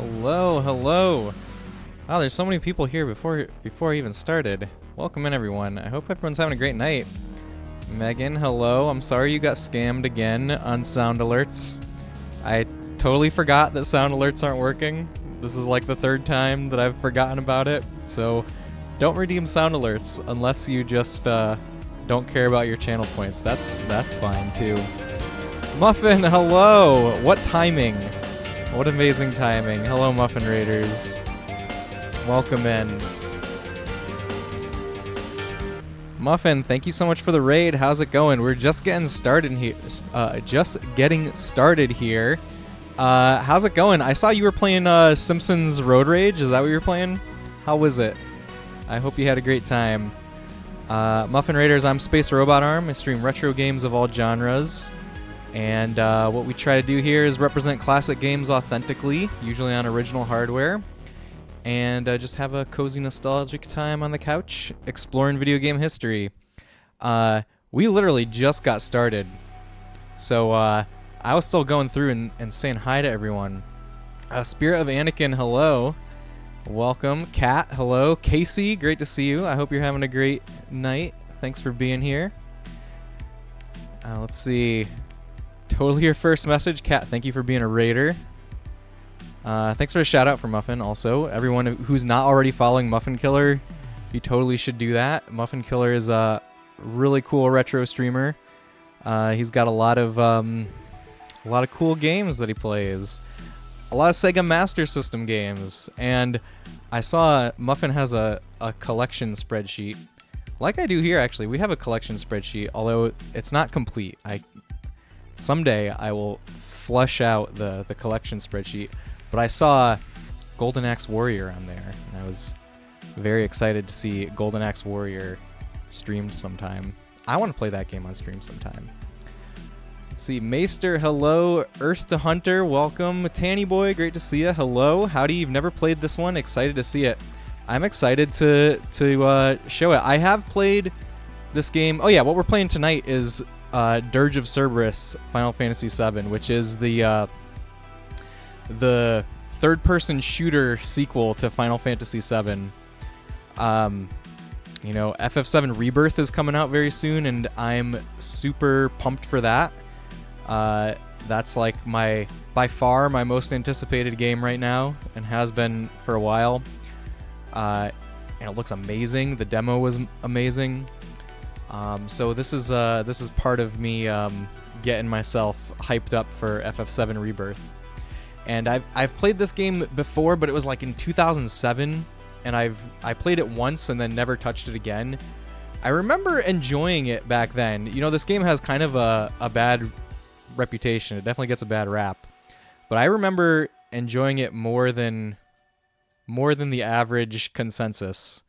Hello, hello. Wow, there's so many people here before I even started. Welcome in, everyone. I hope everyone's having a great night. Megan, hello. I'm sorry you got scammed again on sound alerts. I totally forgot that sound alerts aren't working. This is like the third time that I've forgotten about it. So don't redeem sound alerts unless you just don't care about your channel points. That's fine too. Muffin, hello. What timing? What amazing timing. Hello, Muffin Raiders. Welcome in. Muffin, thank you so much for the raid. How's it going? We're just getting started here. How's it going? I saw you were playing Simpsons Road Rage. Is that what you were playing? How was it? I hope you had a great time. Muffin Raiders, I'm Space Robot Arm. I stream retro games of all genres. And what we try to do here is represent classic games authentically, usually on original hardware. And just have a cozy nostalgic time on the couch, exploring video game history. We literally just got started. So I was still going through and saying hi to everyone. Spirit of Anakin, hello. Welcome. Kat, hello. Casey, great to see you. I hope you're having a great night. Thanks for being here. Let's see. Totally your first message. Kat, thank you for being a raider. Thanks for a shout out for Muffin also. Everyone who's not already following Muffin Killer, you totally should do that. Muffin Killer is a really cool retro streamer. He's got a lot of cool games that he plays. A lot of Sega Master System games. And I saw Muffin has a collection spreadsheet. Like I do here, actually. We have a collection spreadsheet, although it's not complete. Someday I will flush out the collection spreadsheet. But I saw Golden Axe Warrior on there, and I was very excited to see Golden Axe Warrior streamed sometime. I want to play that game on stream sometime. Let's see, Maester, hello. Earth to Hunter, welcome. Tanny Boy, great to see you. Hello. Howdy, you've never played this one? Excited to see it. I'm excited to show it. I have played this game. Oh yeah, what we're playing tonight is Dirge of Cerberus, Final Fantasy VII, which is the third-person shooter sequel to Final Fantasy VII. You know, FF7 Rebirth is coming out very soon, and I'm super pumped for that. That's like by far my most anticipated game right now, and has been for a while. And it looks amazing. The demo was amazing. So this is part of me getting myself hyped up for FF7 Rebirth. And I've played this game before, but it was like in 2007, and I played it once and then never touched it again. I remember enjoying it back then. You know, this game has kind of a bad reputation. It definitely gets a bad rap. But I remember enjoying it more than the average consensus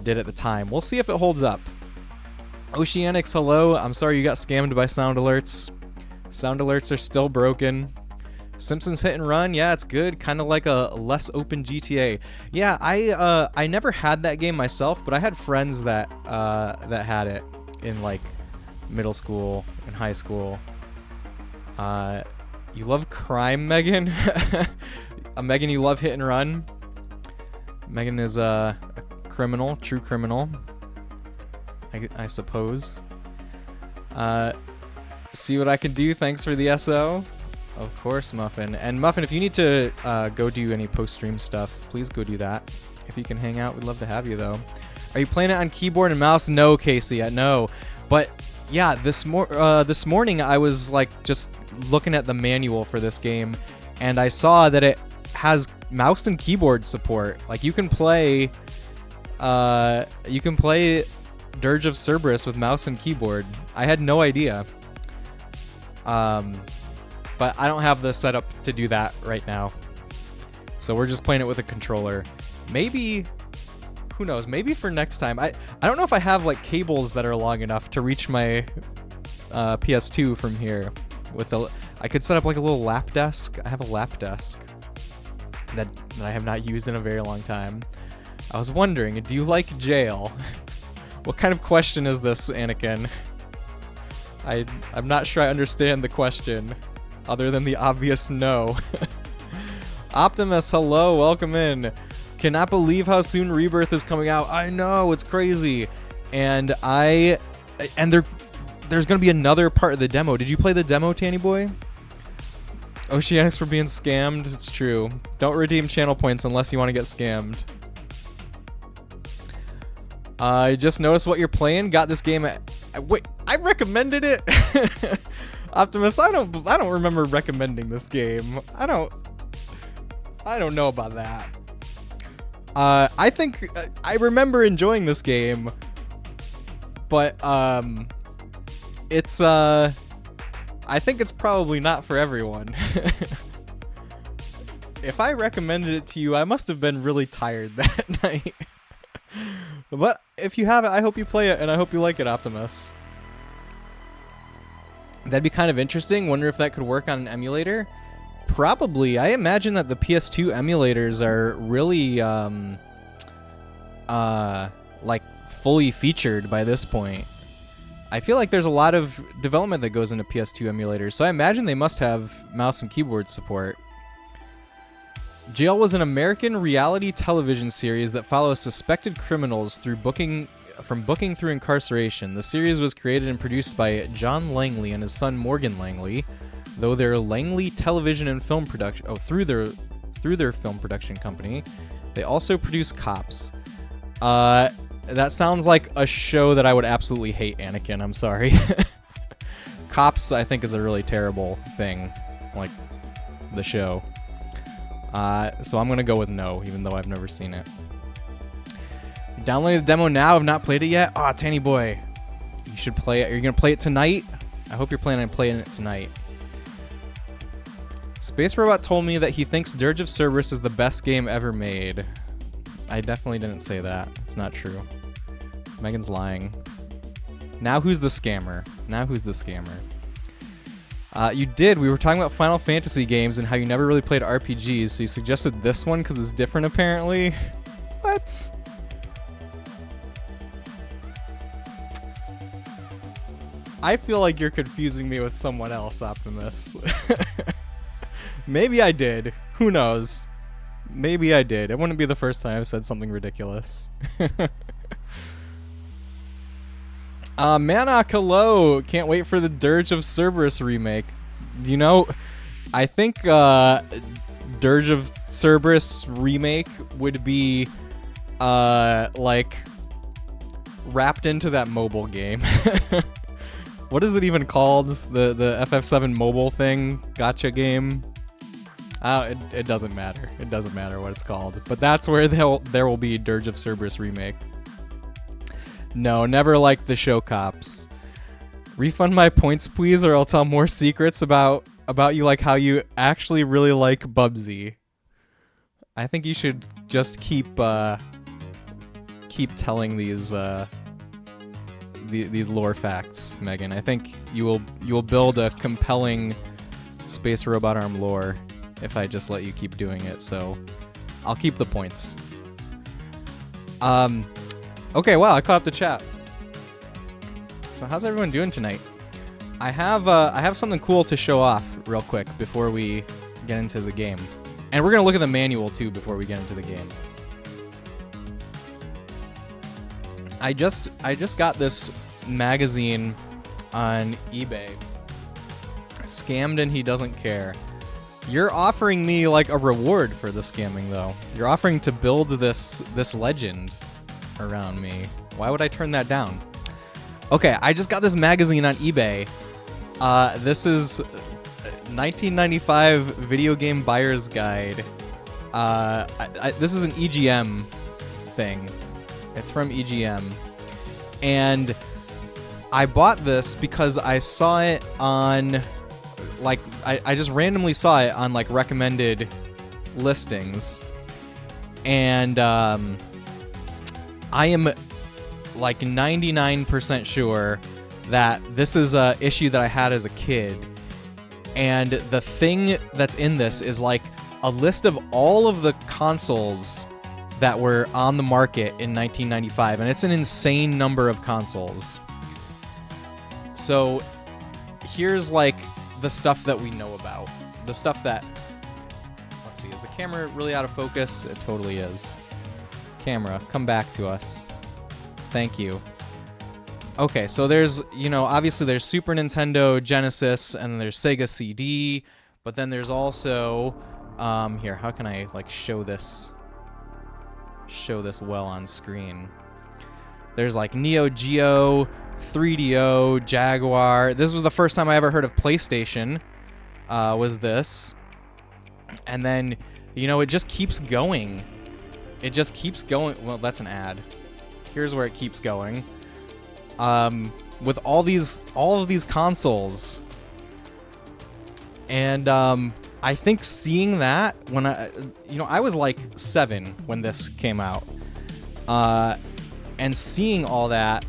did at the time. We'll see if it holds up. Oceanics, hello. I'm sorry you got scammed by sound alerts. Sound alerts are still broken. Simpsons Hit and Run, yeah, it's good. Kind of like a less open GTA. Yeah, I never had that game myself, but I had friends that had it in like middle school and high school. You love crime, Megan? Megan, you love Hit and Run? Megan is a criminal, true criminal. I suppose. See what I can do. Thanks for the SO. Of course, Muffin. And Muffin, if you need to go do any post-stream stuff, please go do that. If you can hang out, we'd love to have you, though. Are you playing it on keyboard and mouse? No, Casey, no. But yeah, this morning I was like just looking at the manual for this game, and I saw that it has mouse and keyboard support. Like you can play Dirge of Cerberus with mouse and keyboard. I had no idea. But I don't have the setup to do that right now. So we're just playing it with a controller. Maybe, who knows, maybe for next time. I don't know if I have like cables that are long enough to reach my PS2 from here. I could set up like a little lap desk. I have a lap desk that I have not used in a very long time. I was wondering, do you like jail? What kind of question is this, Anakin? I'm not sure I understand the question, other than the obvious no. Optimus, hello, welcome in. Cannot believe how soon Rebirth is coming out. I know, it's crazy. And there's gonna be another part of the demo. Did you play the demo, Tanny Boy? Oceanics for being scammed. It's true. Don't redeem channel points unless you want to get scammed. I just noticed what you're playing. Got this game at... Wait, I recommended it? Optimus, I don't remember recommending this game. I don't know about that. I think I remember enjoying this game, but it's I think it's probably not for everyone. If I recommended it to you, I must have been really tired that night. But if you have it, I hope you play it, and I hope you like it, Optimus. That'd be kind of interesting. Wonder if that could work on an emulator. Probably. I imagine that the PS2 emulators are really, like, fully featured by this point. I feel like there's a lot of development that goes into PS2 emulators, so I imagine they must have mouse and keyboard support. Jail was an American reality television series that follows suspected criminals through booking through incarceration. The series was created and produced by John Langley and his son Morgan Langley, though their Langley Television and Film Production through their film production company, they also produce Cops. That sounds like a show that I would absolutely hate, Anakin. I'm sorry. Cops, I think, is a really terrible thing, like the show. So I'm gonna go with no, even though I've never seen it. Download the demo now. I've not played it yet. Aw, Tanny Boy, you should play it. Are you gonna play it tonight? I hope you're planning on playing it tonight. Space Robot told me that he thinks Dirge of Cerberus is the best game ever made. I definitely didn't say that. It's not true. Megan's lying. Now who's the scammer? Now who's the scammer? You did. We were talking about Final Fantasy games and how you never really played RPGs, so you suggested this one because it's different apparently. What? I feel like you're confusing me with someone else, Optimus. Maybe I did. Who knows? Maybe I did. It wouldn't be the first time I've said something ridiculous. Manok, hello! Can't wait for the Dirge of Cerberus remake. You know, I think Dirge of Cerberus remake would be like wrapped into that mobile game. What is it even called? The FF7 mobile thing? Gacha game? It doesn't matter. It doesn't matter what it's called. But that's where there will be Dirge of Cerberus remake. No, never liked the show Cops. Refund my points, please, or I'll tell more secrets about you, like how you actually really like Bubsy. I think you should just keep telling these lore facts, Megan. I think you will build a compelling Space Robot Arm lore if I just let you keep doing it. So I'll keep the points. Okay, wow, I caught up the chat. So how's everyone doing tonight? I have something cool to show off real quick before we get into the game. And we're gonna look at the manual too before we get into the game. I just got this magazine on eBay. Scammed and he doesn't care. You're offering me like a reward for the scamming though. You're offering to build this legend around me. Why would I turn that down? Okay, I just got this magazine on eBay. This is 1995 Video Game Buyer's Guide. This is an EGM thing. It's from EGM. And I bought this because I saw it on, like, I just randomly saw it on, like, recommended listings. And, I am like 99% sure that this is a issue that I had as a kid. And the thing that's in this is like a list of all of the consoles that were on the market in 1995. And it's an insane number of consoles. So here's like the stuff that we know about. The stuff that... Let's see, is the camera really out of focus? It totally is. Camera, come back to us. Thank you. Okay, so there's, you know, obviously there's Super Nintendo, Genesis, and there's Sega CD, but then there's also, here, how can I, like, show this well on screen? There's, like, Neo Geo, 3DO, Jaguar. This was the first time I ever heard of PlayStation, was this. And then, you know, it just keeps going. It just keeps going. Well, that's an ad. Here's where it keeps going. With all of these consoles. And I think seeing that when I was like 7 when this came out. And seeing all that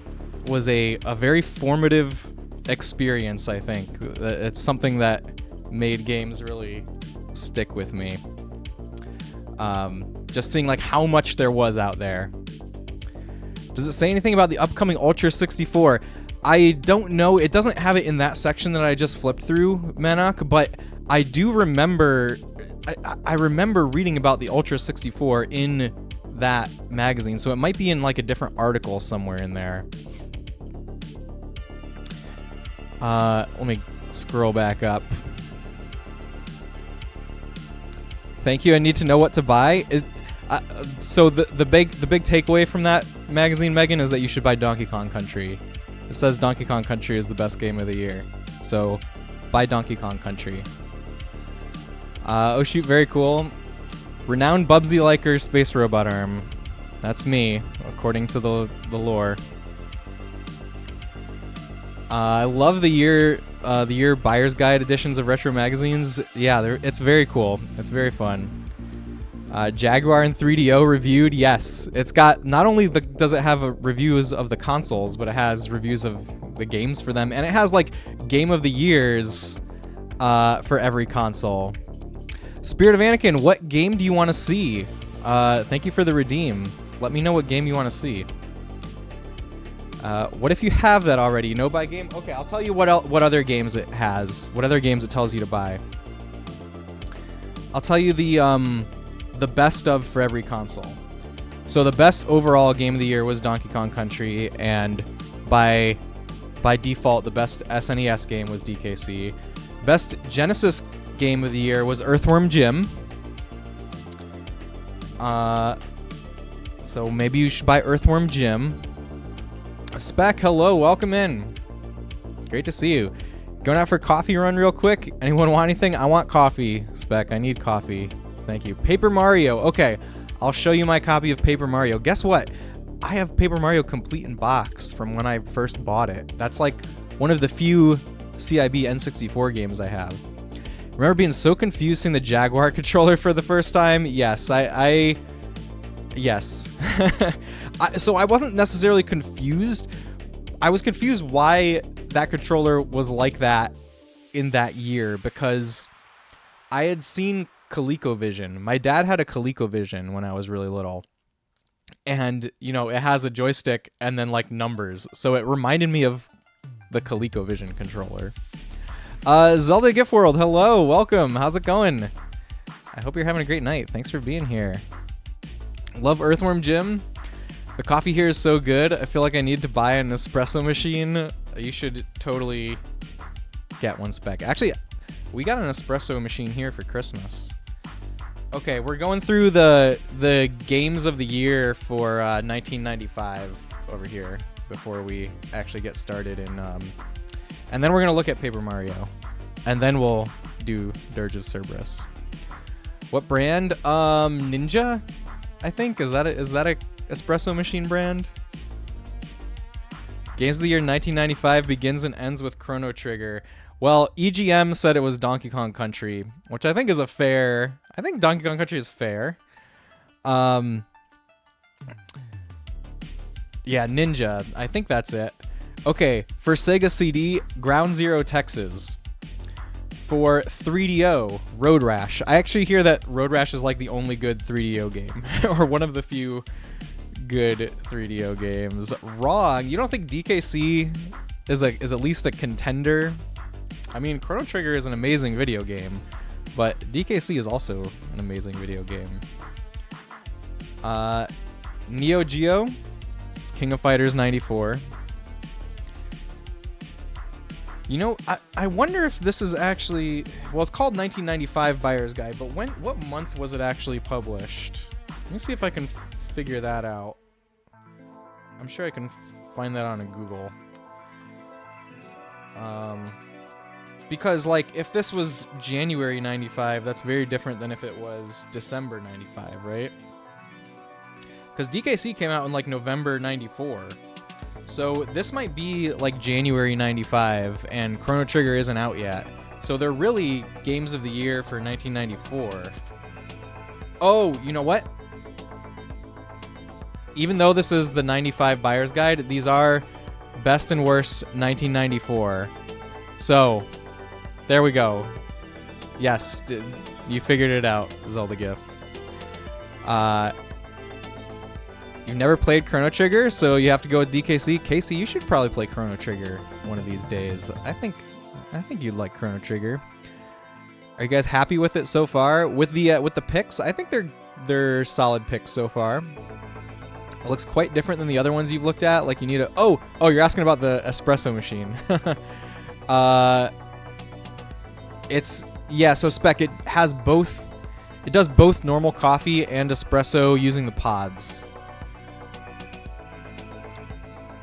was a very formative experience, I think. It's something that made games really stick with me. Just seeing like how much there was out there. Does it say anything about the upcoming Ultra 64? I don't know. It doesn't have it in that section that I just flipped through, Manak, but I do remember I remember reading about the Ultra 64 in that magazine, so it might be in like a different article somewhere in there. Let me scroll back up. Thank you. I need to know what to buy. So the big takeaway from that magazine, Megan, is that you should buy Donkey Kong Country. It says Donkey Kong Country is the best game of the year. So buy Donkey Kong Country. Oh shoot, very cool. Renowned Bubsy liker space robot arm. That's me, according to the lore. I love the year buyer's guide editions of retro magazines. Yeah, it's very cool. It's very fun. Jaguar and 3DO reviewed. Yes, it's got not only does it have reviews of the consoles, but it has reviews of the games for them, and it has like game of the years for every console. Spirit of Anakin, what game do you want to see? Thank you for the redeem. Let me know what game you want to see. What if you have that already? No buy game? Okay, I'll tell you what other games it has. What other games it tells you to buy. I'll tell you the best of for every console. So the best overall game of the year was Donkey Kong Country, and by default the best SNES game was DKC. Best Genesis game of the year was Earthworm Jim. So maybe you should buy Earthworm Jim. Spec, hello, welcome in. Great to see you. Going out for a coffee run real quick. Anyone want anything? I want coffee. Spec, I need coffee. Thank you. Paper Mario. Okay, I'll show you my copy of Paper Mario. Guess what? I have Paper Mario complete in box from when I first bought it. That's like one of the few CIB N64 games I have. Remember being so confused seeing the Jaguar controller for the first time? Yes, yes. So I wasn't necessarily confused. I was confused why that controller was like that in that year, because I had seen ColecoVision. My dad had a ColecoVision when I was really little. And, you know, it has a joystick and then like numbers. So it reminded me of the ColecoVision controller. Zelda Gift World, hello, welcome. How's it going? I hope you're having a great night. Thanks for being here. Love Earthworm Jim. The coffee here is so good. I feel like I need to buy an espresso machine. You should totally get one, Spec. Actually, we got an espresso machine here for Christmas. Okay, we're going through the games of the year for 1995 over here before we actually get started in and then we're gonna look at Paper Mario, and then we'll do Dirge of Cerberus. What brand? Ninja, I think. Is that a espresso machine brand? Games of the year 1995 begins and ends with Chrono Trigger. Well, EGM said it was Donkey Kong Country, which I think is a fair. I think Donkey Kong Country is fair. Yeah, Ninja. I think that's it. Okay, for Sega CD, Ground Zero Texas. For 3DO, Road Rash. I actually hear that Road Rash is like the only good 3DO game, or one of the few good 3DO games. Wrong. You don't think DKC is at least a contender? I mean, Chrono Trigger is an amazing video game, But DKC is also an amazing video game. Neo Geo, it's King of Fighters 94. You know, I wonder if this is actually, well, it's called 1995 Buyer's Guide, but what month was it actually published? Let me see if I can figure that out. I'm sure I can find that on a Google. Because, like, if this was January 95, that's very different than if it was December 95, right? Because DKC came out in, like, November 94. So this might be, like, January 95, and Chrono Trigger isn't out yet. So they're really games of the year for 1994. Oh, you know what? Even though this is the 95 Buyer's Guide, these are best and worst 1994. So, there we go. Yes, you figured it out, Zelda GIF. You've never played Chrono Trigger, so you have to go with DKC. Casey, you should probably play Chrono Trigger one of these days. I think you'd like Chrono Trigger. Are you guys happy with it so far? With the picks, I think they're solid picks so far. It looks quite different than the other ones you've looked at. Like you need a oh, you're asking about the espresso machine. So Spec, it has both. It does both normal coffee and espresso using the pods.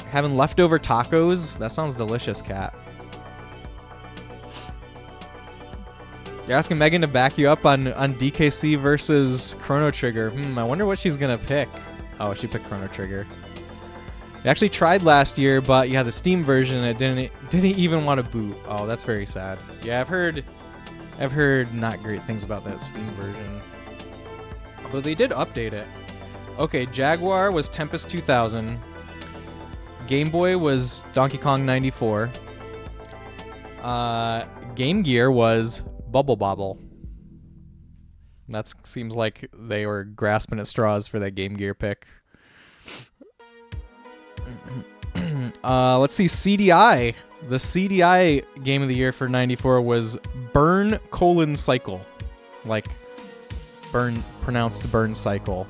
Having leftover tacos? That sounds delicious, Cat. You're asking Megan to back you up on DKC versus Chrono Trigger. I wonder what she's gonna pick. Oh, she picked Chrono Trigger. I actually tried last year, but you had the Steam version and it didn't even want to boot. Oh, that's very sad. Yeah, I've heard not great things about that Steam version. Although they did update it. Okay, Jaguar was Tempest 2000. Game Boy was Donkey Kong 94. Game Gear was Bubble Bobble. That seems like they were grasping at straws for that Game Gear pick. Let's see, CDI. The CDI game of the year for 94 was Burn: Cycle. Like, burn, pronounced Burn Cycle.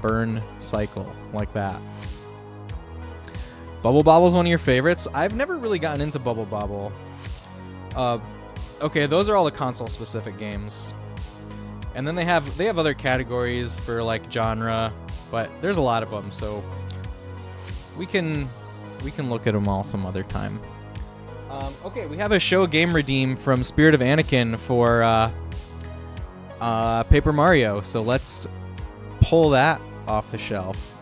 Burn Cycle, like that. Bubble Bobble's one of your favorites. I've never really gotten into Bubble Bobble. Okay, those are all the console-specific games. And then they have other categories for like genre, but there's a lot of them, so we can look at them all some other time. Okay, we have a show game redeem from Spirit of Anakin for Paper Mario, so let's pull that off the shelf.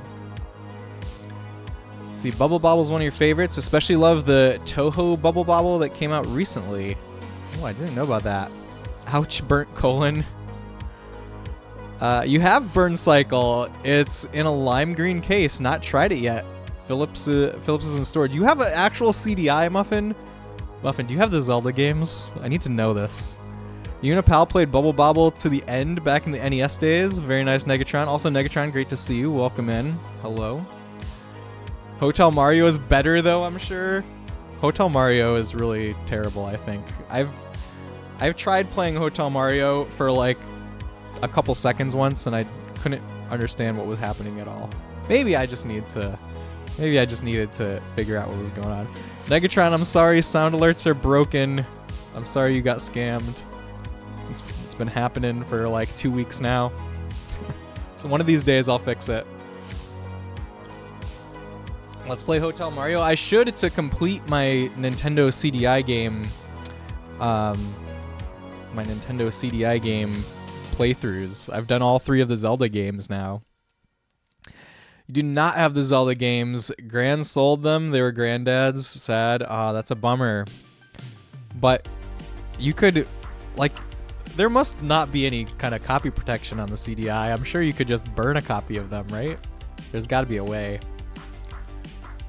See, Bubble Bobble's one of your favorites. Especially love the Toho Bubble Bobble that came out recently. Oh, I didn't know about that. Ouch, burnt colon. You have Burn Cycle. It's in a lime green case. Not tried it yet. Phillips is in storage. You have an actual CDI, Muffin? Muffin, do you have the Zelda games? I need to know this. You and a pal played Bubble Bobble to the end back in the NES days. Very nice, Negatron. Also, Negatron, great to see you. Welcome in. Hello. Hotel Mario is better, though, I'm sure. Hotel Mario is really terrible, I think. I've tried playing Hotel Mario for like a couple seconds once, and I couldn't understand what was happening at all. Maybe I just needed to figure out what was going on. Negatron, I'm sorry, sound alerts are broken. I'm sorry you got scammed. It's been happening for like 2 weeks now. So one of these days I'll fix it. Let's play Hotel Mario. I should, to complete my Nintendo CDI game, playthroughs. I've done all 3 of the Zelda games now. You do not have the Zelda games. Gran sold them. They were Granddad's. Sad. That's a bummer. But you could, like, there must not be any kind of copy protection on the CDI. I'm sure you could just burn a copy of them, right? There's got to be a way.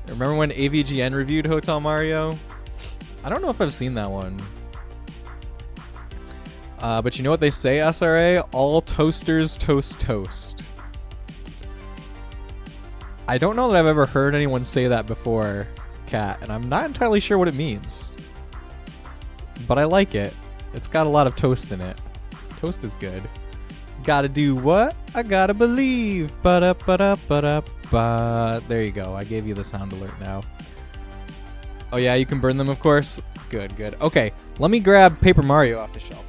Remember when AVGN reviewed Hotel Mario? I don't know if I've seen that one. But you know what they say, SRA? All toasters toast toast. I don't know that I've ever heard anyone say that before, Kat, and I'm not entirely sure what it means. But I like it. It's got a lot of toast in it. Toast is good. Gotta do what? I gotta believe. Ba-da-ba-da-ba-da-ba. There you go. I gave you the sound alert now. Oh yeah, you can burn them, of course. Good, good. Okay, let me grab Paper Mario off the shelf.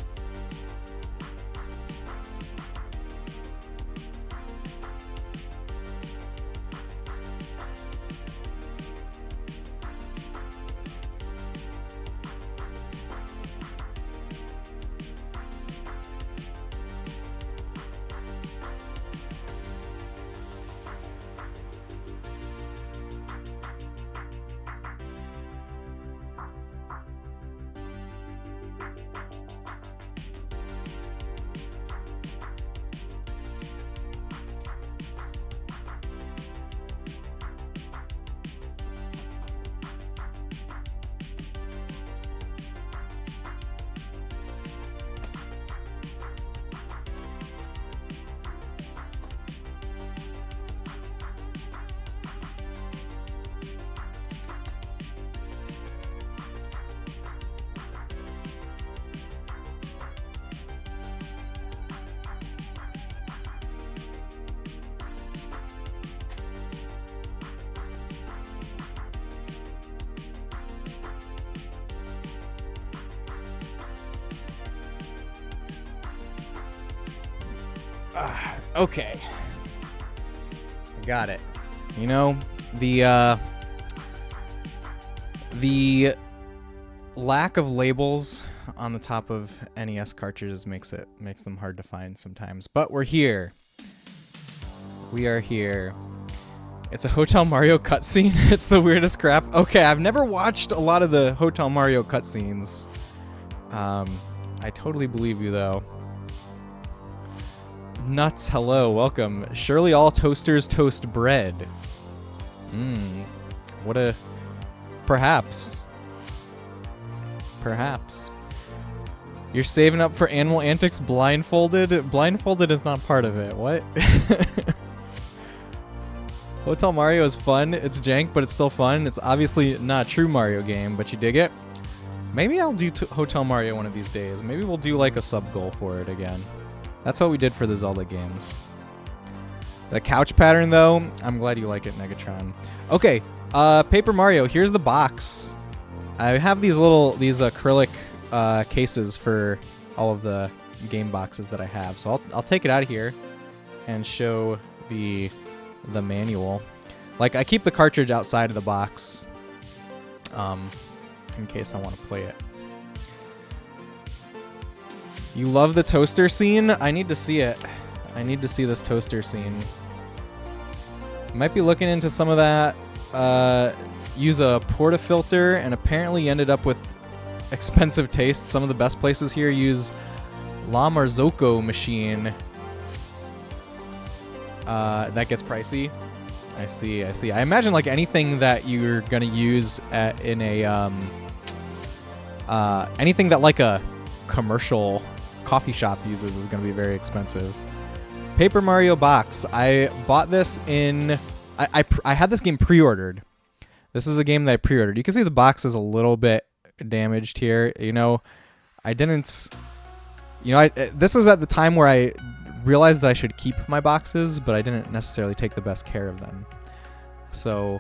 Okay. I got it. You know, the lack of labels on the top of NES cartridges makes them hard to find sometimes. But we're here. We are here. It's a Hotel Mario cutscene. It's the weirdest crap. Okay, I've never watched a lot of the Hotel Mario cutscenes. I totally believe you though. Nuts, hello, welcome. Surely all toasters toast bread. What a... Perhaps. Perhaps. You're saving up for Animal Antics blindfolded? Blindfolded is not part of it. What? Hotel Mario is fun. It's jank, but it's still fun. It's obviously not a true Mario game, but you dig it? Maybe I'll do Hotel Mario one of these days. Maybe we'll do like a sub-goal for it again. That's what we did for the Zelda games. The couch pattern, though, I'm glad you like it, Negatron. Okay, Paper Mario, here's the box. I have these acrylic cases for all of the game boxes that I have. So I'll take it out of here and show the manual. Like, I keep the cartridge outside of the box in case I want to play it. You love the toaster scene? I need to see it. I need to see this toaster scene. Might be looking into some of that. Use a portafilter, and apparently ended up with expensive taste. Some of the best places here use La Marzocco machine. That gets pricey. I see, I see. I imagine like anything that you're gonna use in a anything that like a commercial coffee shop uses is going to be very expensive. Paper Mario box. I bought this in... I had this game pre-ordered. This is a game that I pre-ordered. You can see the box is a little bit damaged here. You know, I didn't... You know, this was at the time where I realized that I should keep my boxes, but I didn't necessarily take the best care of them. So...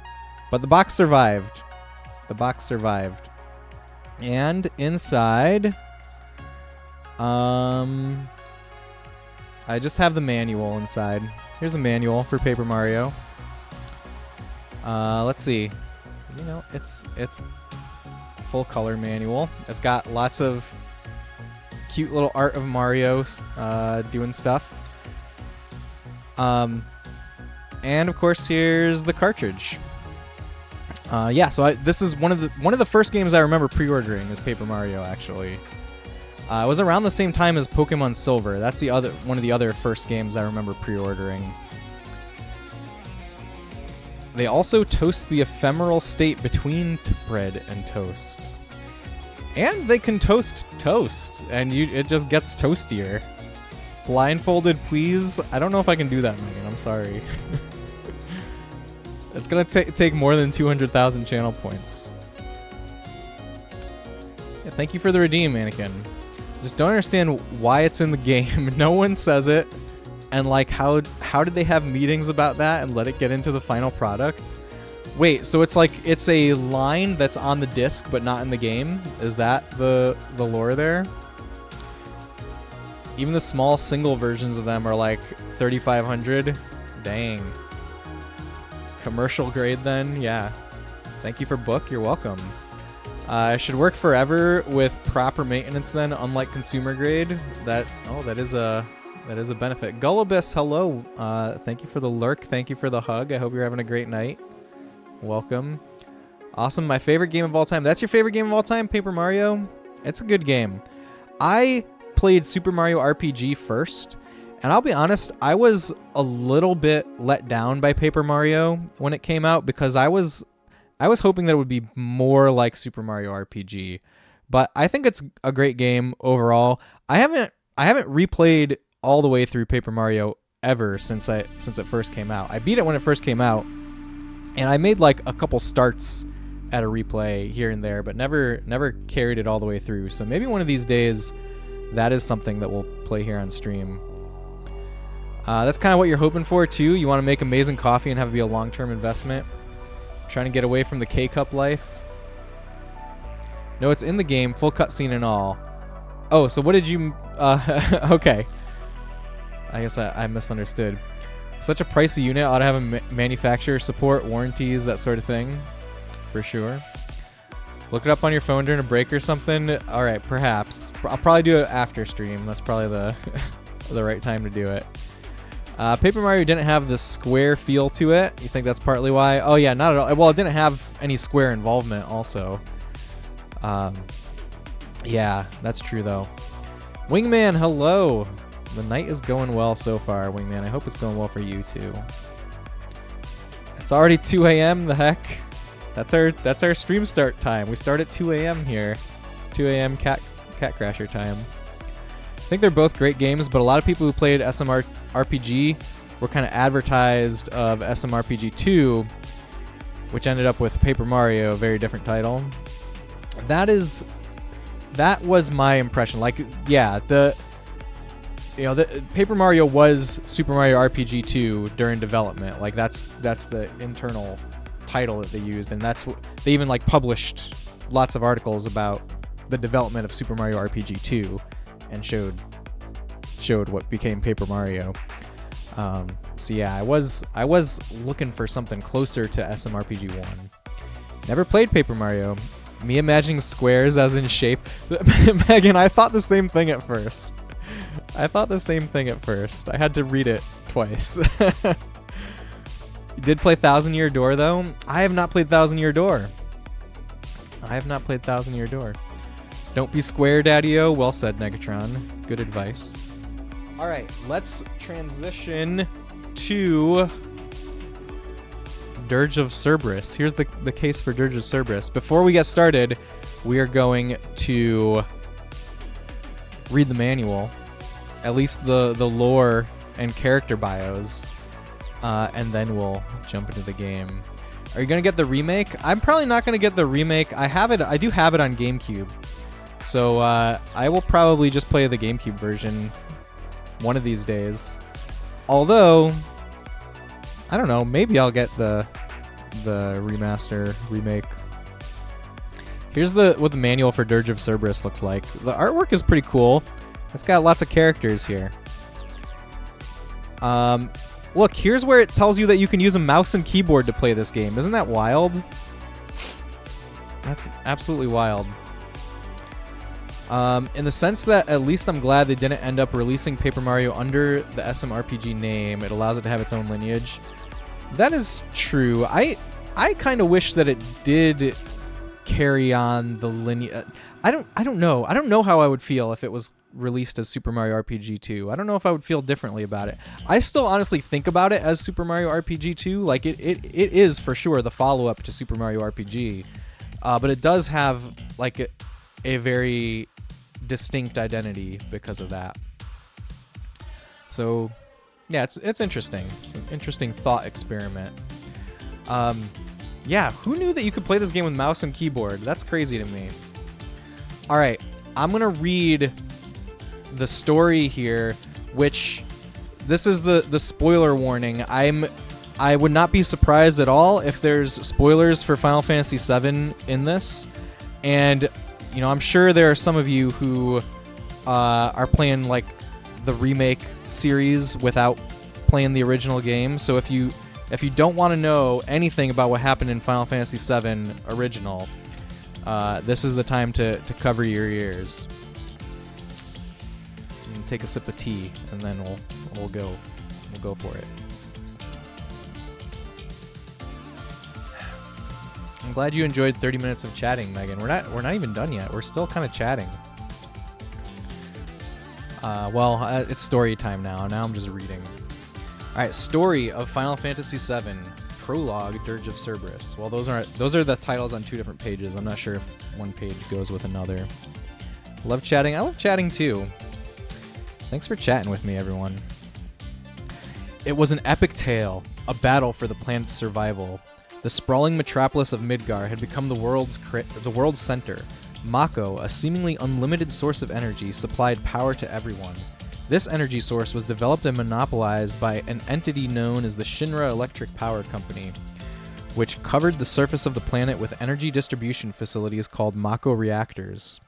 But the box survived. The box survived. And inside... I just have the manual inside. Here's a manual for Paper Mario. Let's see. You know, it's full color manual. It's got lots of cute little art of Mario doing stuff. And of course, here's the cartridge. Yeah, so this is one of the first games I remember pre-ordering is Paper Mario, actually. It was around the same time as Pokemon Silver. That's one of the other first games I remember pre-ordering. They also toast the ephemeral state between bread and toast. And they can toast toast, and it just gets toastier. Blindfolded, please? I don't know if I can do that, Megan. I'm sorry. It's gonna take more than 200,000 channel points. Yeah, thank you for the redeem, Mannequin. Just don't understand why it's in the game. No one says it. And like, how did they have meetings about that and let it get into the final product? Wait, so it's like it's a line that's on the disc but not in the game? Is that the lore there? Even the small single versions of them are like 3,500. Dang. Commercial grade then? Yeah. Thank you for book. You're welcome. It should work forever with proper maintenance then, unlike consumer grade. That is a benefit. Gullibus, hello. Thank you for the lurk. Thank you for the hug. I hope you're having a great night. Welcome. Awesome. My favorite game of all time. That's your favorite game of all time, Paper Mario? It's a good game. I played Super Mario RPG first, and I'll be honest, I was a little bit let down by Paper Mario when it came out because I was hoping that it would be more like Super Mario RPG. But I think it's a great game overall. I haven't replayed all the way through Paper Mario ever since it first came out. I beat it when it first came out, and I made like a couple starts at a replay here and there, but never carried it all the way through. So maybe one of these days that is something that we'll play here on stream. That's kind of what you're hoping for too. You want to make amazing coffee and have it be a long-term investment. Trying to get away from the K-Cup life. No, it's in the game, full cutscene and all. Oh, so what did you... okay. I guess I misunderstood. Such a pricey unit ought to have a manufacturer support, warranties, that sort of thing. For sure. Look it up on your phone during a break or something. Alright, perhaps. I'll probably do it after stream. That's probably the right time to do it. Paper Mario didn't have the square feel to it. You think that's partly why? Oh yeah, not at all. Well, it didn't have any square involvement also. Yeah, that's true though. Wingman, hello. The night is going well so far, Wingman. I hope it's going well for you too. It's already 2 a.m. The heck? That's our stream start time. We start at 2 a.m. here. 2 a.m. Cat Crasher time. I think they're both great games, but a lot of people who played SMRPG were kind of advertised of SMRPG 2, which ended up with Paper Mario, a very different title. That was my impression. Like, yeah, the Paper Mario was Super Mario RPG 2 during development. Like that's the internal title that they used, and that's what they even like published lots of articles about the development of Super Mario RPG 2 and showed what became Paper Mario. So yeah, I was looking for something closer to SMRPG 1. Never played Paper Mario. Me imagining squares as in shape. Megan, I thought the same thing at first. I had to read it twice. You did play Thousand Year Door though? I have not played Thousand Year Door. Don't be square, Daddy-o. Well said, Negatron. Good advice. Alright, let's transition to Dirge of Cerberus. Here's the case for Dirge of Cerberus. Before we get started, we are going to read the manual, at least the lore and character bios, and then we'll jump into the game. Are you gonna get the remake? I'm probably not gonna get the remake. I do have it on GameCube, so I will probably just play the GameCube version one of these days. Although, I don't know, maybe I'll get the remake. Here's what the manual for Dirge of Cerberus looks like. The artwork is pretty cool. It's got lots of characters here. Look, here's where it tells you that you can use a mouse and keyboard to play this game. Isn't that wild? That's absolutely wild. In the sense that at least I'm glad they didn't end up releasing Paper Mario under the SMRPG name. It allows it to have its own lineage. That is true. I kind of wish that it did carry on the lineage. I don't know. I don't know how I would feel if it was released as Super Mario RPG 2. I don't know if I would feel differently about it. I still honestly think about it as Super Mario RPG 2. Like it is for sure the follow-up to Super Mario RPG. But it does have like a very distinct identity because of that. So yeah, it's interesting. It's an interesting thought experiment. Yeah, who knew that you could play this game with mouse and keyboard? That's crazy to me. All right, I'm gonna read the story here, which this is the spoiler warning. I would not be surprised at all if there's spoilers for Final Fantasy VII in this. And, you know, I'm sure there are some of you who are playing like the remake series without playing the original game. So if you don't want to know anything about what happened in Final Fantasy VII original, this is the time to cover your ears. And take a sip of tea, and then we'll go for it. I'm glad you enjoyed 30 minutes of chatting, Megan. We're not even done yet. We're still kind of chatting. It's story time now. Now I'm just reading. All right, story of Final Fantasy VII, prologue, Dirge of Cerberus. Well, those are the titles on 2 different pages. I'm not sure if one page goes with another. Love chatting. I love chatting too. Thanks for chatting with me, everyone. It was an epic tale, a battle for the planet's survival. The sprawling metropolis of Midgar had become the world's center. Mako, a seemingly unlimited source of energy, supplied power to everyone. This energy source was developed and monopolized by an entity known as the Shinra Electric Power Company, which covered the surface of the planet with energy distribution facilities called Mako reactors.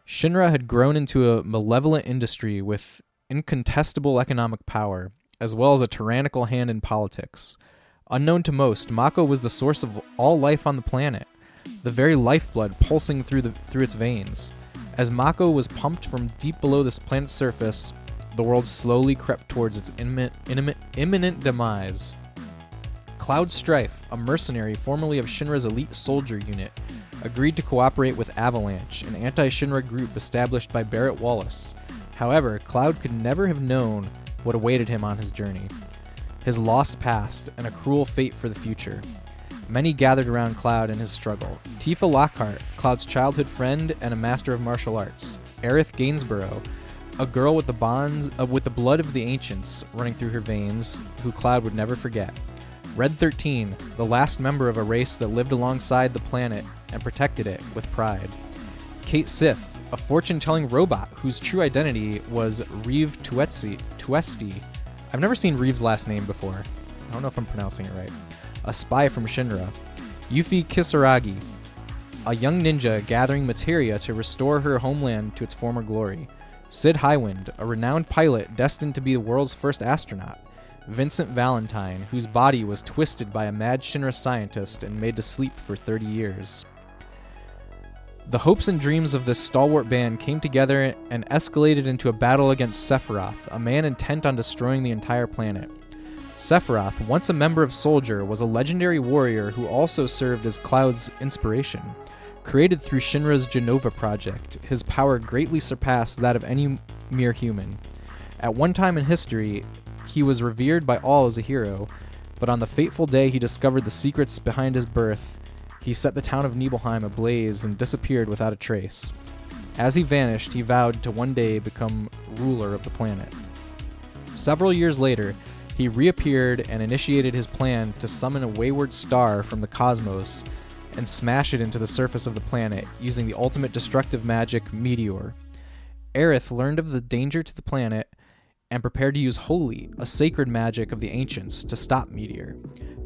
Shinra had grown into a malevolent industry with incontestable economic power, as well as a tyrannical hand in politics. Unknown to most, Mako was the source of all life on the planet, the very lifeblood pulsing through its veins. As Mako was pumped from deep below this planet's surface, the world slowly crept towards its imminent demise. Cloud Strife, a mercenary formerly of Shinra's elite soldier unit, agreed to cooperate with Avalanche, an anti-Shinra group established by Barrett Wallace. However, Cloud could never have known what awaited him on his journey. His lost past, and a cruel fate for the future. Many gathered around Cloud in his struggle. Tifa Lockhart, Cloud's childhood friend and a master of martial arts. Aerith Gainsborough, a girl with the blood of the ancients running through her veins, who Cloud would never forget. Red 13, the last member of a race that lived alongside the planet and protected it with pride. Kate Sith, a fortune-telling robot whose true identity was Reeve Tuesti. I've never seen Reeve's last name before. I don't know if I'm pronouncing it right. A spy from Shinra. Yuffie Kisaragi, a young ninja gathering materia to restore her homeland to its former glory. Sid Highwind, a renowned pilot destined to be the world's first astronaut. Vincent Valentine, whose body was twisted by a mad Shinra scientist and made to sleep for 30 years. The hopes and dreams of this stalwart band came together and escalated into a battle against Sephiroth, a man intent on destroying the entire planet. Sephiroth, once a member of Soldier, was a legendary warrior who also served as Cloud's inspiration. Created through Shinra's Genova project, his power greatly surpassed that of any mere human. At one time in history, he was revered by all as a hero, but on the fateful day he discovered the secrets behind his birth, he set the town of Nibelheim ablaze and disappeared without a trace. As he vanished, he vowed to one day become ruler of the planet. Several years later, he reappeared and initiated his plan to summon a wayward star from the cosmos and smash it into the surface of the planet using the ultimate destructive magic, Meteor. Aerith learned of the danger to the planet and prepared to use Holy, a sacred magic of the ancients, to stop Meteor.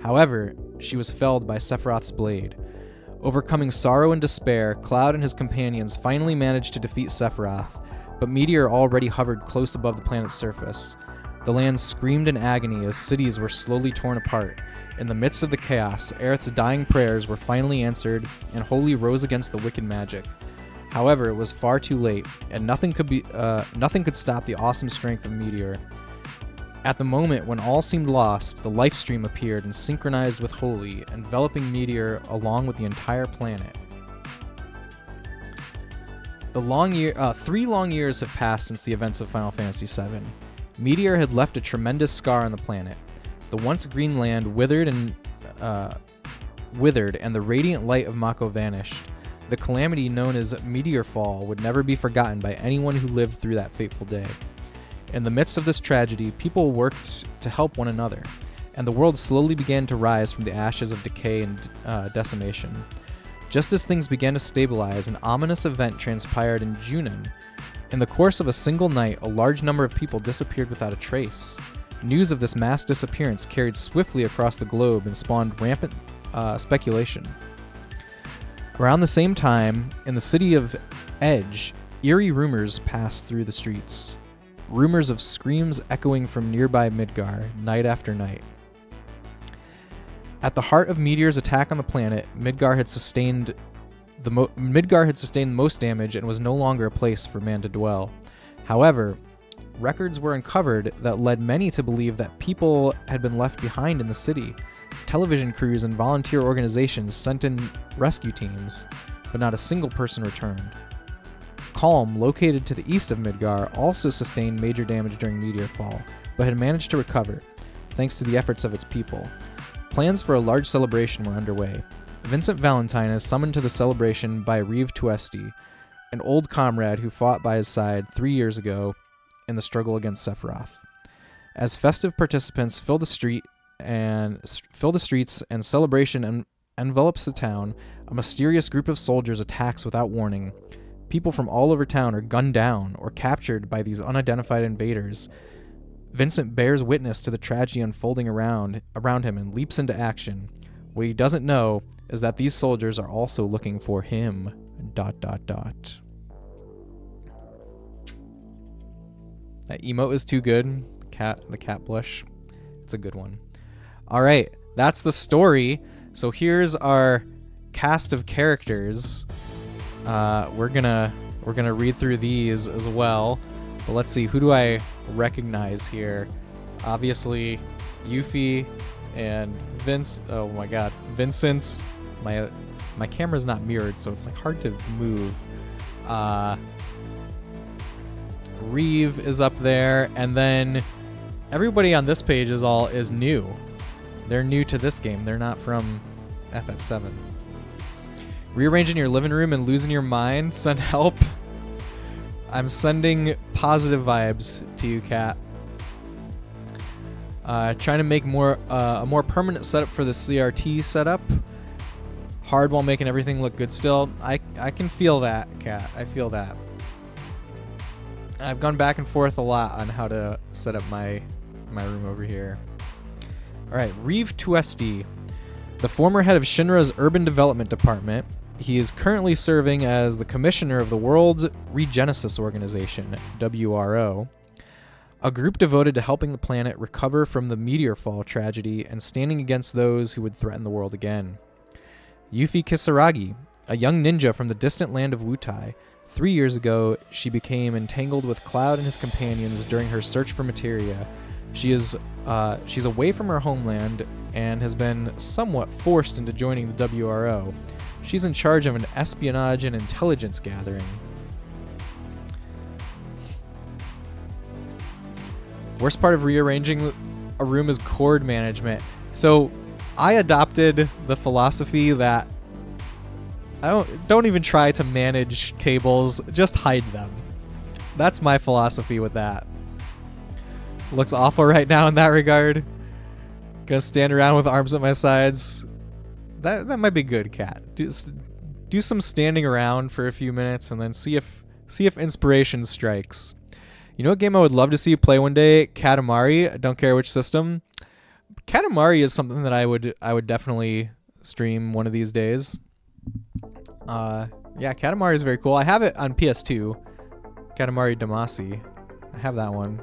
However, she was felled by Sephiroth's blade. Overcoming sorrow and despair, Cloud and his companions finally managed to defeat Sephiroth, but Meteor already hovered close above the planet's surface. The land screamed in agony as cities were slowly torn apart. In the midst of the chaos, Aerith's dying prayers were finally answered, and Holy rose against the wicked magic. However, it was far too late, and nothing could stop the awesome strength of Meteor. At the moment when all seemed lost, the life stream appeared and synchronized with Holy, enveloping Meteor along with the entire planet. 3 long years have passed since the events of Final Fantasy VII. Meteor had left a tremendous scar on the planet. The once green land withered and the radiant light of Mako vanished. The calamity known as Meteor Fall would never be forgotten by anyone who lived through that fateful day. In the midst of this tragedy, people worked to help one another, and the world slowly began to rise from the ashes of decay and decimation. Just as things began to stabilize, an ominous event transpired in Junon, In the course of a single night, a large number of people disappeared without a trace. News of this mass disappearance carried swiftly across the globe and spawned rampant speculation. Around the same time, in the city of Edge, eerie rumors passed through the streets. Rumors of screams echoing from nearby Midgar, night after night. At the heart of Meteor's attack on the planet, Midgar had sustained the most damage and was no longer a place for man to dwell. However, records were uncovered that led many to believe that people had been left behind in the city. Television crews and volunteer organizations sent in rescue teams, but not a single person returned. Calm, located to the east of Midgar, also sustained major damage during meteor fall, but had managed to recover, thanks to the efforts of its people. Plans for a large celebration were underway. Vincent Valentine is summoned to the celebration by Reeve Tuesti, an old comrade who fought by his side 3 years ago in the struggle against Sephiroth. As festive participants fill the streets and celebration envelops the town, a mysterious group of soldiers attacks without warning. People from all over town are gunned down or captured by these unidentified invaders. Vincent bears witness to the tragedy unfolding around him and leaps into action. What he doesn't know is that these soldiers are also looking for him. ... That emote is too good. The cat blush. It's a good one. All right, that's the story. So here's our cast of characters. We're gonna read through these as well. But let's see, who do I recognize here? Obviously, Yuffie and Vince. Oh my God, Vincent's. My camera's not mirrored, so it's like hard to move. Reeve is up there, and then everybody on this page is new. They're new to this game. They're not from FF7. Rearranging your living room and losing your mind. Send help. I'm sending positive vibes to you, Kat. Trying to make a more permanent setup for the CRT setup. Hard while making everything look good still. I can feel that, Kat. I feel that. I've gone back and forth a lot on how to set up my room over here. All right, Reeve Tuesti, the former head of Shinra's Urban Development Department. He is currently serving as the commissioner of the World Regenesis Organization, WRO, a group devoted to helping the planet recover from the meteor fall tragedy and standing against those who would threaten the world again. Yuffie Kisaragi, a young ninja from the distant land of Wutai. 3 years ago, she became entangled with Cloud and his companions during her search for materia. She's away from her homeland and has been somewhat forced into joining the WRO. She's in charge of an espionage and intelligence gathering. Worst part of rearranging a room is cord management. So I adopted the philosophy that don't even try to manage cables, just hide them. That's my philosophy with that. Looks awful right now in that regard. Gonna stand around with arms at my sides. That might be good, Kat. Do some standing around for a few minutes and then see if inspiration strikes. You know what game I would love to see you play one day? Katamari. I don't care which system. Katamari is something that I would definitely stream one of these days. Yeah, Katamari is very cool. I have it on PS2. Katamari Damacy. I have that one.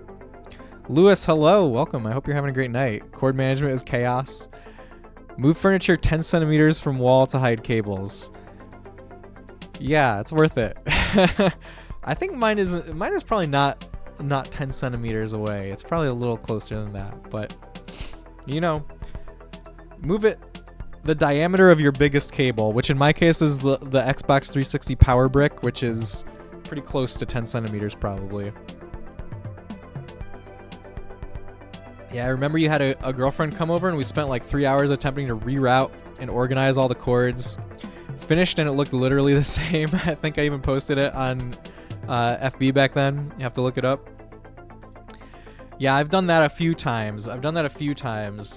Lewis, hello. Welcome. I hope you're having a great night. Cord management is chaos. Move furniture 10 centimeters from wall to hide cables. Yeah, it's worth it. I think mine is probably not 10 centimeters away. It's probably a little closer than that, but you know, move it the diameter of your biggest cable, which in my case is the Xbox 360 power brick, which is pretty close to 10 centimeters probably. Yeah, I remember you had a girlfriend come over and we spent like 3 hours attempting to reroute and organize all the cords. Finished and it looked literally the same. I think I even posted it on FB back then. You have to look it up. Yeah, I've done that a few times.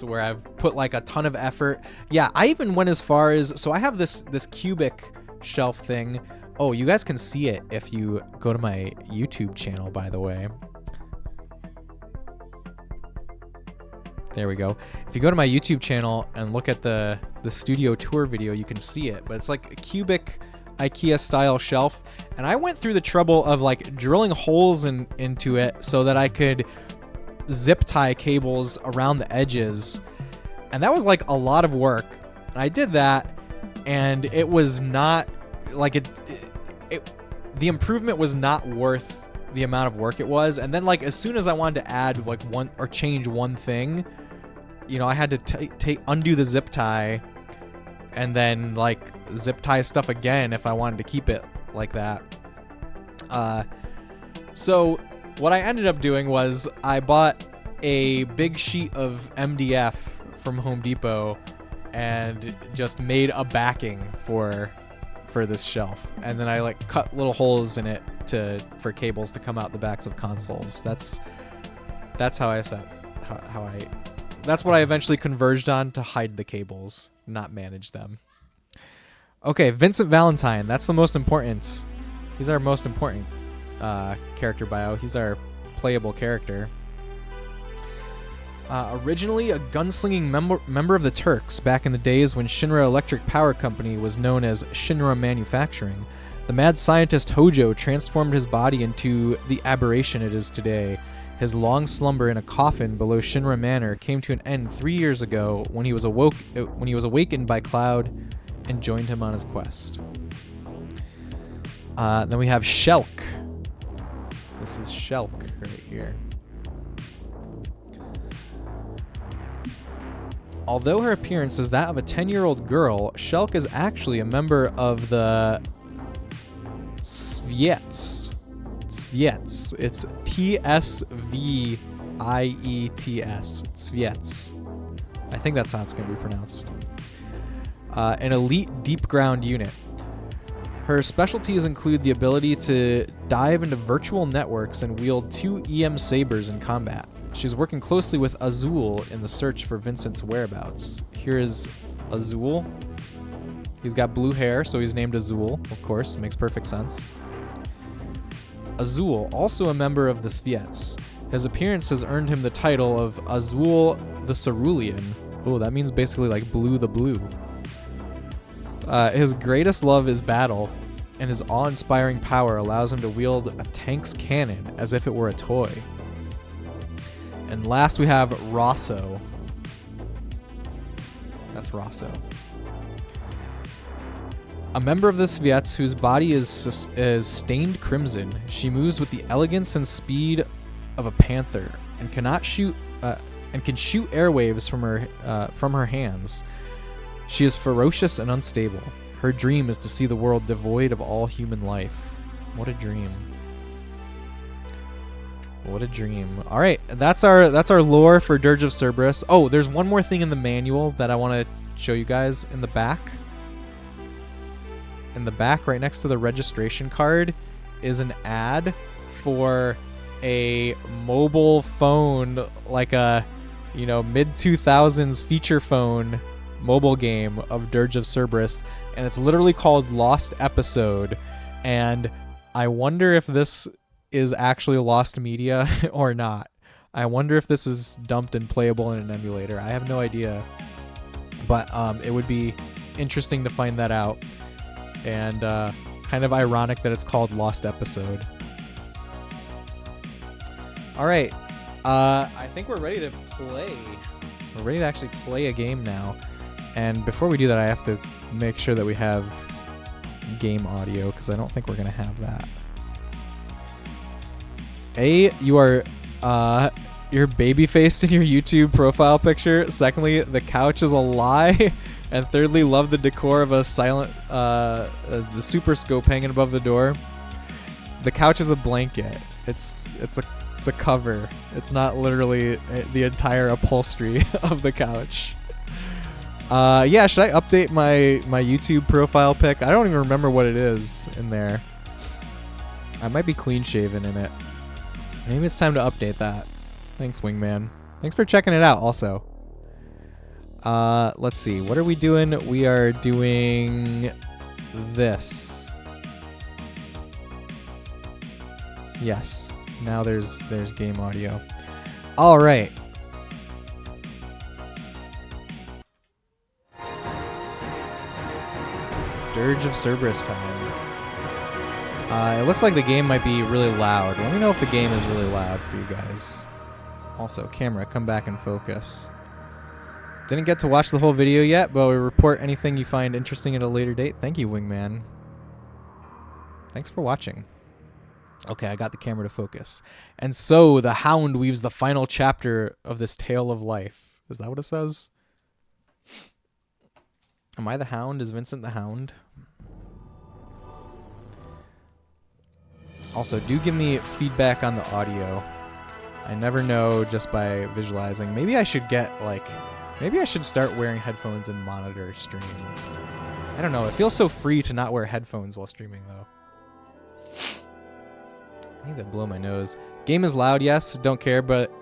Where I've put like a ton of effort. Yeah, I even went as far as, so I have this cubic shelf thing Oh, you guys can see it if you go to my YouTube channel, by the way. There we go. If you go to my YouTube channel and look at the studio tour video, you can see it. But it's like a cubic IKEA style shelf. And I went through the trouble of like drilling holes into it so that I could zip tie cables around the edges. And that was like a lot of work. And I did that, and it was not like the improvement was not worth the amount of work it was. And then like as soon as I wanted to add like one or change one thing, you know, I had to undo the zip tie and then like zip tie stuff again if I wanted to keep it like that. So what I ended up doing was I bought a big sheet of MDF from Home Depot and just made a backing for this shelf, and then I like cut little holes in it for cables to come out the backs of consoles. That's how I that's what I eventually converged on to hide the cables, not manage them. Okay, Vincent Valentine. That's the most important. He's our most important character bio. He's our playable character. Originally a gunslinging member of the Turks back in the days when Shinra Electric Power Company was known as Shinra Manufacturing, the mad scientist Hojo transformed his body into the aberration it is today. His long slumber in a coffin below Shinra Manor came to an end 3 years ago when he was awakened by Cloud and joined him on his quest. Then we have Shelk. This is Shelk right here. Although her appearance is that of a 10-year-old girl, Shelk is actually a member of the Sviets. Sviets. It's T-S-V-I-E-T-S. Sviets. I think that's how it's going to be pronounced. An elite deep ground unit. Her specialties include the ability to dive into virtual networks and wield 2 EM sabers in combat. She's working closely with Azul in the search for Vincent's whereabouts. Here is Azul. He's got blue hair, so he's named Azul, of course. Makes perfect sense. Azul, also a member of the Sviets. His appearance has earned him the title of Azul the Cerulean. Oh, that means basically like Blue the Blue. His greatest love is battle, and his awe-inspiring power allows him to wield a tank's cannon as if it were a toy. And last we have Rosso. That's Rosso. A member of the Sviets whose body is stained crimson. She moves with the elegance and speed of a panther and can shoot airwaves from her hands. She is ferocious and unstable. Her dream is to see the world devoid of all human life. What a dream. What a dream. All right, that's our lore for Dirge of Cerberus. Oh, there's one more thing in the manual that I want to show you guys in the back. In the back, right next to the registration card, is an ad for a mobile phone, like a, you know, mid-2000s feature phone mobile game of Dirge of Cerberus, and it's literally called Lost Episode. And I wonder if this is actually lost media or not. I wonder if this is dumped and playable in an emulator. I have no idea, but it would be interesting to find that out, and kind of ironic that it's called Lost Episode. All right, I think we're ready to play. We're ready to actually play a game now, and before we do that, I have to make sure that we have game audio, because I don't think we're gonna have that. You are you're baby-faced in your YouTube profile picture. Secondly, the couch is a lie. And thirdly, love the decor of a silent the super scope hanging above the door. The couch is a blanket. It's a cover. It's not literally the entire upholstery of the couch. Yeah, should I update my YouTube profile pic? I don't even remember what it is in there. I might be clean shaven in it. Maybe it's time to update that. Thanks, Wingman. Thanks for checking it out also. Let's see. What are we doing? We are doing this. Yes. Now there's game audio. All right. Dirge of Cerberus time. It looks like the game might be really loud. Let me know if the game is really loud for you guys. Also, camera, come back and focus. Didn't get to watch the whole video yet, but we'll report anything you find interesting at a later date. Thank you, Wingman. Thanks for watching. Okay, I got the camera to focus. And so the Hound weaves the final chapter of this tale of life. Is that what it says? Am I the Hound? Is Vincent the Hound? Also, do give me feedback on the audio. I never know just by visualizing. Maybe I should get, like... Maybe I should start wearing headphones and monitor stream. I don't know. It feels so free to not wear headphones while streaming, though. I need to blow my nose. Game is loud, yes. Don't care, but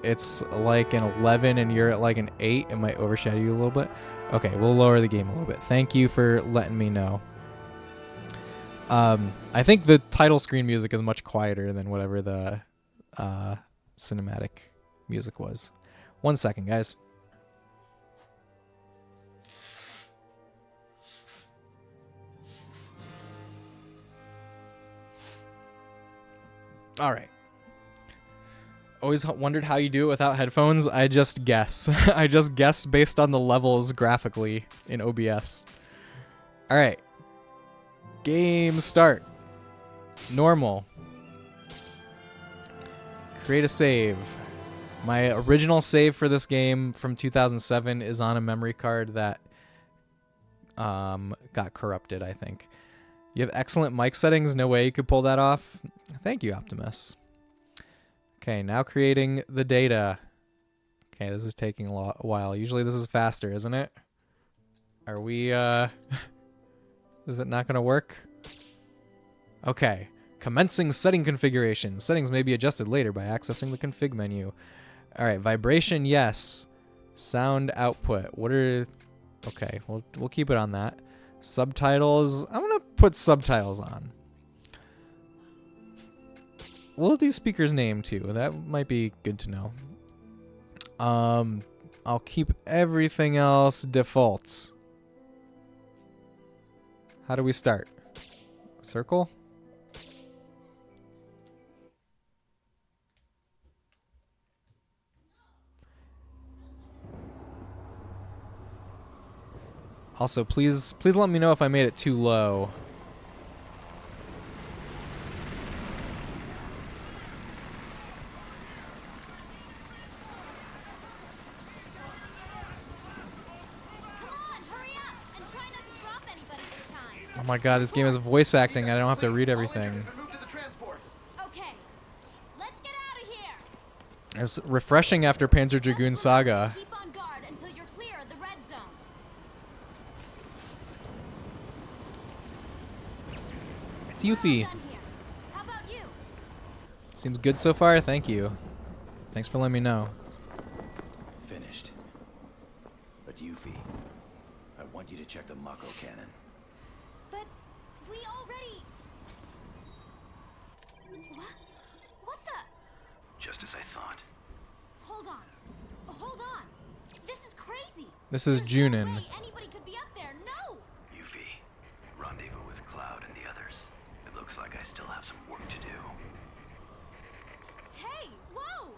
it's like an 11 and you're at like an 8. It might overshadow you a little bit. Okay, we'll lower the game a little bit. Thank you for letting me know. I think the title screen music is much quieter than whatever the cinematic music was. 1 second, guys. All right. Always wondered how you do it without headphones. I just guess. I just guess based on the levels graphically in OBS. All right. Game start. Normal. Create a save. My original save for this game from 2007 is on a memory card that got corrupted, I think. You have excellent mic settings. No way you could pull that off. Thank you, Optimus. Okay, now creating the data. Okay, this is taking a while. Usually this is faster, isn't it? Are we, is it not going to work? Okay. Commencing setting configuration. Settings may be adjusted later by accessing the config menu. All right, vibration, yes. Sound output. What are... Okay, we'll keep it on that. Subtitles. I'm going to put subtitles on. We'll do speaker's name too. That might be good to know. I'll keep everything else defaults. How do we start? Circle? Also, please let me know if I made it too low. Oh my god, this game is voice acting. I don't have to read everything. Okay, let's get out of here. It's refreshing after Panzer Dragoon Saga. Keep on guard until you're clear of the red zone. It's Yuffie. How about you? Seems good so far. Thank you. Thanks for letting me know. Finished. But Yuffie, I want you to check the Mako cannon. But we already... What the... Just as I thought. Hold on. Hold on. This is crazy. This is There's Junin. No way anybody could be up there. No! Yuffie, rendezvous with Cloud and the others. It looks like I still have some work to do. Hey, whoa!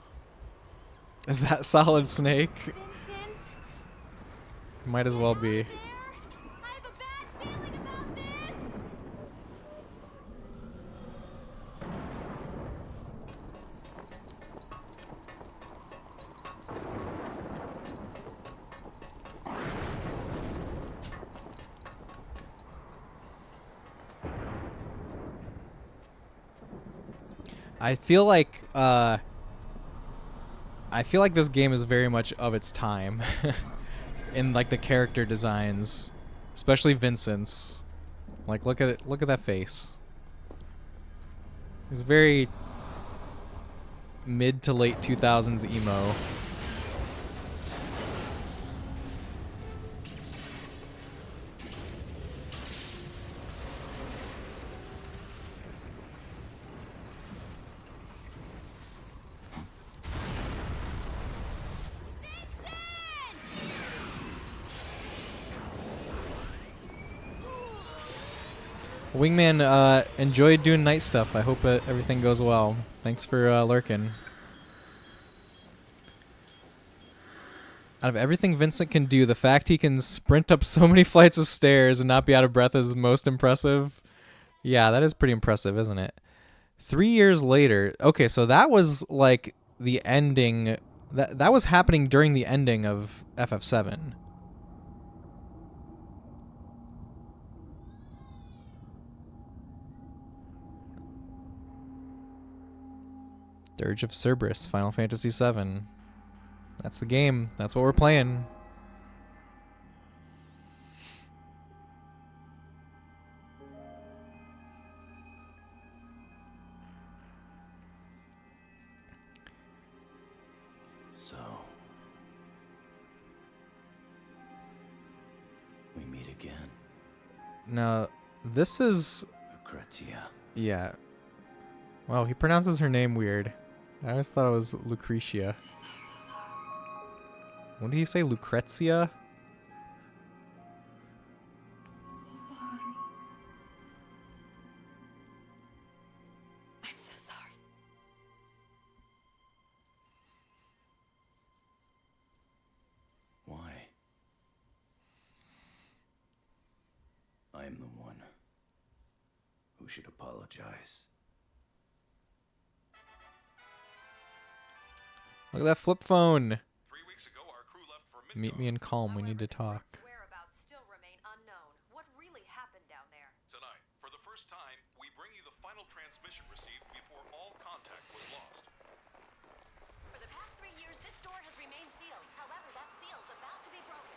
Is that Solid Snake? Vincent? Might as well be. There? I have a bad feeling about this. I feel like this game is very much of its time in like the character designs, especially Vincent's. Like look at it, look at that face. It's very mid to late 2000s emo. Wingman, enjoyed doing night stuff. I hope everything goes well. Thanks for lurking. Out of everything Vincent can do, the fact he can sprint up so many flights of stairs and not be out of breath is most impressive. Yeah, that is pretty impressive, isn't it? 3 years later. Okay, so that was like the ending. That was happening during the ending of FF7. Dirge of Cerberus, Final Fantasy VII. That's the game. That's what we're playing. So, we meet again. Now, this is... Lucrezia. Yeah. Wow, he pronounces her name weird. I always thought it was Lucretia. What did he say? Lucrezia? Sorry. I'm so sorry. Why? I'm the one who should apologize. Look at that flip phone. 3 weeks ago, our crew left for Meet me in Calm. We need to talk. Whereabouts still remain unknown. What really happened down there? Tonight, for the first time, we bring you the final transmission received before all contact was lost. For the past 3 years, this door has remained sealed. However, that seal is about to be broken.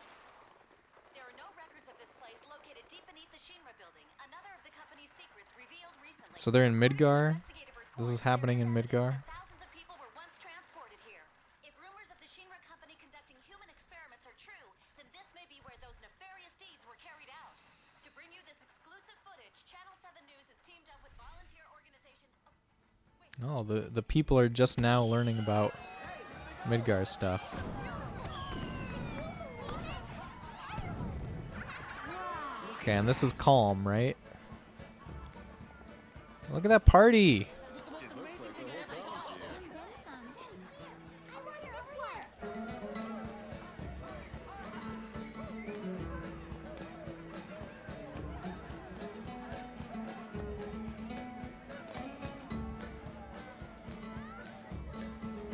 There are no records of this place located deep beneath the Shinra building. Another of the company's secrets revealed recently. So they're in Midgar. Investigative This is reports, happening there in is evidence Midgar. that thousands of people were once transported here. If rumors of the Shinra company conducting human experiments are true, then this may be where those nefarious deeds were carried out. To bring you this exclusive footage, Channel 7 News has teamed up with volunteer organization. Oh, the people are just now learning about Midgar stuff. Okay, and this is Calm, right? Look at that party.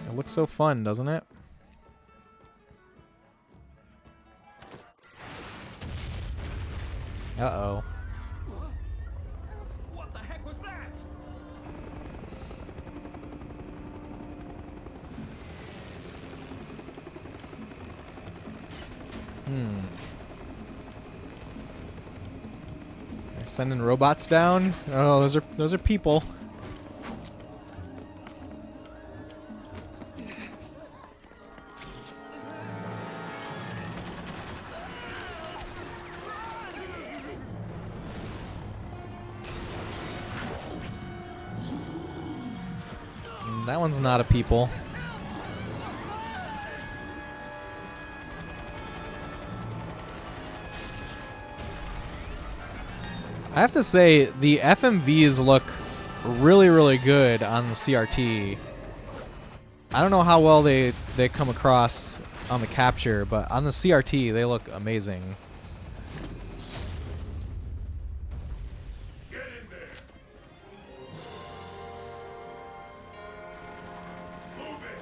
It looks so fun, doesn't it? Uh-oh. What the heck was that? They're sending robots down? Oh, those are people. That one's not a people. I have to say, the FMVs look really, really good on the CRT. I don't know how well they come across on the capture, but on the CRT, they look amazing. Get in there! Move it!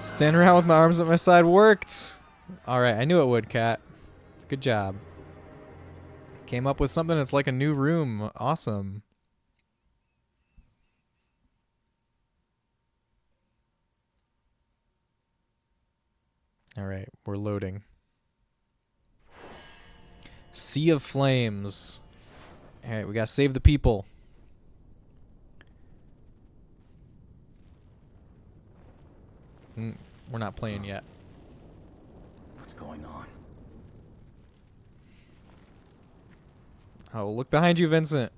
Standing around with my arms at my side worked. Alright, I knew it would, Cat. Good job. Came up with something that's like a new room. Awesome. Alright, we're loading. Sea of Flames. Alright, we gotta save the people. We're not playing yet. What's going on? Oh, look behind you, Vincent.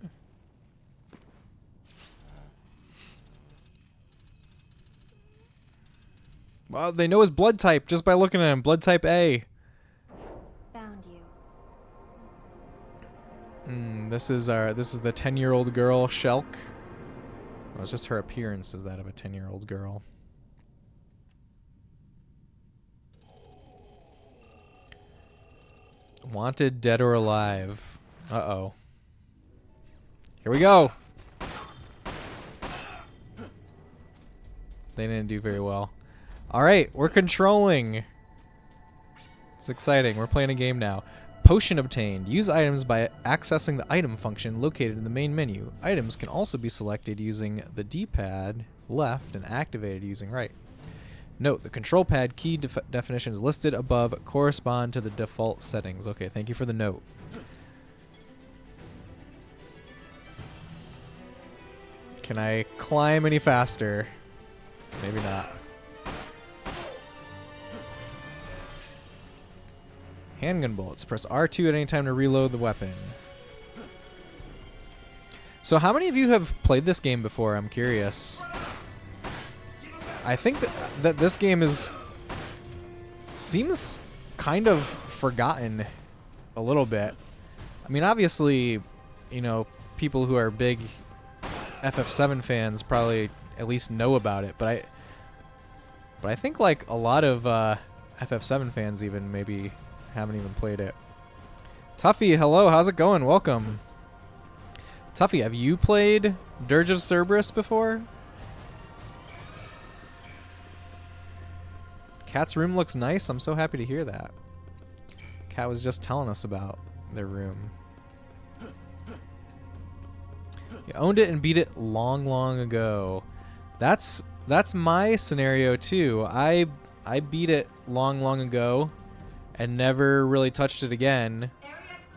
Well, they know his blood type just by looking at him. Blood type A. Found you. This is the 10-year-old girl, Shelk. Well, it's just her appearance is that of a 10-year-old girl. Wanted, dead or alive. Uh-oh. Here we go. They didn't do very well. All right, we're controlling. It's exciting. We're playing a game now. Potion obtained. Use items by accessing the item function located in the main menu. Items can also be selected using the D-pad left and activated using right. Note, the control pad key definitions listed above correspond to the default settings. Okay, thank you for the note. Can I climb any faster? Maybe not. Handgun bullets. Press R2 at any time to reload the weapon. So how many of you have played this game before? I'm curious. I think that this game seems kind of forgotten a little bit. I mean, obviously, you know, people who are big FF7 fans probably at least know about it, but I think like a lot of FF7 fans even maybe haven't even played it. Tuffy, hello, how's it going? Welcome. Tuffy, have you played Dirge of Cerberus before? Cat's room looks nice. I'm so happy to hear that. Cat was just telling us about their room. You owned it and beat it long, long ago. That's my scenario too. I beat it long, long ago and never really touched it again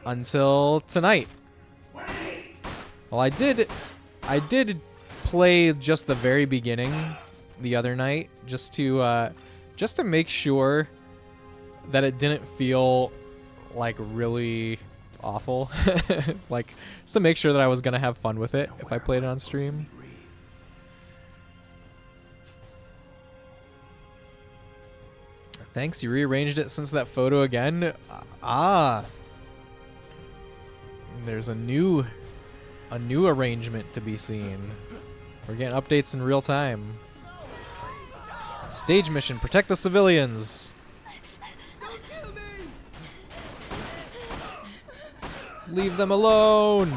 until tonight. Well, I did play just the very beginning the other night just to make sure that it didn't feel like really awful. Like, just to make sure that I was gonna have fun with it if I played it on stream. Thanks, you rearranged it since that photo again. There's a new arrangement to be seen. We're getting updates in real time. Stage mission, protect the civilians. Leave them alone.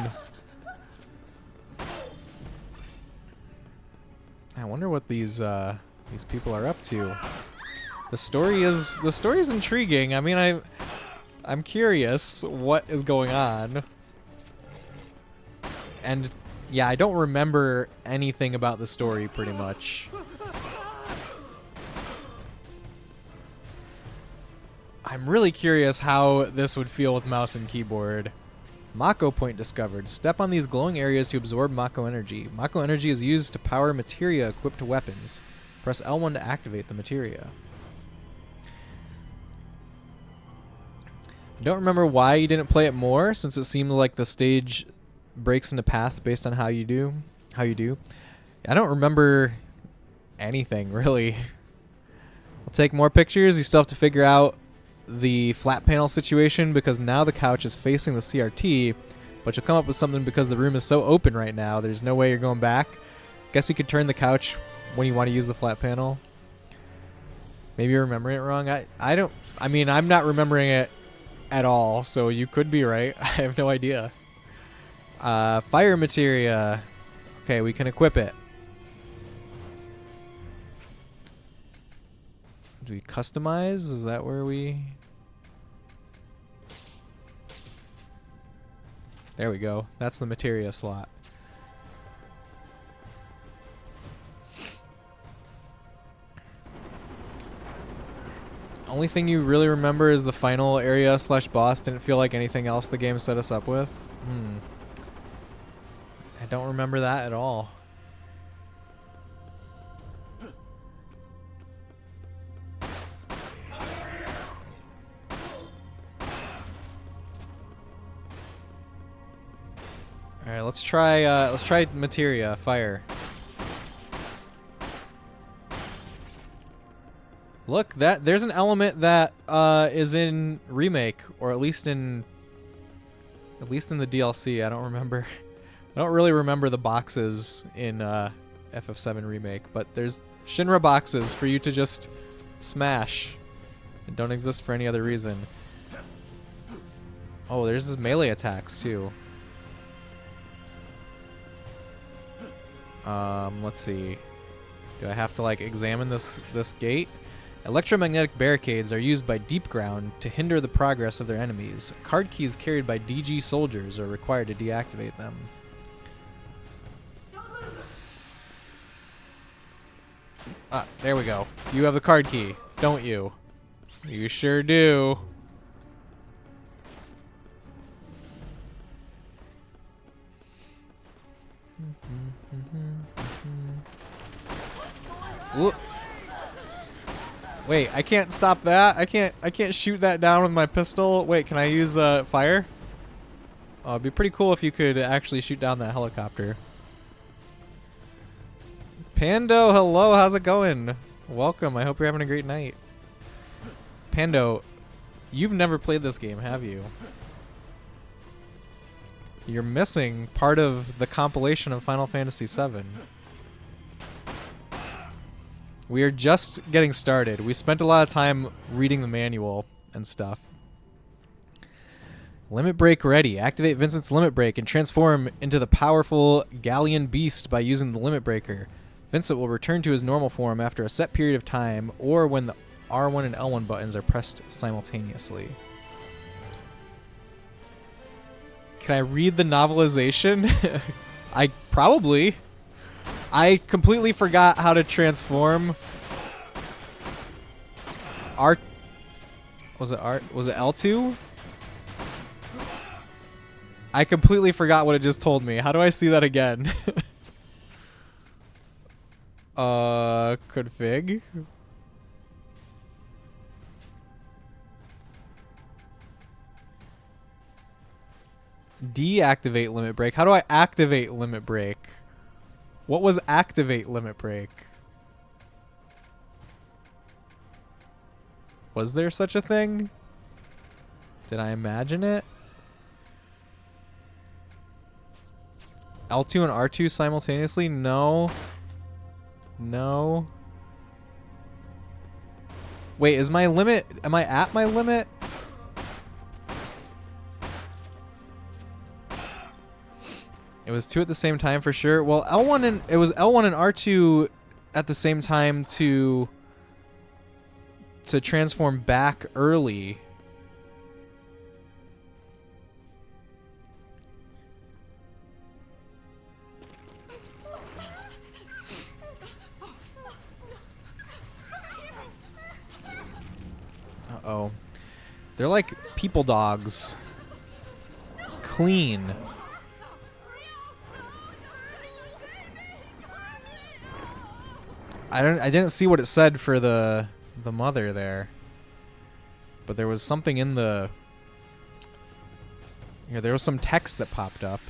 I wonder what these people are up to. The story is intriguing. I mean, I'm curious what is going on. And yeah, I don't remember anything about the story pretty much. I'm really curious how this would feel with mouse and keyboard. Mako point discovered. Step on these glowing areas to absorb Mako energy. Mako energy is used to power materia equipped to weapons. Press L1 to activate the materia. I don't remember why you didn't play it more, since it seemed like the stage breaks into paths based on how you do. I don't remember anything, really. I'll take more pictures. You still have to figure out the flat panel situation because now the couch is facing the CRT, but you'll come up with something because the room is so open right now. There's no way you're going back. Guess you could turn the couch when you want to use the flat panel. Maybe you're remembering it wrong. I'm not remembering it at all, so you could be right. I have no idea. Fire materia. Okay, we can equip it. Do we customize? Is that where we... There we go. That's the materia slot. Only thing you really remember is the final area / boss. Didn't feel like anything else the game set us up with. I don't remember that at all. All right, let's try materia, fire. Look, there's an element that is in remake, or at least in the DLC. I don't remember. I don't really remember the boxes in FF7 remake, but there's Shinra boxes for you to just smash. And don't exist for any other reason. Oh, there's his melee attacks too. Let's see. Do I have to like examine this gate? Electromagnetic barricades are used by Deep Ground to hinder the progress of their enemies. Card keys carried by DG soldiers are required to deactivate them. Ah, there we go. You have the card key, don't you? You sure do. Ooh. Wait, I can't stop that. I can't shoot that down with my pistol. Wait, can I use fire? Oh, it'd be pretty cool if you could actually shoot down that helicopter. Pando, hello, how's it going? Welcome, I hope you're having a great night. Pando, you've never played this game, have you? You're missing part of the compilation of Final Fantasy VII. We are just getting started. We spent a lot of time reading the manual and stuff. Limit Break ready. Activate Vincent's Limit Break and transform into the powerful Galleon Beast by using the Limit Breaker. Vincent will return to his normal form after a set period of time or when the R1 and L1 buttons are pressed simultaneously. Can I read the novelization? Probably. I completely forgot how to transform. Was it L2? I completely forgot what it just told me. How do I see that again? Config. Deactivate Limit Break. How do I activate Limit Break? What was activate Limit Break? Was there such a thing? Did I imagine it? L2 and R2 simultaneously? No. No. Wait, is my limit... Am I at my limit? It was 2 at the same time for sure. Well, it was L1 and R2 at the same time to transform back early. Uh-oh. They're like people dogs. Clean. I didn't see what it said for the mother there. But there was something in the... Yeah, there was some text that popped up.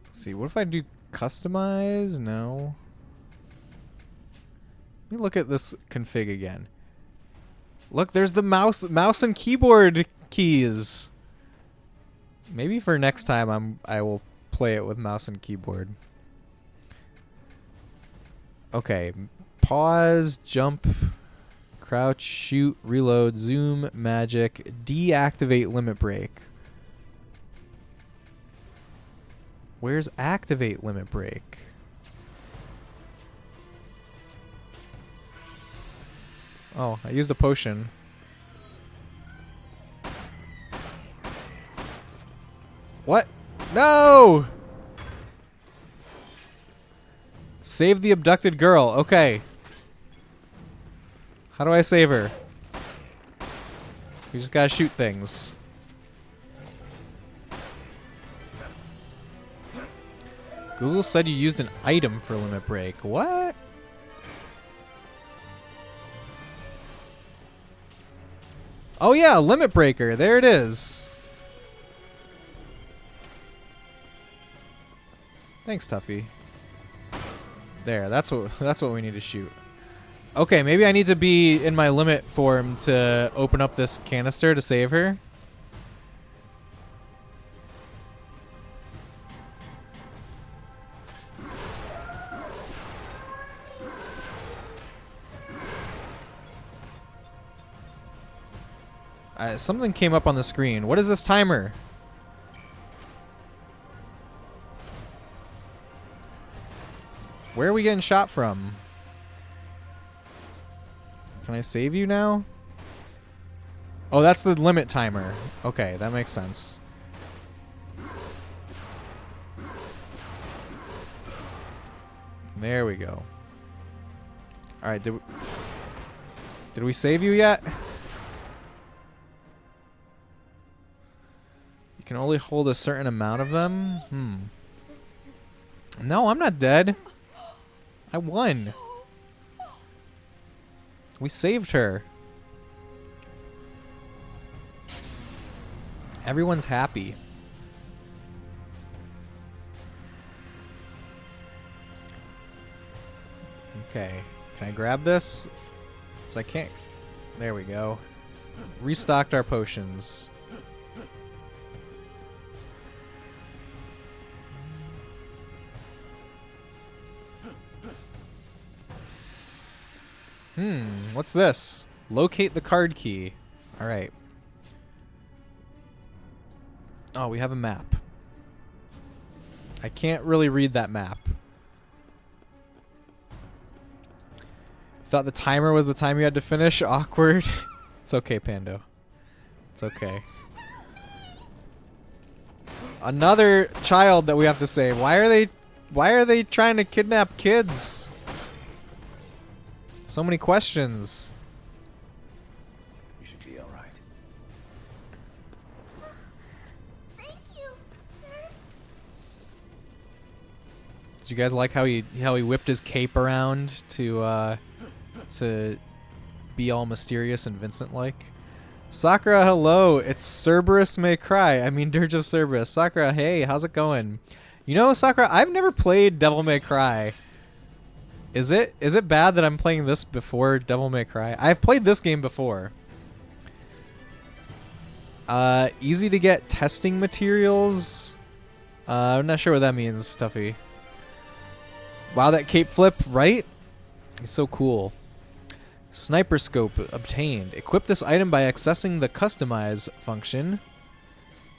Let's see, what if I do customize? No. Let me look at this config again. Look, there's the mouse and keyboard keys. Maybe for next time I will play it with mouse and keyboard. Okay, pause, jump, crouch, shoot, reload, zoom, magic, deactivate Limit Break. Where's activate Limit Break? Oh, I used a potion. What? No! Save the abducted girl. Okay. How do I save her? You just gotta shoot things. Google said you used an item for Limit Break. What? Oh yeah, Limit Breaker. There it is. Thanks, Tuffy. There, that's what we need to shoot. Okay, maybe I need to be in my limit form to open up this canister to save her. Something came up on the screen. What is this timer? Where are we getting shot from? Can I save you now? Oh, that's the limit timer. Okay, that makes sense. There we go. Alright, did we save you yet? You can only hold a certain amount of them? No, I'm not dead. I won. We saved her. Everyone's happy. Okay. Can I grab this? I can't. There we go. Restocked our potions. What's this? Locate the card key. Alright. Oh, we have a map. I can't really read that map. Thought the timer was the time you had to finish? Awkward. It's okay, Pando. It's okay. Another child that we have to save. Why are they trying to kidnap kids? So many questions. You should be all right. Thank you, sir. Did you guys like how he whipped his cape around to be all mysterious and Vincent-like? Sakura, hello. It's Cerberus May Cry. I mean Dirge of Cerberus. Sakura, hey, how's it going? You know, Sakura, I've never played Devil May Cry. Is it bad that I'm playing this before Devil May Cry? I've played this game before. Easy to get testing materials. I'm not sure what that means, Stuffy. Wow, that cape flip, right? It's so cool. Sniper scope obtained. Equip this item by accessing the customize function.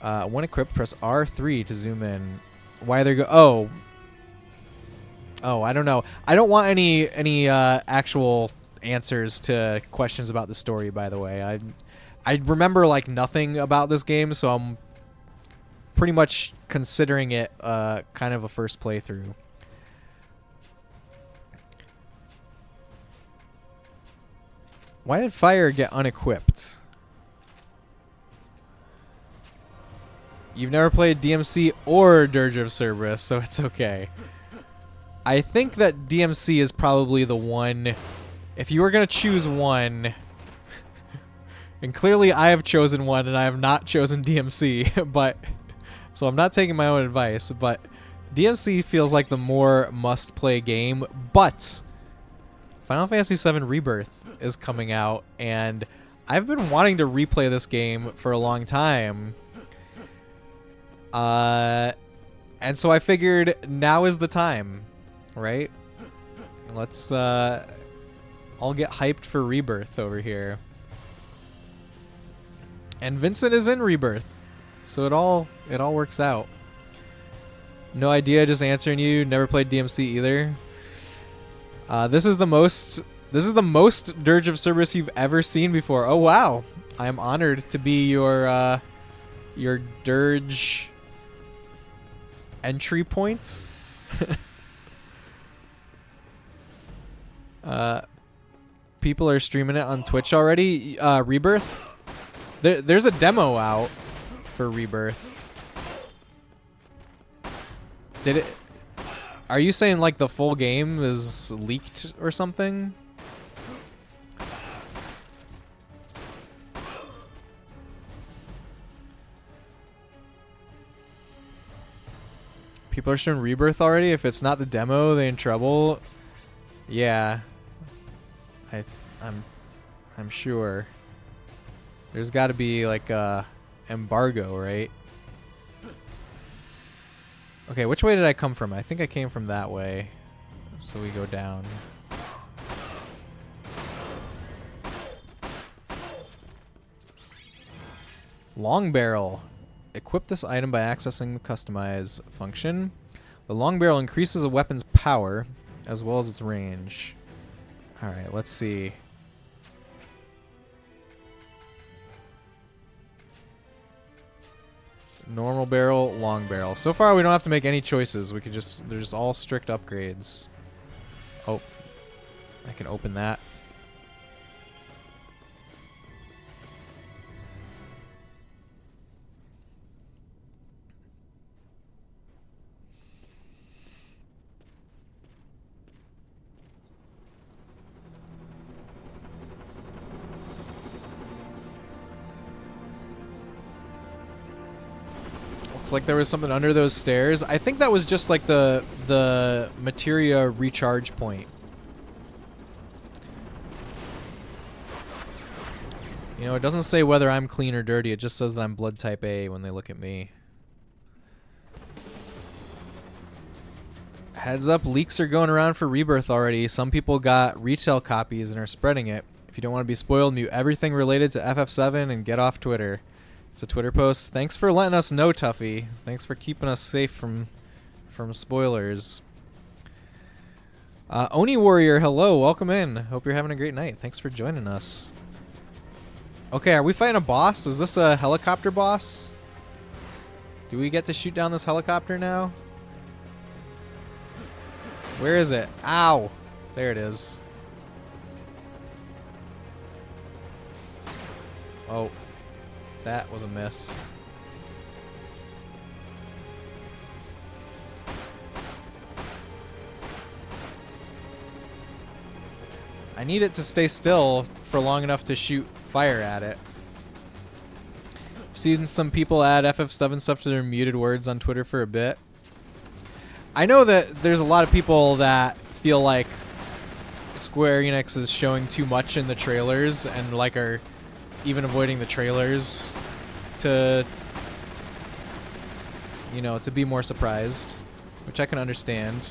When equipped, press R3 to zoom in. Why they're Oh, I don't know. I don't want any actual answers to questions about the story, by the way. I remember like nothing about this game, so I'm pretty much considering it kind of a first playthrough. Why did fire get unequipped? You've never played DMC or Dirge of Cerberus, so it's okay. I think that DMC is probably the one. If you were going to choose one, and clearly I have chosen one and I have not chosen DMC, but so I'm not taking my own advice, but DMC feels like the more must-play game, but Final Fantasy VII Rebirth is coming out, and I've been wanting to replay this game for a long time. And so I figured now is the time, right? Let's all get hyped for Rebirth over here. And Vincent is in Rebirth, so it all works out. No idea, just answering you. Never played DMC either. This is the most Dirge of Cerberus you've ever seen before. Oh wow, I am honored to be your Dirge entry point. People are streaming it on Twitch already. Rebirth. There's a demo out for Rebirth. Did it? Are you saying like the full game is leaked or something? People are showing Rebirth already. If it's not the demo, they in trouble. Yeah, I'm sure. There's got to be like a embargo, right? Okay, which way did I come from? I think I came from that way. So we go down. Long barrel. Equip this item by accessing the customize function. The long barrel increases a weapon's power as well as its range. Alright, let's see. Normal barrel, long barrel. So far we don't have to make any choices. We could just, they're just all strict upgrades. Oh, I can open that. Looks like there was something under those stairs. I think that was just like the materia recharge point. You know, it doesn't say whether I'm clean or dirty. It just says that I'm blood type A when they look at me. Heads up, leaks are going around for Rebirth already. Some people got retail copies and are spreading it. If you don't want to be spoiled, knew everything related to FF7 and get off Twitter. It's a Twitter post. Thanks for letting us know, Tuffy. Thanks for keeping us safe from spoilers. Oni Warrior, hello, welcome in. Hope you're having a great night. Thanks for joining us. Okay, are we fighting a boss? Is this a helicopter boss? Do we get to shoot down this helicopter now? Where is it? Ow! There it is. Oh. That was a miss. I need it to stay still for long enough to shoot fire at it. I've seen some people add FF7 stuff to their muted words on Twitter for a bit. I know that there's a lot of people that feel like Square Enix is showing too much in the trailers and like are even avoiding the trailers to, you know, to be more surprised, which I can understand.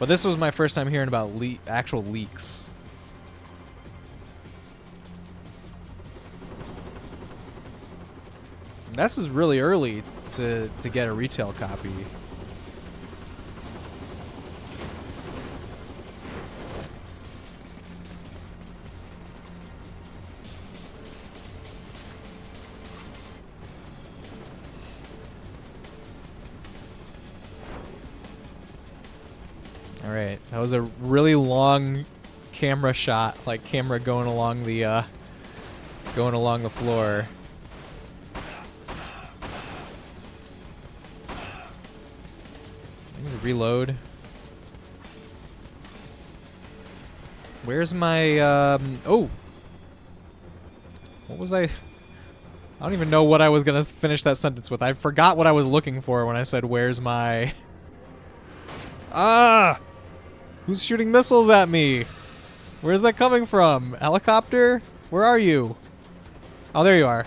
But this was my first time hearing about actual leaks. This is really early to get a retail copy. Alright, that was a really long camera shot, like camera going along the floor. I'm gonna reload. Where's my oh! What was I don't even know what I was gonna finish that sentence with. I forgot what I was looking for when I said where's my Ah! Who's shooting missiles at me? Where's that coming from? Helicopter? Where are you? Oh, there you are.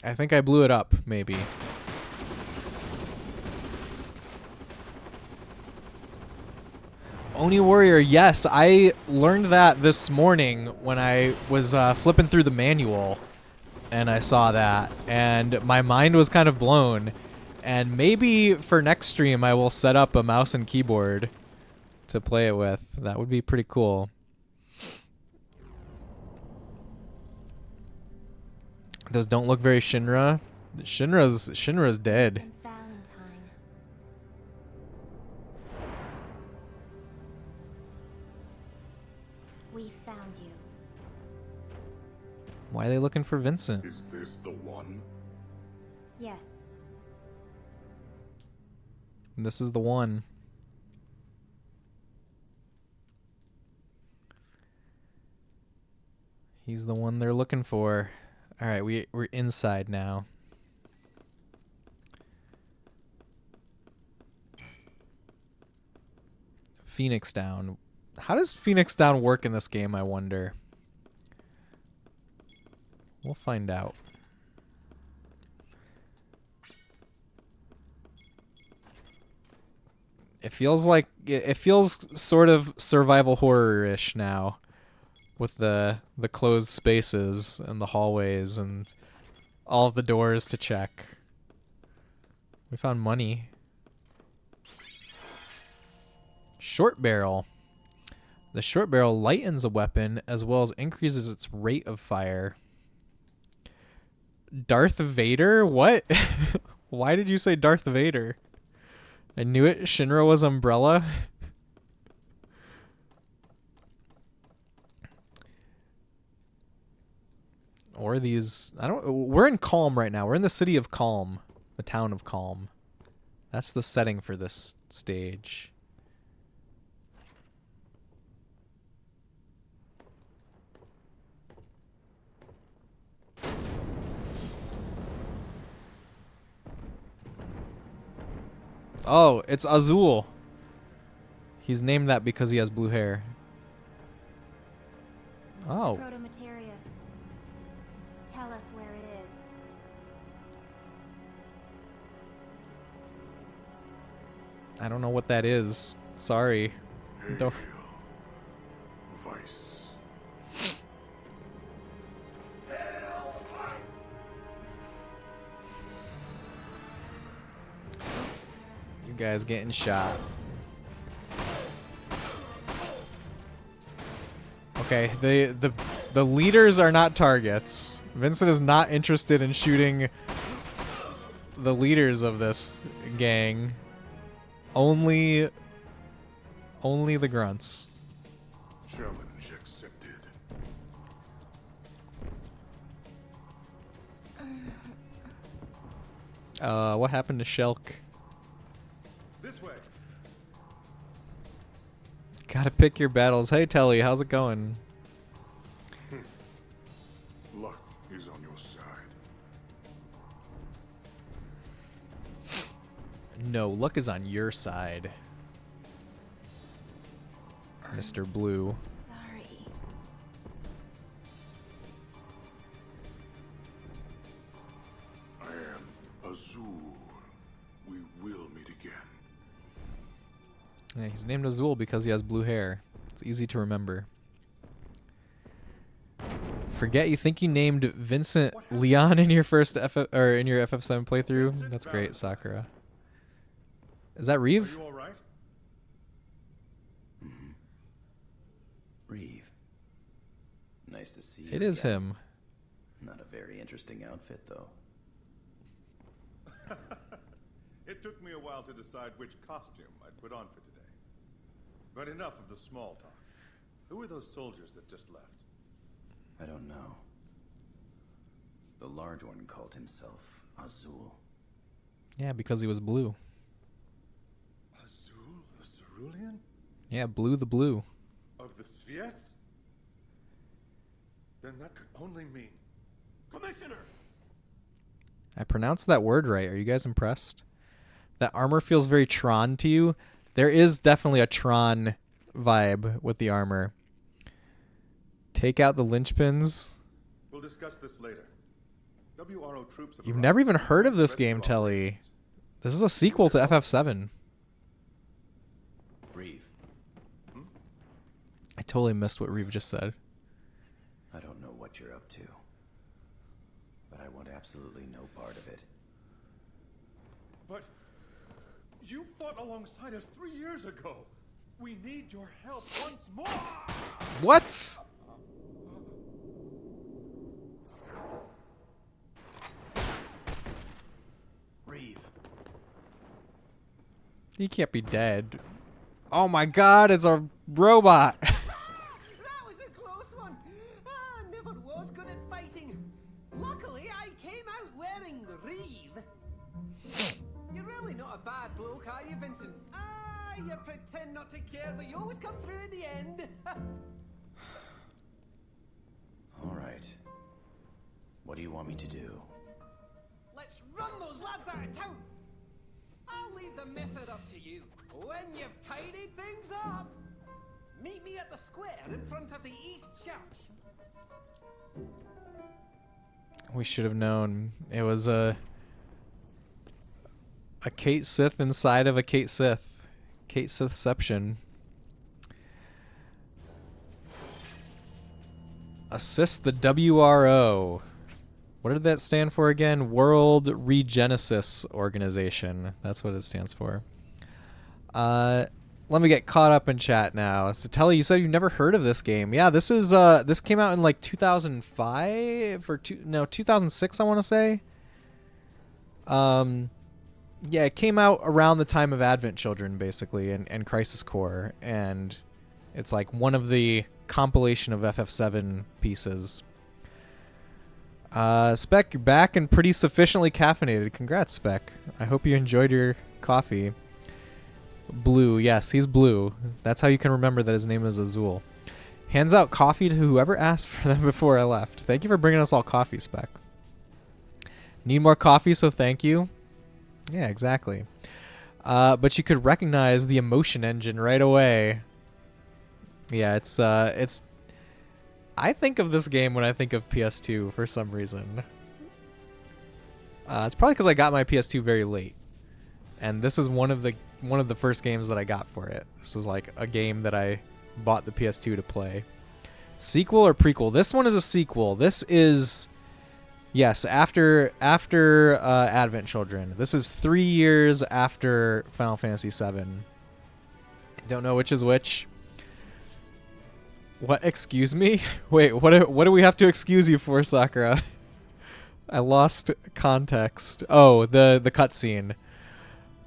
I think I blew it up, maybe. Oni Warrior, yes, I learned that this morning when I was flipping through the manual and I saw that, and my mind was kind of blown. And maybe for next stream I will set up a mouse and keyboard to play it with. That would be pretty cool. Those don't look very Shinra. Shinra's dead. Why are they looking for Vincent? Is this the one? Yes. This is the one. He's the one they're looking for. All right, we're inside now. Phoenix Down. How does Phoenix Down work in this game, I wonder? We'll find out. It feels like it feels sort of survival horror-ish now, with the closed spaces and the hallways and all of the doors to check. We found money. Short barrel. The short barrel lightens a weapon as well as increases its rate of fire. Darth Vader? What? Why did you say Darth Vader? I knew it. Shinra was Umbrella. Or these... We're in Calm right now. We're in the city of Calm. The town of Calm. That's the setting for this stage. Oh, it's Azul. He's named that because he has blue hair. Oh. Proto-materia. Tell us where it is. I don't know what that is. Sorry. Don't. Vice. You guys getting shot. Okay, the leaders are not targets. Vincent is not interested in shooting the leaders of this gang. Only the grunts. Challenge accepted. What happened to Shelk? This way. Gotta pick your battles. Hey Telly, how's it going? Luck is on your side. No, luck is on your side, Mr. Blue. Sorry. I am Azul. We will meet again. Yeah, he's named Azul because he has blue hair. It's easy to remember. Forget you think you named Vincent Leon in your first in your FF7 playthrough? That's great, Sakura. Is that Reeve? Are you all right? Reeve. Nice to see you. It is again. him. Not a very interesting outfit, though. It took me a while to decide which costume I'd put on for today. But enough of the small talk. Who are those soldiers that just left? I don't know. The large one called himself Azul. Yeah, because he was blue. Azul, the Cerulean? Yeah, Blue the Blue. Of the Sviets? Then that could only mean... Commissioner! I pronounced that word right. Are you guys impressed? That armor feels very Tron to you. There is definitely a Tron vibe with the armor. Take out the linchpins. We'll discuss this later. WRO troops have You've arrived. never even heard of this Rest game, of Telly. operations. This is a sequel to FF7. Reeve, I totally missed what Reeve just said. I don't know what you're up to, but I want absolutely no part of it. But you fought alongside us 3 years ago. We need your help once more. What? Reeve, He can't be dead. Oh my god, it's a robot. That was a close one. I never was good at fighting. Luckily, I came out wearing Reeve. You're really not a bad bloke, are you, Vincent? Ah, you pretend not to care, but you always come through in the end. All right. What do you want me to do? Let's run those lads out of town. I'll leave the method up to you. When you've tidied things up, meet me at the square in front of the East Church. We should have known. It was a Kate Sith inside of a Kate Sith. Kate Sithception. Assist the WRO. What did that stand for again? World Regenesis Organization. That's what it stands for. Let me get caught up in chat now. So Telly, you said you've never heard of this game. Yeah, this is this came out in like 2005 or 2006, I want to say. Yeah, it came out around the time of Advent Children, basically, and Crisis Core, and it's like one of the compilation of FF7 pieces. Spec, you're back and pretty sufficiently caffeinated. Congrats, Spec. I hope you enjoyed your coffee. Blue, yes, he's blue. That's how you can remember that his name is Azul. Hands out coffee to whoever asked for them before I left. Thank you for bringing us all coffee, Spec. Need more coffee, so thank you. Yeah, exactly. But you could recognize the emotion engine right away. Yeah, it's I think of this game when I think of PS2 for some reason. It's probably because I got my PS2 very late, and this is one of the first games that I got for it. This was like a game that I bought the PS2 to play. Sequel or prequel? This one is a sequel. This is, yes, after Advent Children. This is 3 years after Final Fantasy VII. Don't know which is which. What? Excuse me? Wait, what do we have to excuse you for, Sakura? I lost context. Oh, the cutscene.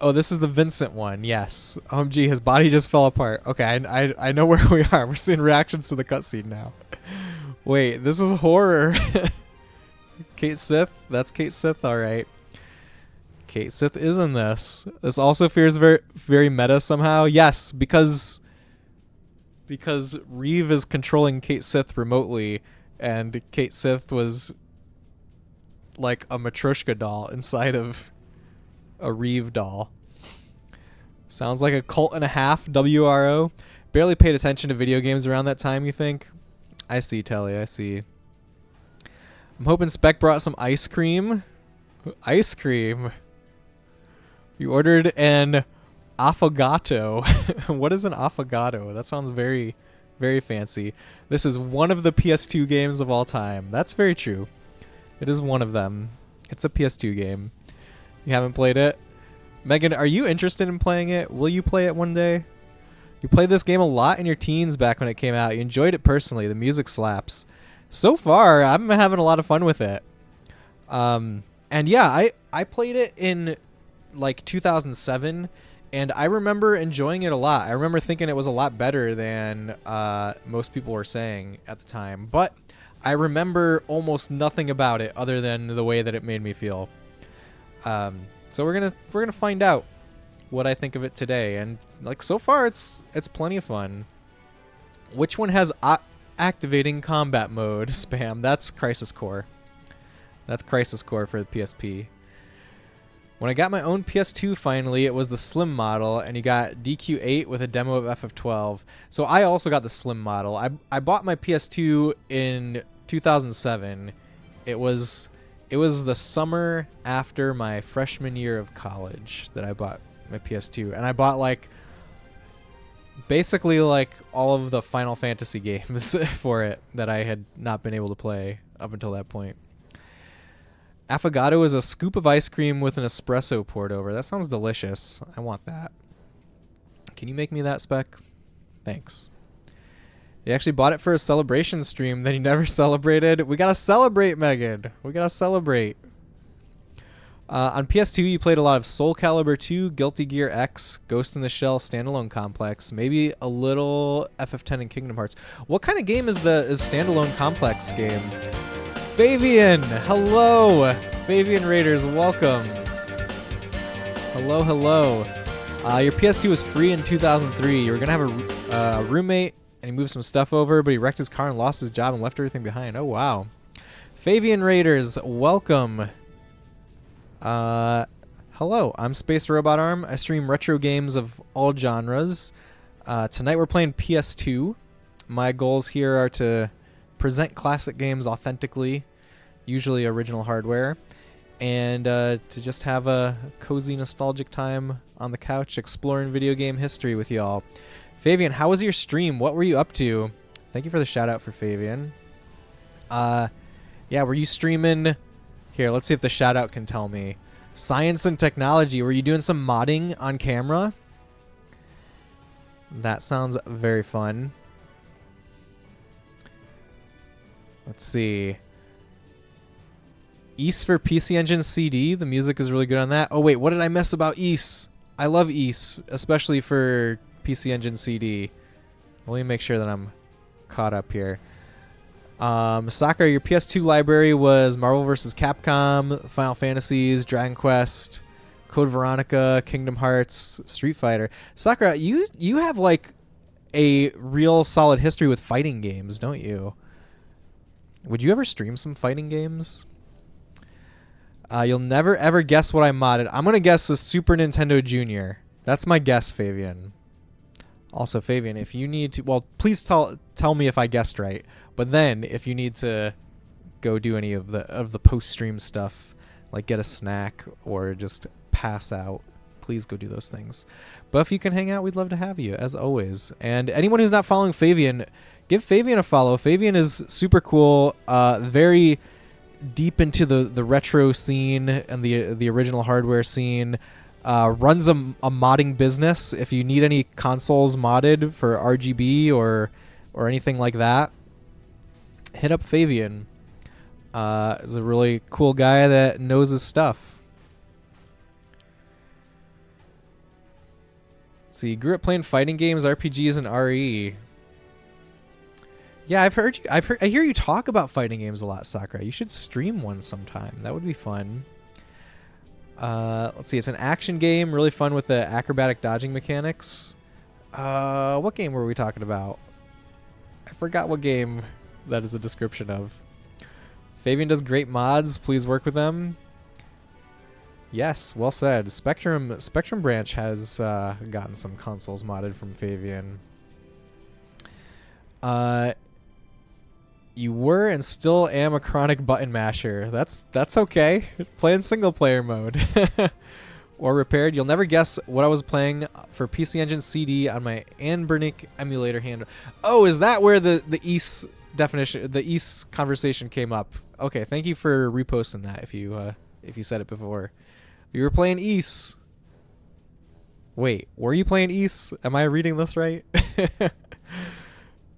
Oh, this is the Vincent one. Yes. OMG, his body just fell apart. Okay, I know where we are. We're seeing reactions to the cutscene now. Wait, this is horror. Kate Sith? That's Kate Sith, all right. Kate Sith is in this. This also feels very, very meta somehow. Yes, because Reeve is controlling Kate Sith remotely, and Kate Sith was like a Matryoshka doll inside of a Reeve doll. Sounds like a cult and a half, WRO. Barely paid attention to video games around that time, you think? I see, Telly, I see. I'm hoping Spec brought some ice cream. Ice cream? You ordered an affogato. What is an affogato? That sounds very, very fancy. This is one of the PS2 games of all time. That's very true. It is one of them. It's a PS2 game. You haven't played it? Megan, are you interested in playing it? Will you play it one day? You played this game a lot in your teens back when it came out. You enjoyed it personally. The music slaps. So far, I'm having a lot of fun with it. And yeah, I played it in like 2007, and I remember enjoying it a lot. I remember thinking it was a lot better than most people were saying at the time. But I remember almost nothing about it other than the way that it made me feel. So we're gonna find out what I think of it today, and like so far it's plenty of fun. Which one has activating combat mode spam? That's Crisis Core. That's Crisis Core for the PSP. When I got my own PS2 finally, it was the Slim model, and you got DQ8 with a demo of FF12. So I also got the Slim model. I bought my PS2 in 2007. It was the summer after my freshman year of college that I bought my PS2, and I bought like basically like all of the Final Fantasy games for it that I had not been able to play up until that point. Affogato is a scoop of ice cream with an espresso poured over. That sounds delicious. I want that. Can you make me that, Spec? Thanks. You actually bought it for a celebration stream, then you never celebrated. We gotta celebrate, Megan. We gotta celebrate. On PS2, you played a lot of Soul Calibur 2, Guilty Gear X, Ghost in the Shell Standalone Complex, maybe a little FF10 and Kingdom Hearts. What kind of game is Standalone Complex game? Fabian, hello. Fabian Raiders, welcome. Hello. Your PS2 was free in 2003. You were gonna have a roommate and he moved some stuff over, but he wrecked his car and lost his job and left everything behind. Oh, wow. Fabian Raiders, welcome. Hello, I'm Space Robot Arm. I stream retro games of all genres. Tonight we're playing PS2. My goals here are to present classic games authentically, usually original hardware, and to just have a cozy, nostalgic time on the couch exploring video game history with y'all. Fabian, how was your stream? What were you up to? Thank you for the shout out for Fabian. Yeah, were you streaming? Here, let's see if the shout out can tell me. Science and technology. Were you doing some modding on camera? That sounds very fun. Let's see. East for PC Engine CD. The music is really good on that. Oh, wait. What did I miss about East? I love East, especially for PC Engine CD. Let me make sure that I'm caught up here. Sakura, your PS2 library was Marvel vs. Capcom, Final Fantasies, Dragon Quest, Code Veronica, Kingdom Hearts, Street Fighter. Sakura, you have like a real solid history with fighting games, don't you? Would you ever stream some fighting games? You'll never ever guess what I modded. I'm gonna guess the Super Nintendo Junior. That's my guess, Fabian. Also, Fabian, if you need to, well, please tell me if I guessed right. But then, if you need to go do any of the post-stream stuff, like get a snack or just pass out, please go do those things. But if you can hang out, we'd love to have you, as always. And anyone who's not following Fabian, give Fabian a follow. Fabian is super cool, very deep into the retro scene and the original hardware scene. Runs a modding business. If you need any consoles modded for RGB or anything like that, hit up Fabian. He's a really cool guy that knows his stuff. Let's see, grew up playing fighting games, RPGs, and RE. Yeah, I hear you talk about fighting games a lot, Sakura. You should stream one sometime. That would be fun. Let's see, it's an action game, really fun with the acrobatic dodging mechanics. What game were we talking about? I forgot what game that is a description of. Fabian does great mods. Please work with them. Yes, well said. Spectrum Branch has gotten some consoles modded from Fabian. You were and still am a chronic button masher. That's okay. Playing single player mode. Or repaired. You'll never guess what I was playing for PC Engine CD on my Anbernic emulator handle. Oh, is that where the East definition, the East conversation came up? Okay, thank you for reposting that. If you said it before, you were playing East. Wait, were you playing East? Am I reading this right?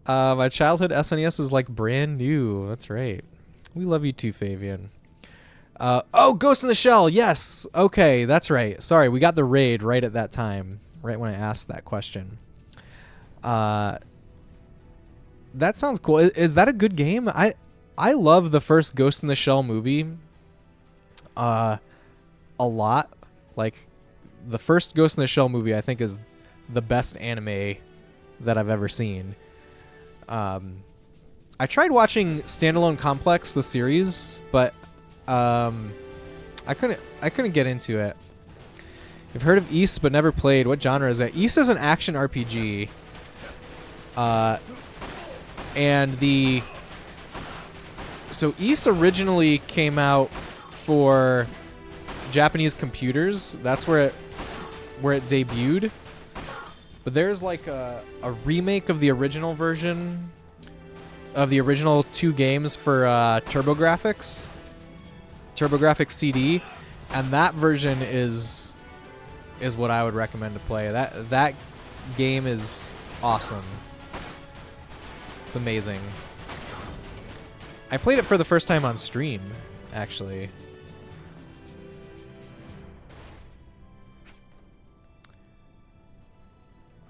My childhood SNES is like brand new. That's right. We love you too, Fabian. Oh, Ghost in the Shell. Yes. Okay, that's right. Sorry, we got the raid right at that time, right when I asked that question. That sounds cool. Is that a good game? I love the first Ghost in the Shell movie. A lot. Like the first Ghost in the Shell movie, I think is the best anime that I've ever seen. I tried watching Standalone Complex, the series, but I couldn't get into it. I've heard of East but never played. What genre is that? East is an action RPG. So East originally came out for Japanese computers. That's where it debuted. But there's like a remake of the original version of the original two games for TurboGrafx CD, and that version is what I would recommend to play. That game is awesome. It's amazing. I played it for the first time on stream, actually.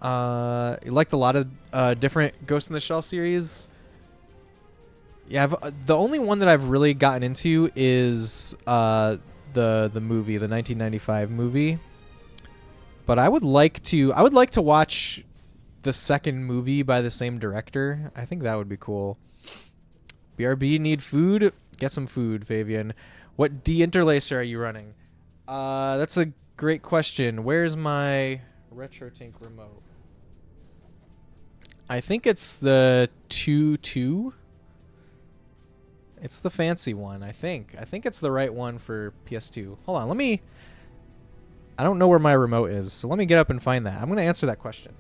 You liked a lot of different Ghost in the Shell series. Yeah, the only one that I've really gotten into is the movie, the 1995 movie. But I would like to watch the second movie by the same director. I think that would be cool. BRB, need food? Get some food, Fabian. What de-interlacer are you running? That's a great question. Where's my RetroTink remote? I think it's the 2.2. It's the fancy one, I think. I think it's the right one for PS2. Hold on, let me... I don't know where my remote is, so let me get up and find that. I'm going to answer that question.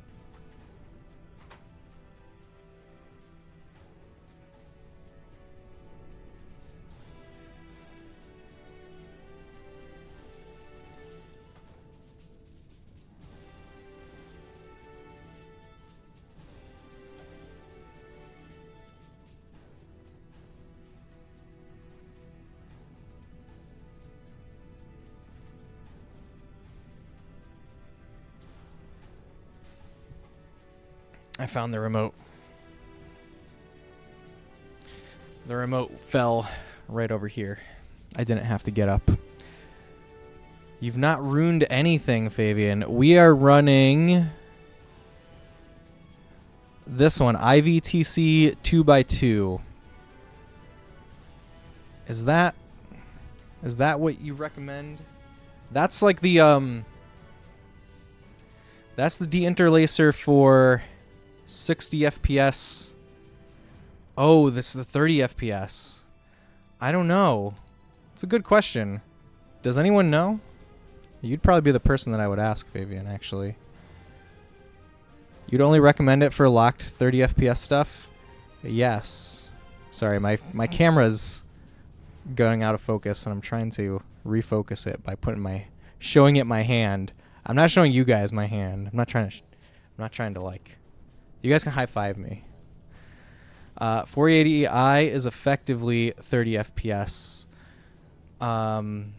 I found the remote. The remote fell right over here. I didn't have to get up. You've not ruined anything, Fabian. We are running this one, IVTC 2x2. Is that what you recommend? That's like the that's the de-interlacer for 60 FPS. Oh, this is the 30 FPS. I don't know. It's a good question. Does anyone know? You'd probably be the person that I would ask, Fabian, actually. You'd only recommend it for locked 30 FPS stuff? Yes. Sorry, my camera's going out of focus, and I'm trying to refocus it by showing it my hand. I'm not showing you guys my hand. I'm not trying to like... You guys can high-five me. 480i is effectively 30 FPS. I'm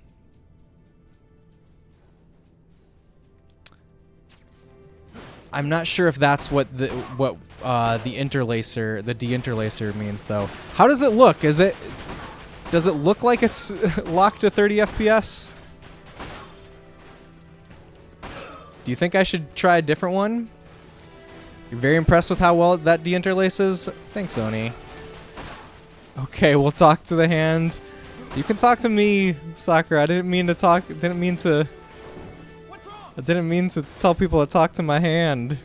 not sure if that's what the interlacer, the de-interlacer means, though. How does it look? Does it look like it's locked to 30 FPS? Do you think I should try a different one? You're very impressed with how well that de-interlaces? Thanks, Oni. Okay, we'll talk to the hand. You can talk to me, Sakura. I didn't mean to tell people to talk to my hand.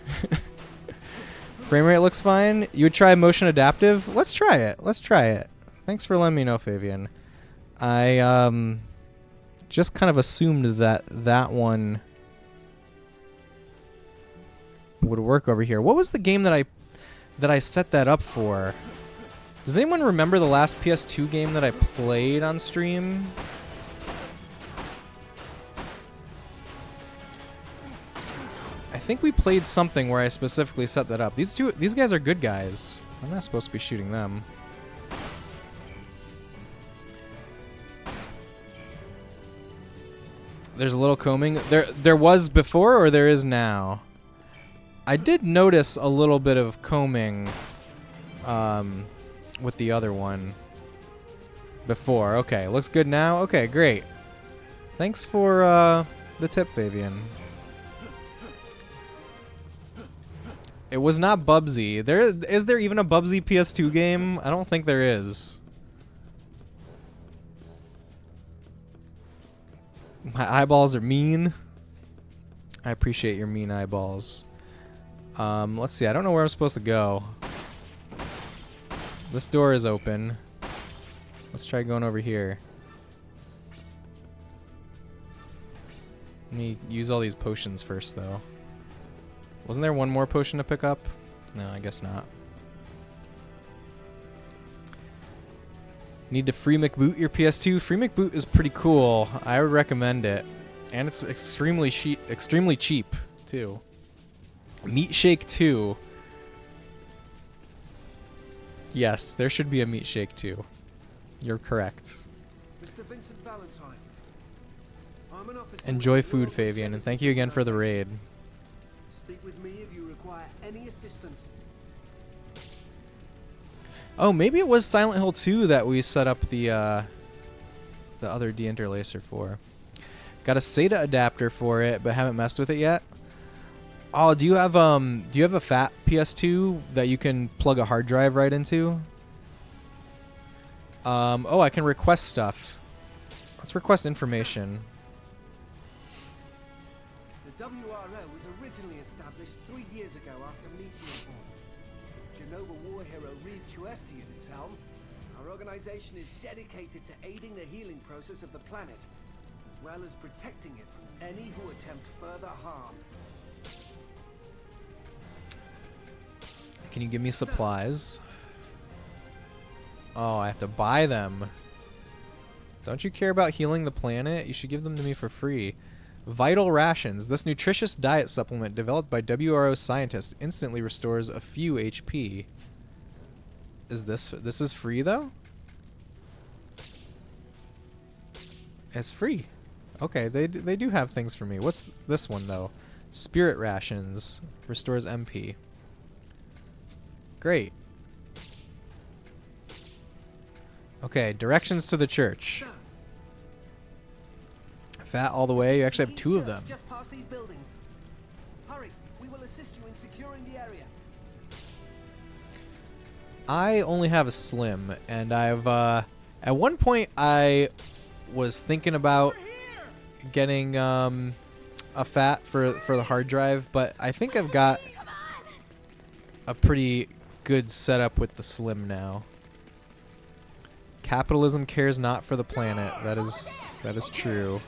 Frame rate looks fine. You would try motion adaptive? Let's try it. Thanks for letting me know, Fabian. I just kind of assumed that one would work over here. What was the game that I set that up for? Does anyone remember the last PS2 game that I played on stream? I think we played something where I specifically set that up. These guys are good guys. I'm not supposed to be shooting them. There's a little combing. There was before, or there is now? I did notice a little bit of combing with the other one before. Okay, looks good now. Okay, great. Thanks for the tip, Fabian. It was not Bubsy. Is there even a Bubsy PS2 game? I don't think there is. My eyeballs are mean. I appreciate your mean eyeballs. Let's see. I don't know where I'm supposed to go. This door is open. Let's try going over here. Let me use all these potions first, though. Wasn't there one more potion to pick up? No, I guess not. Need to free McBoot your PS2? Free McBoot is pretty cool. I would recommend it. And it's extremely cheap, too. Meat Shake 2. Yes, there should be a Meat Shake 2. You're correct. Mr. Vincent Valentine. I'm an officer. Enjoy food, Fabian, and thank you again for the raid. Speak with me if you require any assistance. Oh, maybe it was Silent Hill 2 that we set up the other de-interlacer for. Got a SATA adapter for it, but haven't messed with it yet. Oh, do you have a fat PS2 that you can plug a hard drive right into? Oh, I can request stuff. Let's request information. The WRO was originally established 3 years ago after Meteor War. Genova war hero Reeve Chuesti at its helm. Our organization is dedicated to aiding the healing process of the planet, as well as protecting it from any who attempt further harm. Can you give me supplies? Oh, I have to buy them. Don't you care about healing the planet? You should give them to me for free. Vital rations. This nutritious diet supplement developed by WRO scientists instantly restores a few HP. Is this is free though? It's free. Okay, they do have things for me. What's this one though? Spirit rations restores MP. Great. Okay, directions to the church. Fat all the way. You actually have 2 of them. Just past these buildings. Hurry, we will assist you in securing the area. I only have a slim, and I've at one point I was thinking about getting a fat for the hard drive, but I think I've got a pretty good setup with the slim now. Capitalism cares not for the planet. That is true.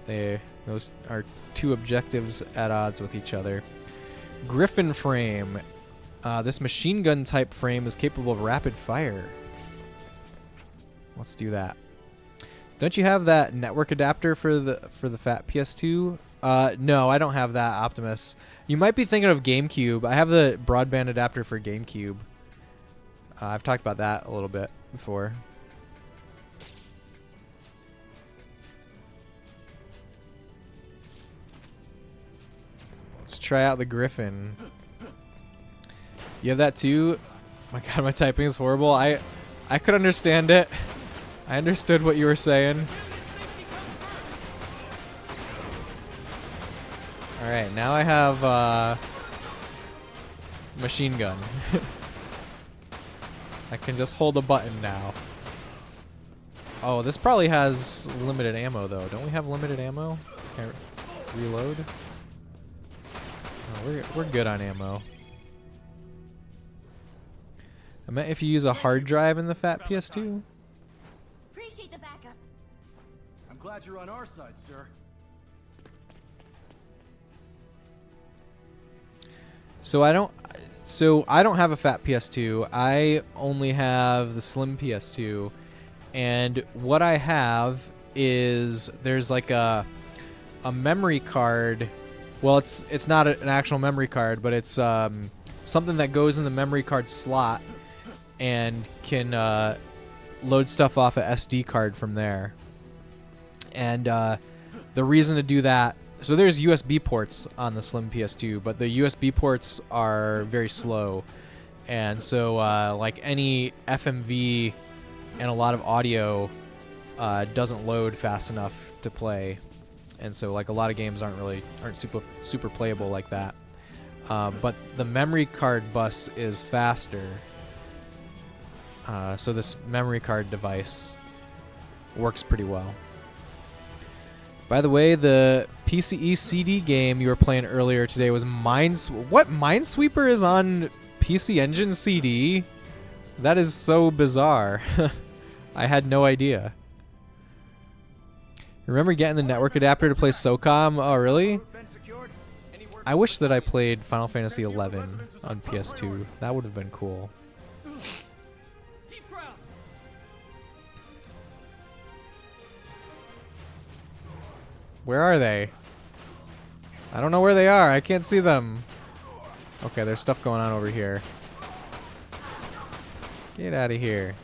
Those are 2 objectives at odds with each other. Griffin frame. This machine gun type frame is capable of rapid fire. Let's do that. Don't you have that network adapter for the fat PS2? No, I don't have that, Optimus. You might be thinking of GameCube. I have the broadband adapter for GameCube. I've talked about that a little bit before. Let's try out the Griffin. You have that too? Oh my god, my typing is horrible. I could understand it. I understood what you were saying. Alright, now I have machine gun. I can just hold a button now. Oh, this probably has limited ammo though. Don't we have limited ammo? Can I reload? Oh, we're good on ammo. I meant if you use a hard drive in the fat PS2. Appreciate the backup. I'm glad you're on our side, sir. So I don't have a fat PS2. I only have the slim PS2, and what I have is there's like a memory card. Well, it's not an actual memory card, but it's something that goes in the memory card slot and can load stuff off a SD card from there. And the reason to do that, so there's USB ports on the slim PS2, but the USB ports are very slow, and so like any FMV and a lot of audio doesn't load fast enough to play, and so like a lot of games aren't super playable like that. But the memory card bus is faster, so this memory card device works pretty well. By the way, the PCE CD game you were playing earlier today was Minesweeper is on PC Engine CD? That is so bizarre. I had no idea. Remember getting the network adapter to play SOCOM? Oh, really? I wish that I played Final Fantasy XI on PS2. That would have been cool. Where are they? I don't know where they are. I can't see them. Okay, there's stuff going on over here. Get out of here.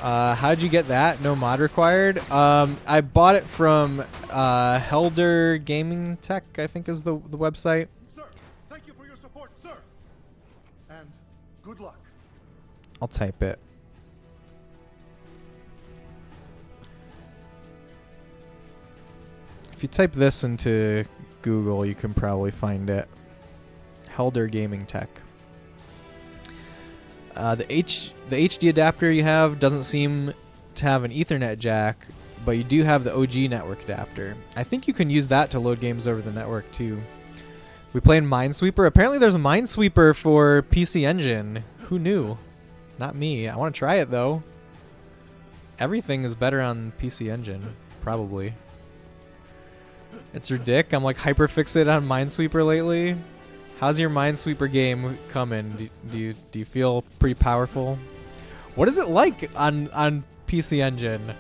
How'd you get that? No mod required? I bought it from Helder Gaming Tech, I think is the website. Sir, thank you for your support, sir. And good luck. I'll type it. If you type this into Google, you can probably find it. Helder Gaming Tech. The HD adapter you have doesn't seem to have an Ethernet jack, but you do have the OG network adapter. I think you can use that to load games over the network too. We playing Minesweeper. Apparently there's a Minesweeper for PC Engine. Who knew? Not me. I want to try it though. Everything is better on PC Engine, probably. It's your dick. I'm like hyper fixated on Minesweeper lately. How's your Minesweeper game coming? Do you feel pretty powerful? What is it like on PC Engine?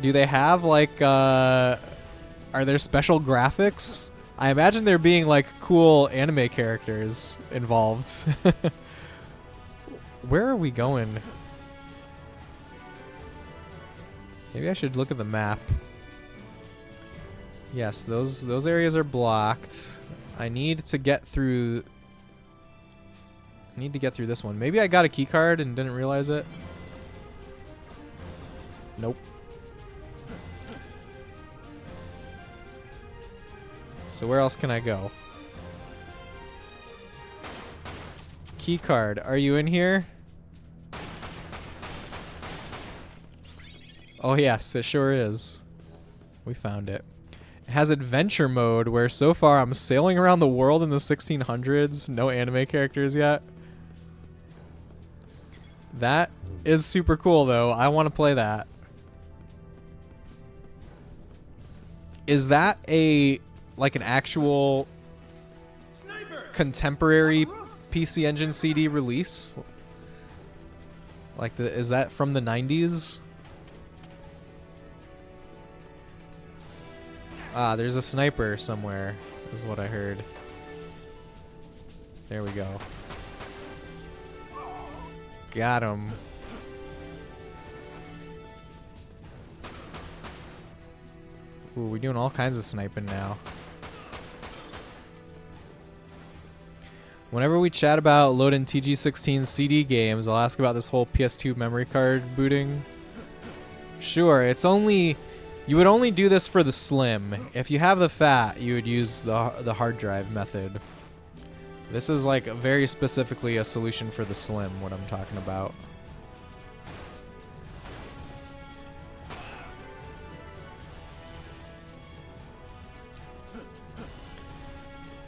Do they have like are there special graphics? I imagine there being like cool anime characters involved. Where are we going? Maybe I should look at the map. Yes, those areas are blocked. I need to get through this one. Maybe I got a key card and didn't realize it. Nope. So where else can I go? Key card. Are you in here? Oh yes, it sure is. We found it. It has adventure mode where so far I'm sailing around the world in the 1600s. No anime characters yet. That is super cool though. I want to play that. Is that like an actual contemporary PC Engine CD release? Like is that from the 90s? Ah, there's a sniper somewhere, is what I heard. There we go. Got him. Ooh, we're doing all kinds of sniping now. Whenever we chat about loading TG16 CD games, I'll ask about this whole PS2 memory card booting. Sure, it's only... You would only do this for the Slim. If you have the Fat, you would use the hard drive method. This is like very specifically a solution for the Slim, what I'm talking about.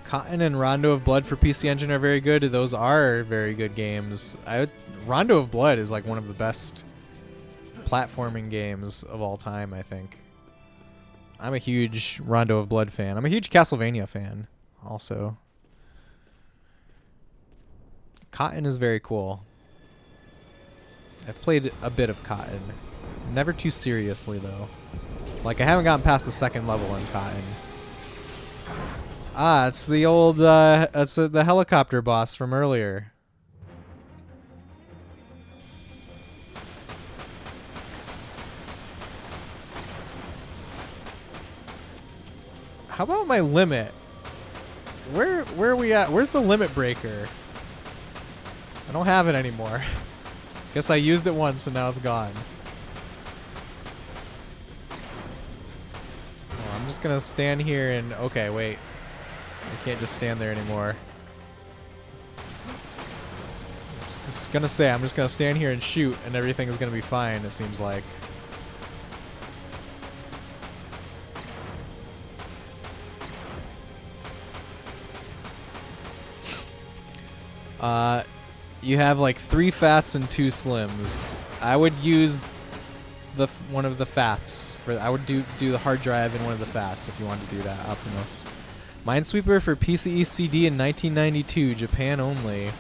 Cotton and Rondo of Blood for PC Engine are very good. Those are very good games. Rondo of Blood is like one of the best platforming games of all time, I think. I'm a huge Rondo of Blood fan. I'm a huge Castlevania fan also. Cotton is very cool. I've played a bit of Cotton. Never too seriously though. Like I haven't gotten past the second level in Cotton. Ah, it's the old it's the helicopter boss from earlier. How about my limit? Where are we at? Where's the limit breaker? I don't have it anymore. Guess I used it once and now it's gone. Oh, I'm just gonna stand here and... Okay, wait. I can't just stand there anymore. I'm just gonna say, I'm just gonna stand here and shoot and everything is gonna be fine, it seems like. You have like 3 Fats and 2 Slims. I would use one of the Fats. I would do the hard drive in one of the Fats if you wanted to do that, Optimus. Minesweeper for PCE CD in 1992, Japan only.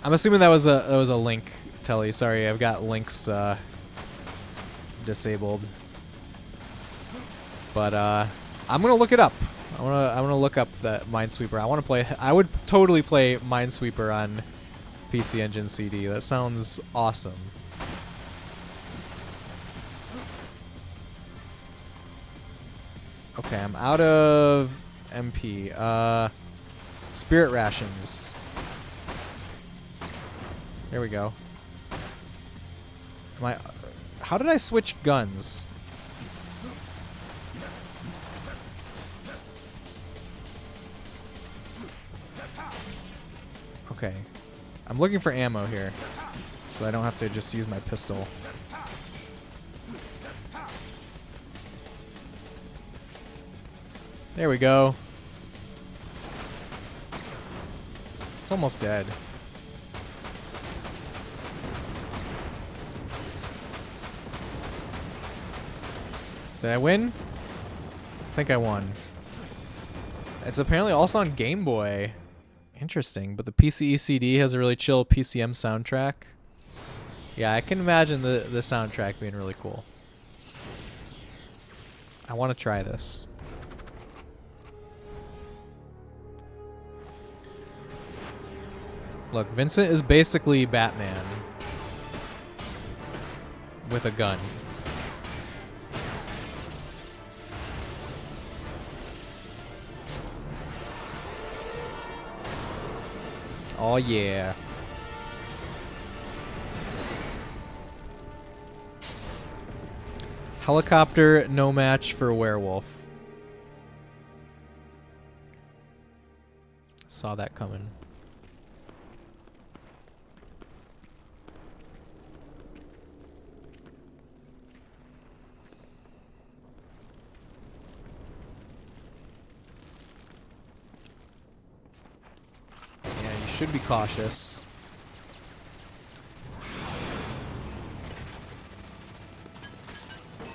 I'm assuming that was a link, Telly. Sorry, I've got links disabled. But I'm gonna look it up. I wanna look up that Minesweeper. I would totally play Minesweeper on PC Engine CD. That sounds awesome. Okay, I'm out of MP. Spirit rations. There we go. How did I switch guns? Okay. I'm looking for ammo here, so I don't have to just use my pistol. There we go. It's almost dead. Did I win? I think I won. It's apparently also on Game Boy. Interesting, but the PCE CD has a really chill PCM soundtrack. Yeah, I can imagine the soundtrack being really cool. I want to try this. Look, Vincent is basically Batman with a gun. Oh yeah. Helicopter, no match for a werewolf. Saw that coming. Yeah, you should be cautious.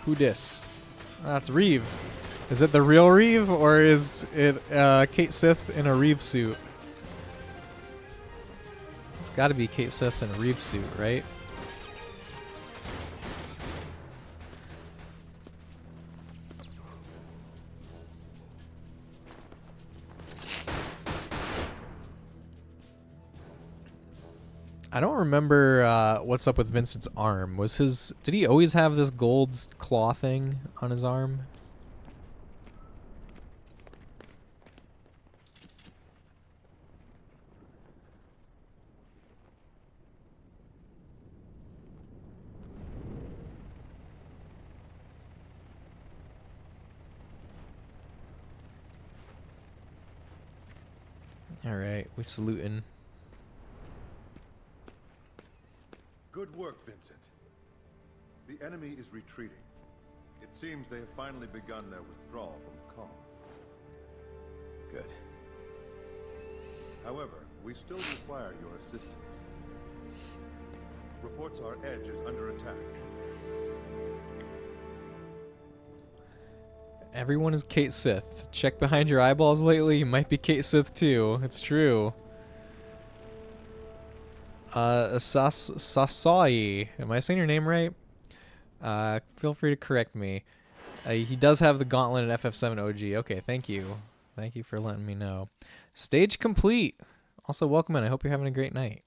Who dis? That's Reeve. Is it the real Reeve, or is it Kate Sith in a Reeve suit? It's got to be Kate Sith in a Reeve suit, right? I don't remember what's up with Vincent's arm. Did he always have this gold claw thing on his arm? All right, we saluting. Good work, Vincent. The enemy is retreating. It seems they have finally begun their withdrawal from Kong. Good. However, we still require your assistance. Reports our edge is under attack. Everyone is Kate Sith. Check behind your eyeballs lately. You might be Kate Sith too. It's true. Sasai. Am I saying your name right? Feel free to correct me. He does have the gauntlet at FF7 OG. Okay, thank you. Thank you for letting me know. Stage complete. Also, welcome in. I hope you're having a great night.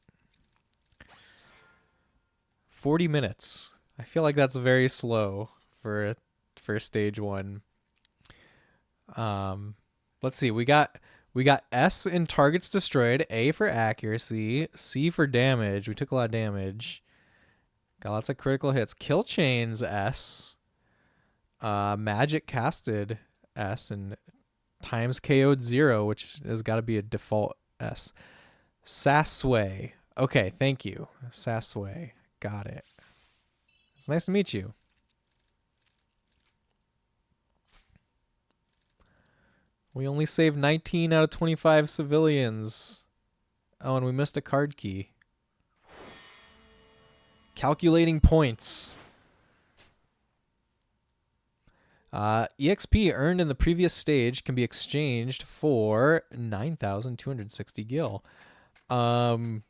40 minutes. I feel like that's very slow for stage 1. Let's see. We got S in targets destroyed, A for accuracy, C for damage. We took a lot of damage. Got lots of critical hits. Kill chains S. Magic casted S, and times KO'd 0, which has got to be a default S. Sasway. Okay, thank you. Sasway. Got it. It's nice to meet you. We only saved 19 out of 25 civilians. Oh, and we missed a card key. Calculating points. EXP earned in the previous stage can be exchanged for 9,260 gil. I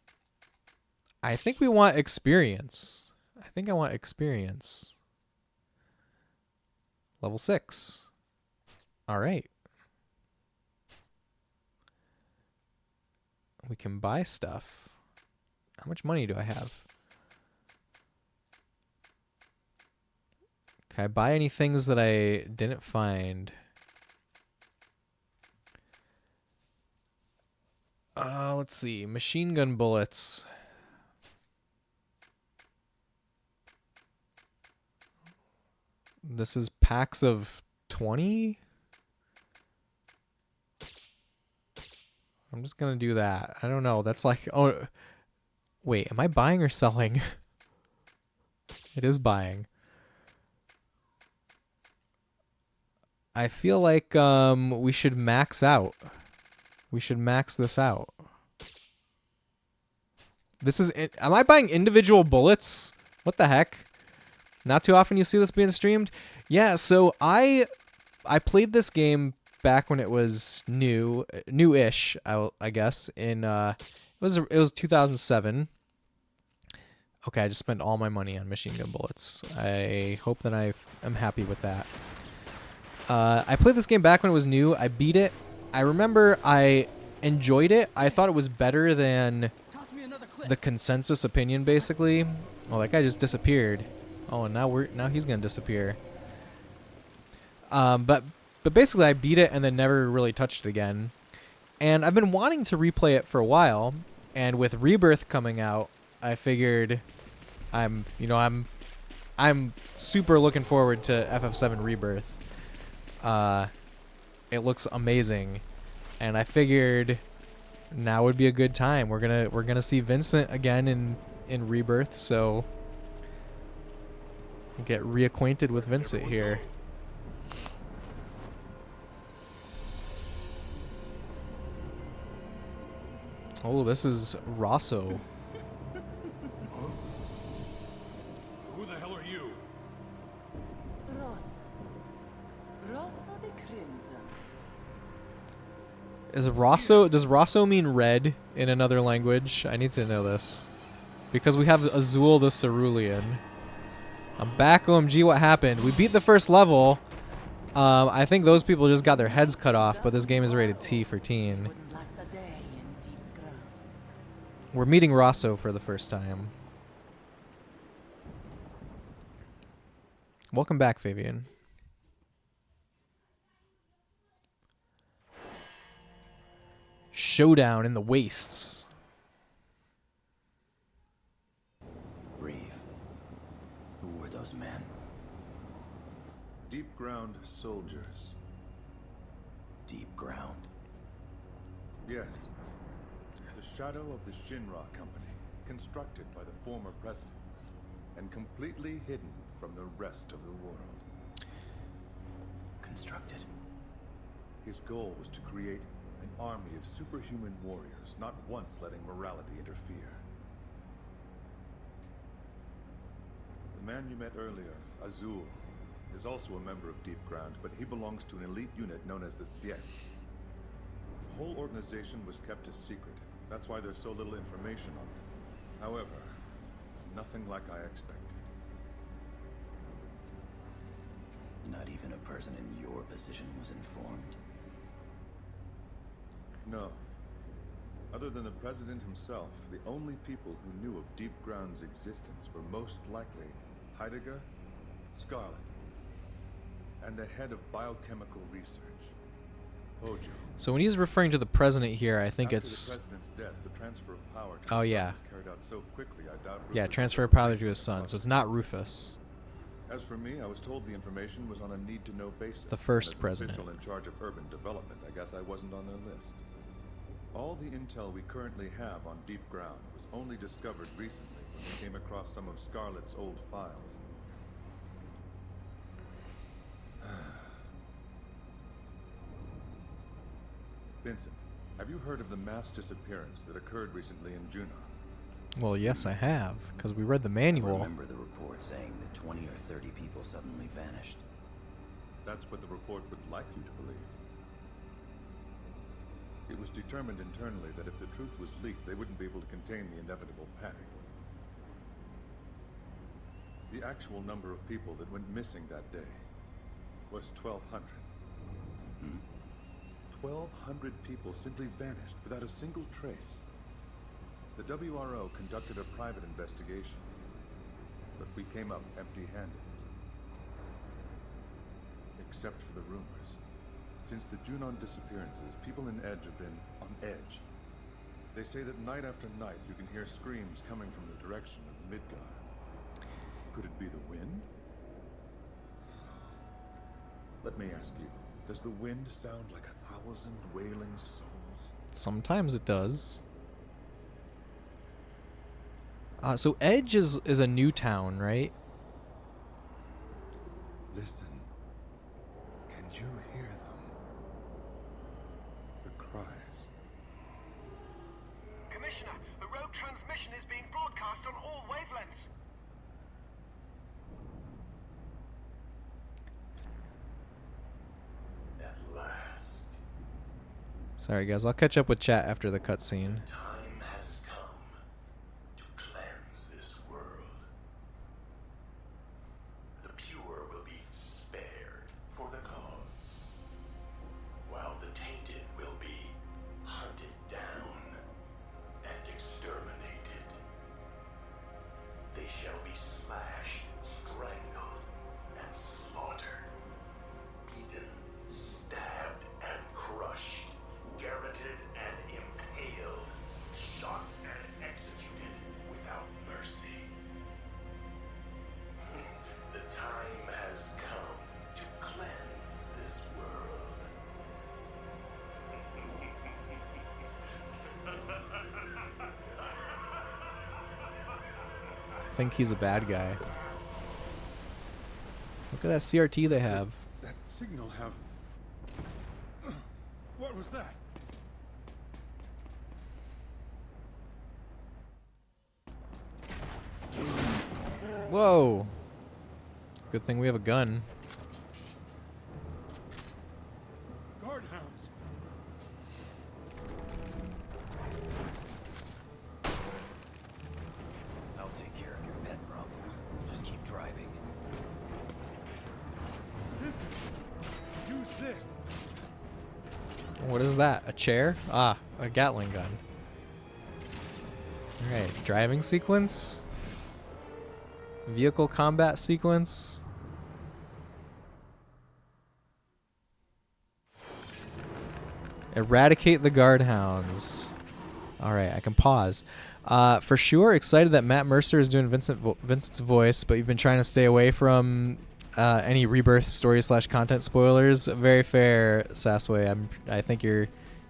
think we want experience. I think I want experience. Level 6. All right. We can buy stuff. How much money do I have? Can I buy any things that I didn't find? Let's see. Machine gun bullets. This is packs of 20? I'm just gonna do that. I don't know. That's like, oh, wait, am I buying or selling? It is buying. I feel like we should max out. We should max this out. This is, am I buying individual bullets? What the heck? Not too often you see this being streamed. Yeah, so I played this game back when it was newish, I guess. In it was 2007. Okay, I just spent all my money on machine gun bullets. I hope that I am happy with that. I played this game back when it was new. I beat it. I remember I enjoyed it. I thought it was better than the consensus opinion, basically. Oh, that guy just disappeared. Oh, and now he's gonna disappear. But basically, I beat it and then never really touched it again. And I've been wanting to replay it for a while. And with Rebirth coming out, I figured I'm super looking forward to FF7 Rebirth. It looks amazing, and I figured now would be a good time. We're gonna see Vincent again in Rebirth, so get reacquainted with Vincent here. Oh, this is Rosso. Who the hell are you? Rosso the Crimson. Does Rosso mean red in another language? I need to know this. Because we have Azul the Cerulean. I'm back, OMG, what happened? We beat the first level. I think those people just got their heads cut off, but this game is rated T for teen. Wouldn't last a day in deep ground. We're meeting Rosso for the first time. Welcome back, Fabian. Showdown in the wastes. Reeve. Who were those men? Deep ground soldiers. Deep ground. Yes. The shadow of the Shinra Company, constructed by the former president, and completely hidden from the rest of the world. Constructed. His goal was to create an army of superhuman warriors, not once letting morality interfere. The man you met earlier, Azul, is also a member of Deep Ground, but he belongs to an elite unit known as the VII. The whole organization was kept a secret. That's why there's so little information on it. However, it's nothing like I expected. Not even a person in your position was informed. No. Other than the president himself, the only people who knew of Deep Ground's existence were most likely Heidegger, Scarlet, and the head of biochemical research, Hojo. So when he's referring to the president here, I think After it's... the president's death, the transfer of power to Oh, his yeah. son was carried out so quickly, I doubt Yeah, Rufus transfer would of power have to his son, so it's not Rufus. As for me, I was told the information was on a need-to-know basis. The first and as an president. official in charge of urban development, I guess I wasn't on their list. All the intel we currently have on Deep Ground was only discovered recently when we came across some of Scarlet's old files. Vincent, have you heard of the mass disappearance that occurred recently in Juneau? Well, yes, I have, because we read the I manual. remember the report saying that 20 or 30 people suddenly vanished. That's what the report would like you to believe. It was determined internally that if the truth was leaked, they wouldn't be able to contain the inevitable panic. The actual number of people that went missing that day was 1,200. 1,200 people simply vanished without a single trace. The WRO conducted a private investigation, but we came up empty-handed. Except for the rumors. Since the Junon disappearances, people in Edge have been on edge. They say that night after night you can hear screams coming from the direction of Midgar. Could it be the wind? Let me ask you, does the wind sound like 1,000 wailing souls? Sometimes it does. So Edge is a new town, right? Listen. Can you hear them? The cries. Commissioner, a rogue transmission is being broadcast on all wavelengths. At last, Sorry guys, I'll catch up with chat after the cutscene. time has come to cleanse this world. The pure will be spared for the cause, while the tainted will be hunted down and exterminated. They shall be slashed, strangled, and slaughtered, beaten, stabbed, and crushed, garroted and impaled, shot and executed without mercy. The time has come to cleanse this world. I think he's a bad guy. Look at that CRT they have. That signal have... What was that? Whoa! Good thing we have a gun. Guardhounds. I'll take care of your pet problem. Just keep driving. Vincent, use this. What is that? A chair? Ah, a Gatling gun. Alright, driving sequence. Vehicle combat sequence. Eradicate the guardhounds. Alright, I can pause. For sure, excited that Matt Mercer is doing Vincent's voice, but you've been trying to stay away from any Rebirth story/content spoilers. Very fair, Sasway. I think you're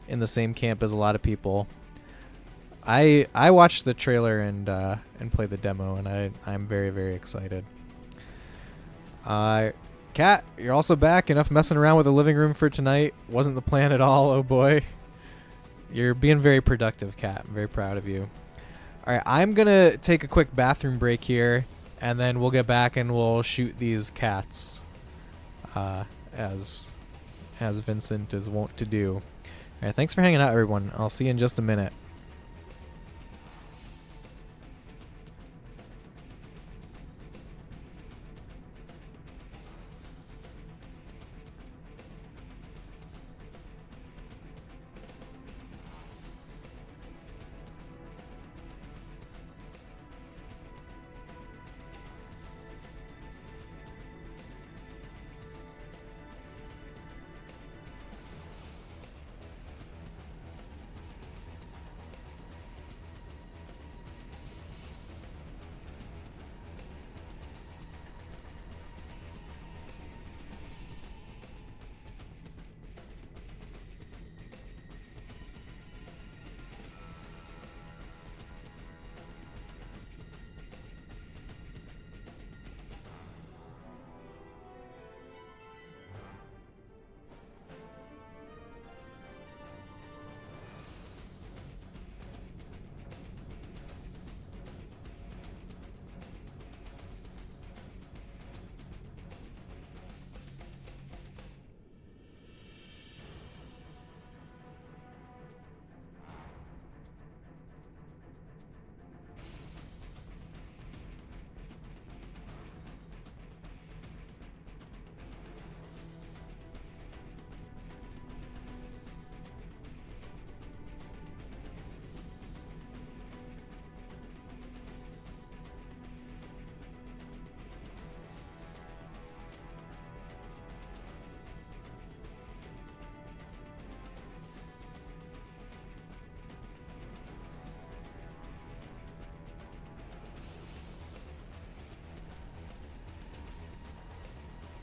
in the same camp as a lot of people. I watched the trailer and played the demo, and I'm very, very excited. Kat, you're also back. Enough messing around with the living room for tonight. Wasn't the plan at all. Oh boy. You're being very productive, Kat. I'm very proud of you. All right, I'm gonna take a quick bathroom break here, and then we'll get back and we'll shoot these cats, as Vincent is wont to do. All right, thanks for hanging out, everyone. I'll see you in just a minute.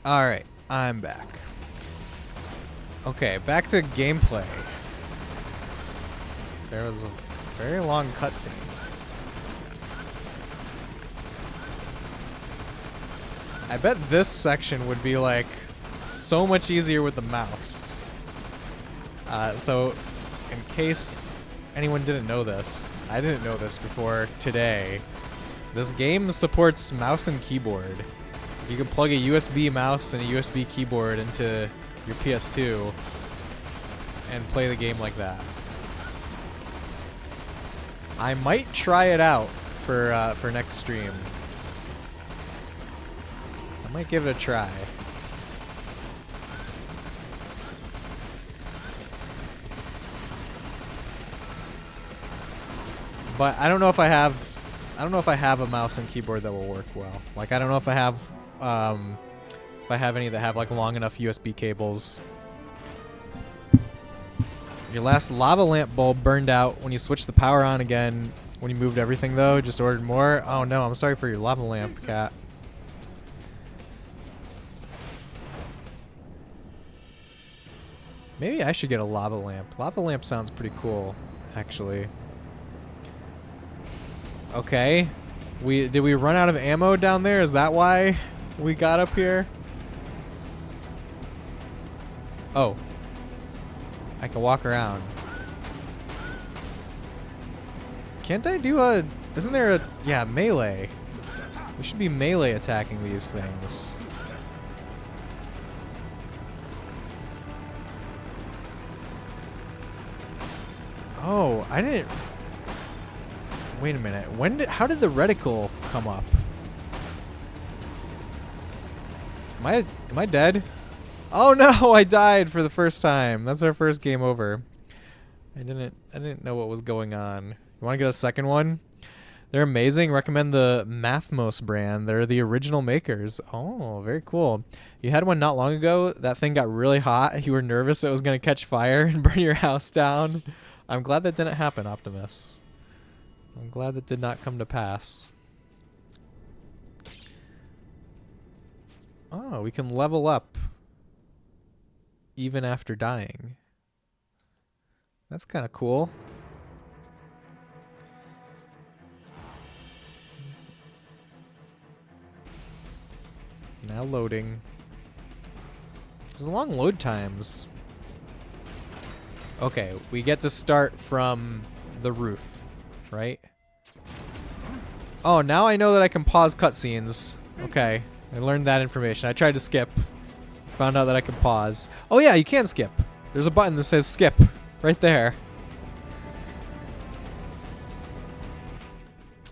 Alright, I'm back. Okay, back to gameplay. there was a very long cutscene. I bet this section would be like so much easier with the mouse. So in case anyone didn't know this, I didn't know this before today. This game supports mouse and keyboard. You can plug a USB mouse and a USB keyboard into your PS2 and play the game like that. I might try it out for next stream. I might give it a try. But I don't know if I have a mouse and keyboard that will work well. Like I don't know if I have any that have like long enough USB cables. Your last lava lamp bulb burned out when you switched the power on again. When you moved everything though, just ordered more. Oh no, I'm sorry for your lava lamp, cat. Maybe I should get a lava lamp. Lava lamp sounds pretty cool, actually. Okay. Did we run out of ammo down there? Is that why we got up here? Oh. I can walk around. Can't I do a... Isn't there a... Yeah, melee. We should be melee attacking these things. Oh, I didn't... Wait a minute. How did the reticle come up? Am I dead? Oh no, I died for the first time. That's our first game over. I didn't know what was going on. You want to get a second one? They're amazing. Recommend the Mathmos brand. They're the original makers. Oh, very cool. You had one not long ago. That thing got really hot. You were nervous it was going to catch fire and burn your house down. I'm glad that didn't happen, Optimus. I'm glad that did not come to pass. Oh, we can level up even after dying. That's kind of cool. Now loading. There's long load times. Okay, we get to start from the roof. Right? Oh, now I know that I can pause cutscenes. Okay, I learned that information. I tried to skip. Found out that I can pause. Oh yeah, you can skip. There's a button that says skip right there.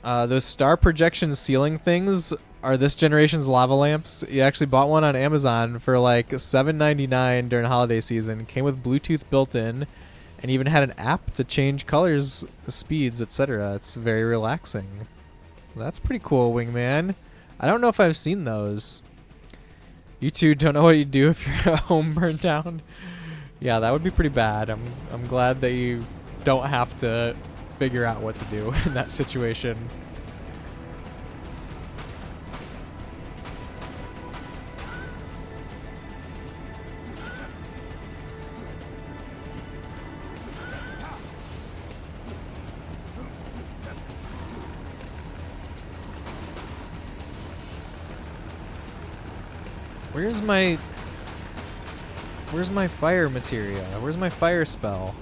Those star projection ceiling things are this generation's lava lamps. You actually bought one on Amazon for like $7.99 during holiday season. Came with Bluetooth built in. And even had an app to change colors, speeds, etc. It's very relaxing. That's pretty cool, Wingman. I don't know if I've seen those. You two don't know what you do if your home burned down. Yeah, that would be pretty bad. I'm glad that you don't have to figure out what to do in that situation. Where's my fire materia? Where's my fire spell?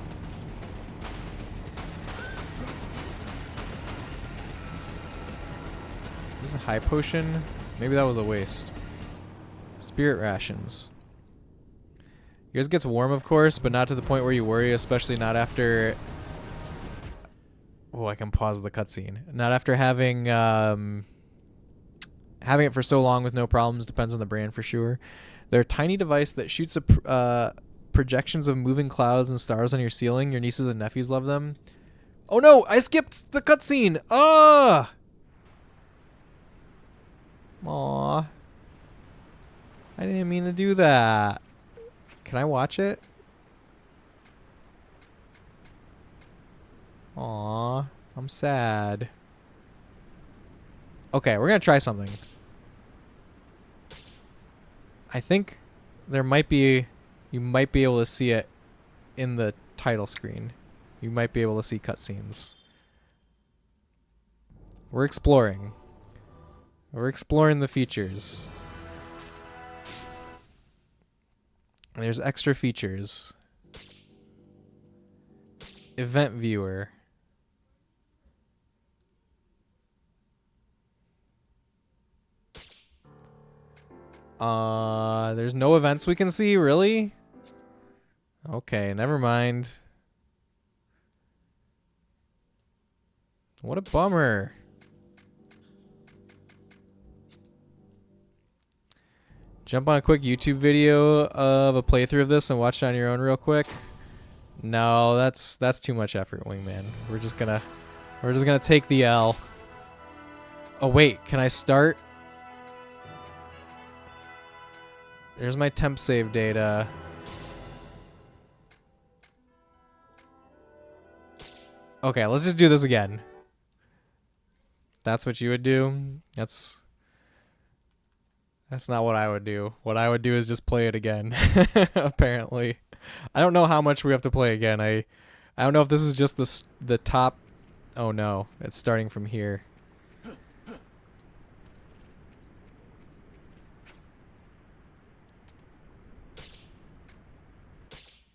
There's a high potion. Maybe that was a waste. Spirit rations. Yours gets warm, of course, but not to the point where you worry, especially not after... Oh, I can pause the cutscene. Not after having it for so long with no problems. Depends on the brand for sure. They're a tiny device that shoots projections of moving clouds and stars on your ceiling. Your nieces and nephews love them. Oh no, I skipped the cutscene. Ah! Aw. I didn't mean to do that. Can I watch it? Aw, I'm sad. Okay, we're gonna try something. I think there might be, you might be able to see it in the title screen. You might be able to see cutscenes. We're exploring. We're exploring the features. And there's extra features. Event viewer. There's no events we can see, really? Okay, never mind. What a bummer. Jump on a quick YouTube video of a playthrough of this and watch it on your own real quick. No, that's too much effort, Wingman. We're just gonna take the L. Oh wait, can I start? There's my temp save data. Okay, let's just do this again. That's what you would do? That's not what I would do. What I would do is just play it again. Apparently. I don't know how much we have to play again. I don't know if this is just the top. Oh no, it's starting from here.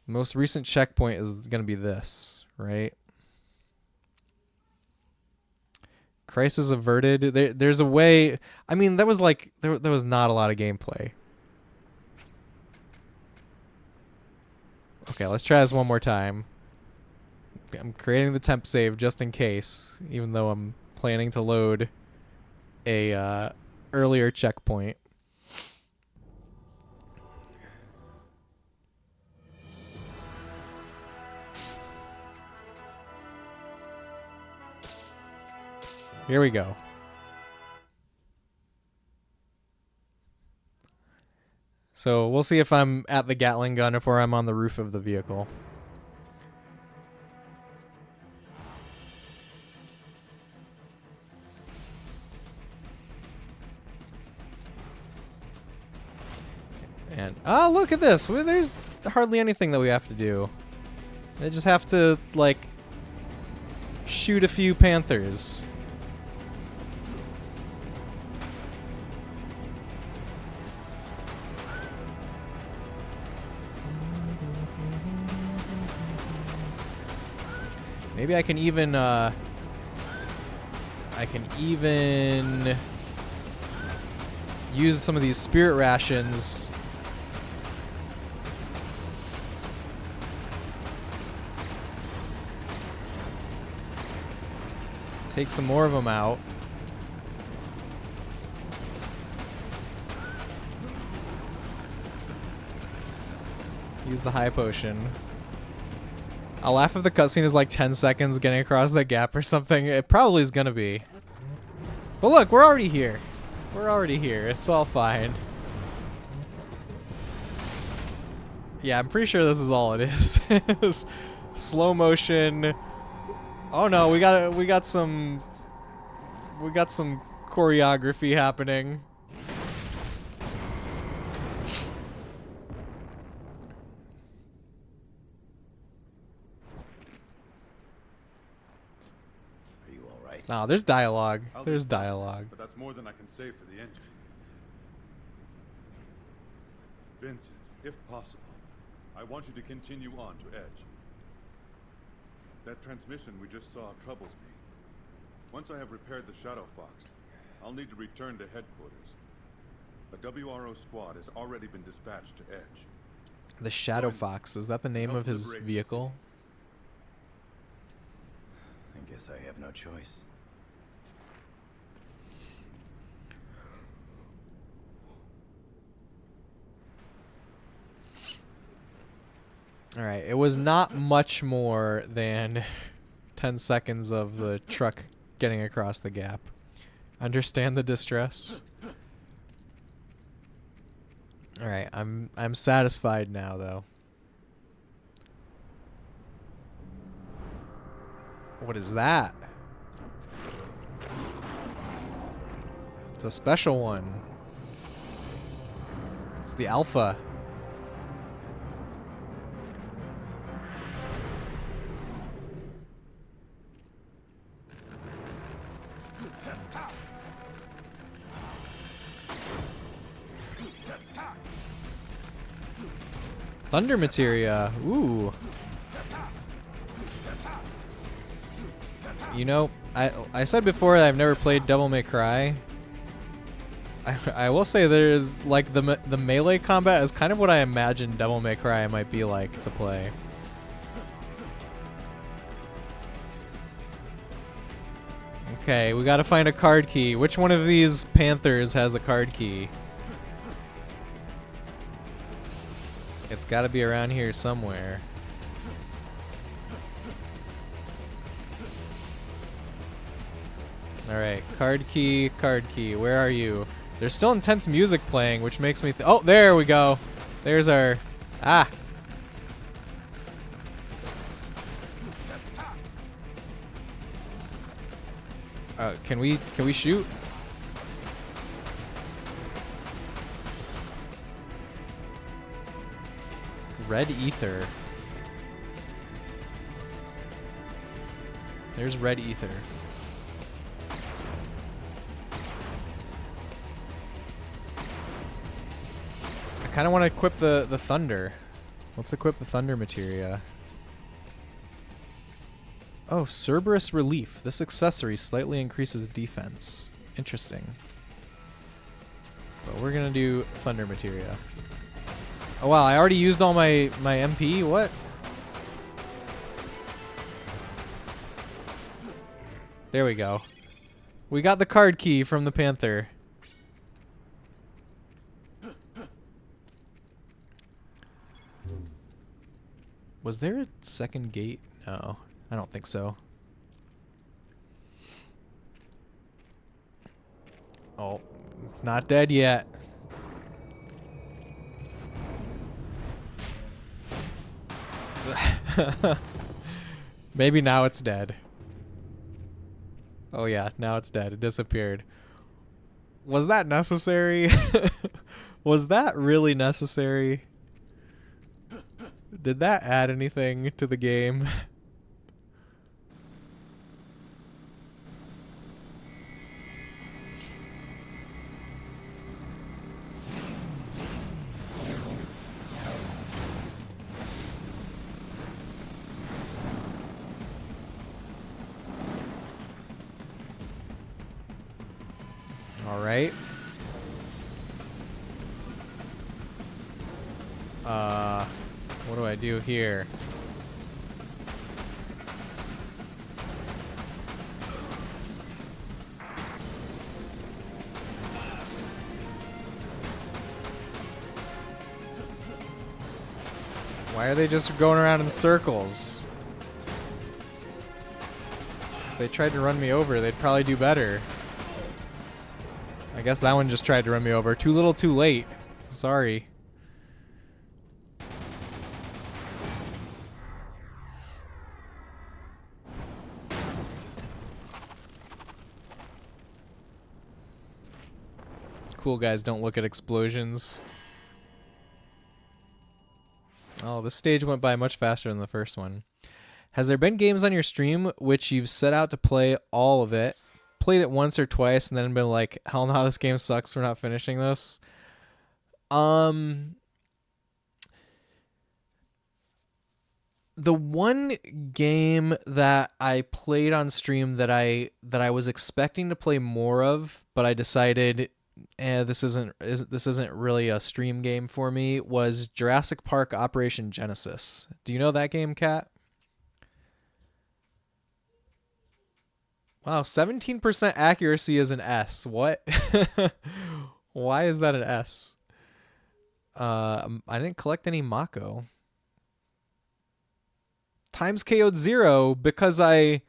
Most recent checkpoint is going to be this, right? Crisis averted. There's a way. I mean, that was like there was not a lot of gameplay. Okay, let's try this one more time. I'm creating the temp save just in case, even though I'm planning to load a earlier checkpoint. Here we go. So we'll see if I'm at the Gatling gun or I'm on the roof of the vehicle. And oh, look at this. Well, there's hardly anything that we have to do. I just have to like shoot a few panthers. Maybe I can even use some of these spirit rations. Take some more of them out. Use the high potion. I'll laugh if the cutscene is like 10 seconds getting across the gap or something. It probably is gonna be. But look, we're already here. We're already here. It's all fine. Yeah, I'm pretty sure this is all it is. Slow motion. Oh no, we got some choreography happening. Oh, there's dialogue. There's dialogue. But that's more than I can say for the engine. Vincent, if possible, I want you to continue on to Edge. That transmission we just saw troubles me. Once I have repaired the Shadow Fox, I'll need to return to headquarters. A WRO squad has already been dispatched to Edge. The Shadow Fox, is that the name of his vehicle? I guess I have no choice. Alright, it was not much more than 10 seconds of the truck getting across the gap. Understand the distress? Alright, I'm satisfied now though. What is that? It's a special one. It's the Alpha. Thunder materia. Ooh. You know, I said before that I've never played Devil May Cry. I will say there's like the melee combat is kind of what I imagine Devil May Cry might be like to play. Okay, we gotta find a card key. Which one of these panthers has a card key? It's gotta be around here somewhere. Alright, card key, where are you? There's still intense music playing, which makes me oh, there we go. There's our... Ah! Can we shoot? Red ether. There's red ether. I kind of want to equip the thunder. Let's equip the thunder materia. Oh, Cerberus relief. This accessory slightly increases defense. Interesting. But we're gonna do thunder materia. Oh wow, I already used all my MP? What? There we go. We got the card key from the Panther. Was there a second gate? No, I don't think so. Oh, it's not dead yet. Maybe now it's dead. Oh yeah, now it's dead. It disappeared. Was that necessary? Was that really necessary? Did that add anything to the game? All right. What do I do here? Why are they just going around in circles? If they tried to run me over, they'd probably do better. I guess that one just tried to run me over. Too little, too late. Sorry. Cool guys don't look at explosions. Oh, this stage went by much faster than the first one. Has there been games on your stream which you've set out to play all of it, played it once or twice, and then been like, hell no, this game sucks, we're not finishing this? The one game that I played on stream that I was expecting to play more of, but I decided this isn't really a stream game for me, was Jurassic Park Operation Genesis. Do you know that game, Kat? Wow, 17% accuracy is an S. What? Why is that an S? I didn't collect any Mako. Times KO'd 0 because I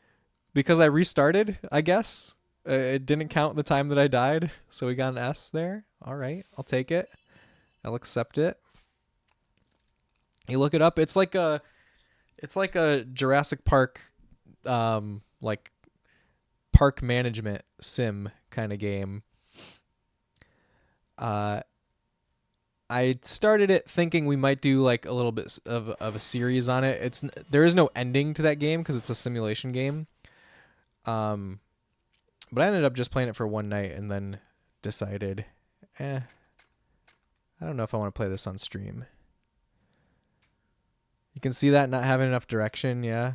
restarted, I guess. It didn't count the time that I died, so we got an S there. All right, I'll take it. I'll accept it. You look it up. It's like a Jurassic Park, like park management sim kind of game. I started it thinking we might do like a little bit of a series on it. There is no ending to that game because it's a simulation game. But I ended up just playing it for one night and then decided, I don't know if I want to play this on stream. You can see that not having enough direction, yeah.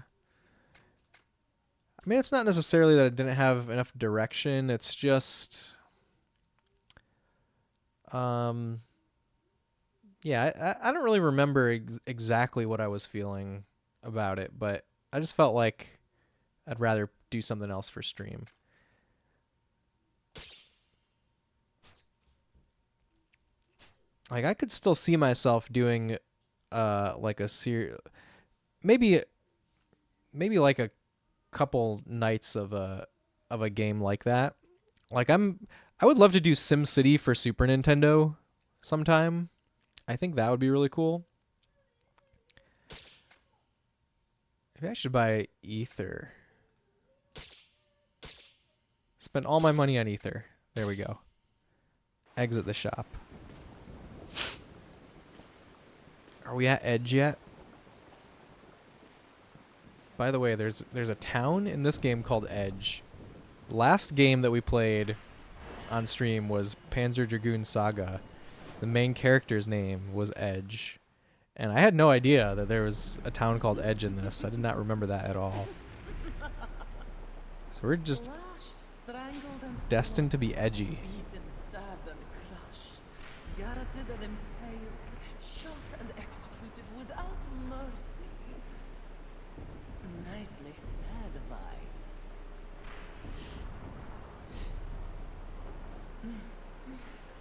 I mean, it's not necessarily that it didn't have enough direction. It's just, yeah, I don't really remember exactly what I was feeling about it, but I just felt like I'd rather do something else for stream. Like, I could still see myself doing, like maybe like a couple nights of a game like that. Like, I would love to do SimCity for Super Nintendo sometime. I think that would be really cool. Maybe I should buy Ether. Spend all my money on Ether. There we go. Exit the shop. Are we at Edge yet? By the way, there's a town in this game called Edge. Last game that we played on stream was Panzer Dragoon Saga. The main character's name was Edge. And I had no idea that there was a town called Edge in this. I did not remember that at all. So we're just destined to be edgy. Beaten, stabbed, and crushed, garroted and impaled, shot and executed without mercy. Nicely said, Vice.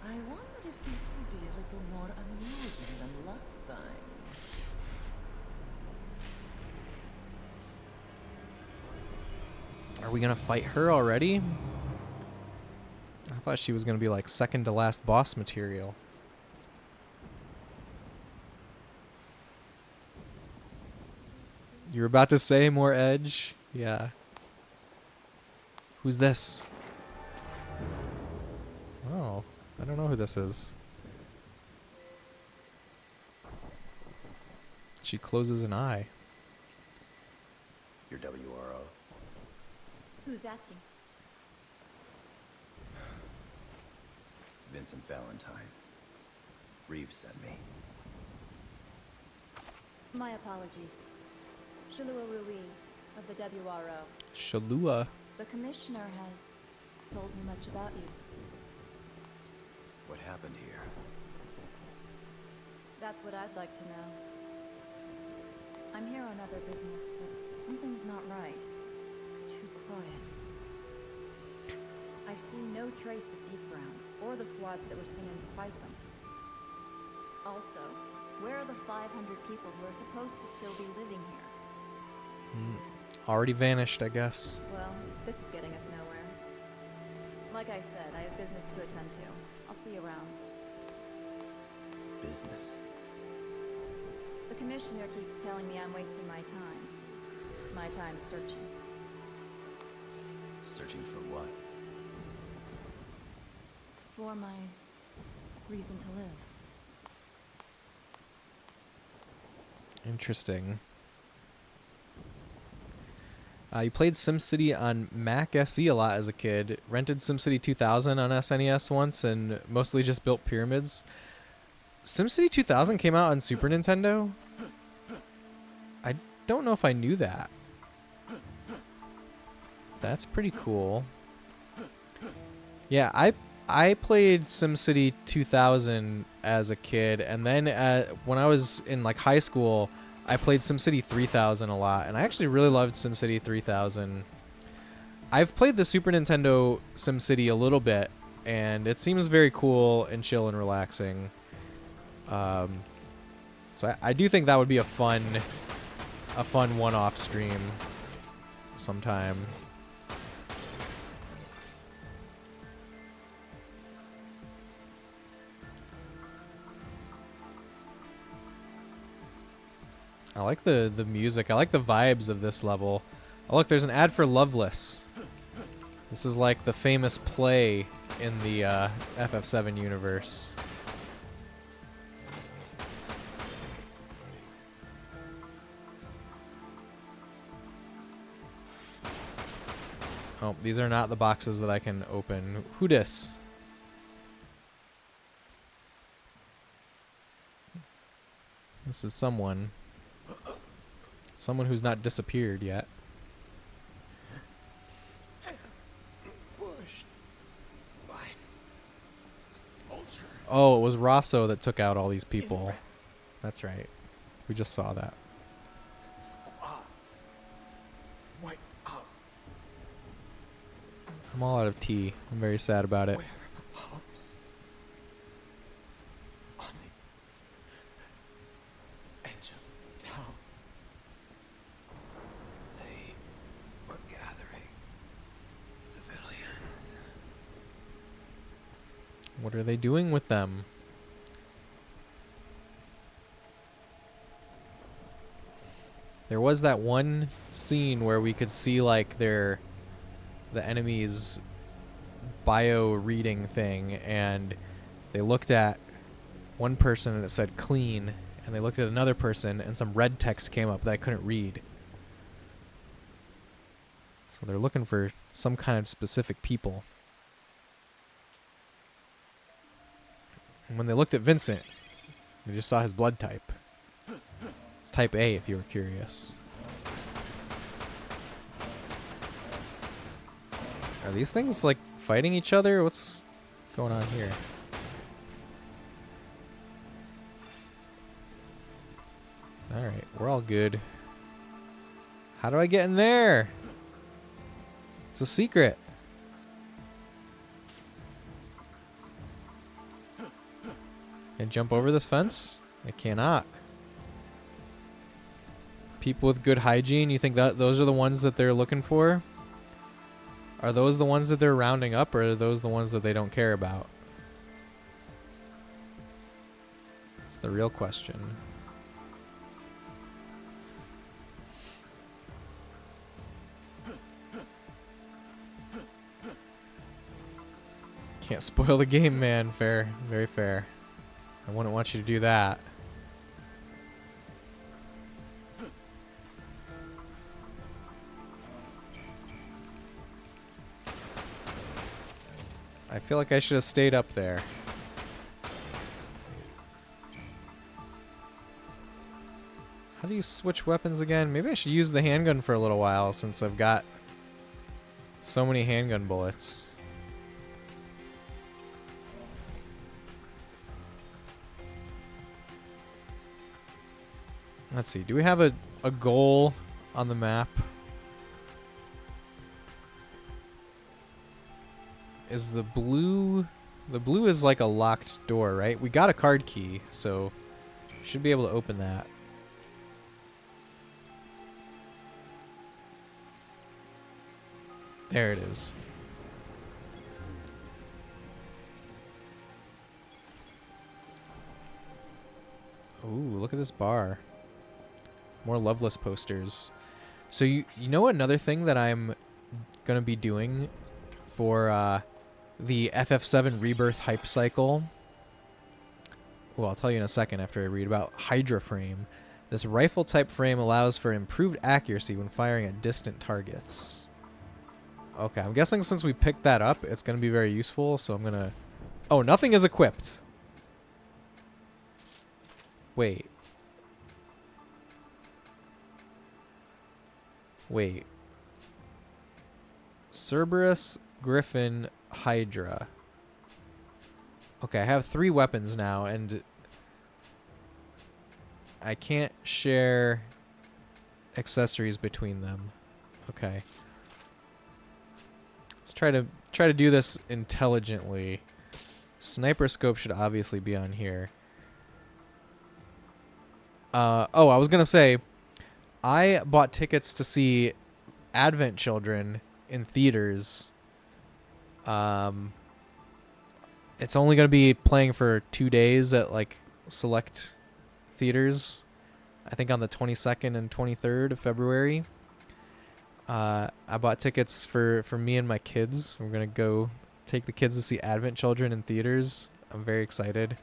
I wonder if this will be a little more amusing than last time. Are we gonna fight her already? I thought she was gonna be like second to last boss material. You were about to say more Edge? Yeah. Who's this? Oh, I don't know who this is. She closes an eye. Your WRO. Who's asking? Vincent Valentine. Reeves sent me. My apologies. Shalua Rui of the WRO. Shalua. The commissioner has told me much about you. What happened here? That's what I'd like to know. I'm here on other business, but something's not right. It's too quiet. I've seen no trace of Deep Ground, or the squads that were sent in to fight them. Also, where are the 500 people who are supposed to still be living here? Already vanished, I guess. Well, this is getting us nowhere. Like I said, I have business to attend to. I'll see you around. Business. The commissioner keeps telling me I'm wasting my time. My time searching. Searching for what? For my reason to live. Interesting. You played SimCity on Mac SE a lot as a kid. Rented SimCity 2000 on SNES once and mostly just built pyramids. SimCity 2000 came out on Super Nintendo? I don't know if I knew that. That's pretty cool. Yeah, I played SimCity 2000 as a kid, and then when I was in like high school, I played SimCity 3000 a lot, and I actually really loved SimCity 3000. I've played the Super Nintendo SimCity a little bit, and it seems very cool and chill and relaxing. So I do think that would be a fun one-off stream sometime. I like the music. I like the vibes of this level. Oh, look, there's an ad for Loveless. This is like the famous play in the FF7 universe. Oh, these are not the boxes that I can open. Who dis? This is someone. Someone who's not disappeared yet. Pushed by a soldier. Oh, it was Rosso that took out all these people. That's right. We just saw that. Squad wiped out. I'm all out of tea. I'm very sad about it. Warehouse. On the edge of town. They were gathering civilians. What are they doing with them? There was that one scene where we could see like the enemy's bio reading thing, and they looked at one person and it said clean, and they looked at another person and some red text came up that I couldn't read. So they're looking for some kind of specific people. And when they looked at Vincent, they just saw his blood type. It's type A if you were curious. Are these things like fighting each other? What's going on here? Alright, we're all good. How do I get in there? It's a secret. Can I jump over this fence? I cannot. People with good hygiene, you think that those are the ones that they're looking for? Are those the ones that they're rounding up, or are those the ones that they don't care about? It's the real question. Can't spoil the game, man. Fair. Very fair. I wouldn't want you to do that. I feel like I should have stayed up there. How do you switch weapons again? Maybe I should use the handgun for a little while since I've got so many handgun bullets. Let's see. Do we have a goal on the map? Is the blue... The blue is like a locked door, right? We got a card key, so should be able to open that. There it is. Ooh, look at this bar. More Loveless posters. So you know another thing that I'm gonna be doing for the FF7 Rebirth hype cycle? Well, I'll tell you in a second after I read about Hydra Frame. This rifle type frame allows for improved accuracy when firing at distant targets. Okay, I'm guessing since we picked that up, it's gonna be very useful, so I'm gonna... Oh, nothing is equipped. Wait. Wait. Cerberus, Griffin, Hydra. Okay, I have 3 weapons now, and I can't share accessories between them. Okay. Let's try to do this intelligently. Sniper scope should obviously be on here. Oh, I was gonna say, I bought tickets to see Advent Children in theaters. It's only gonna be playing for 2 days at like select theaters. I think on the 22nd and 23rd of February. I bought tickets for me and my kids. We're gonna go take the kids to see Advent Children in theaters. I'm very excited.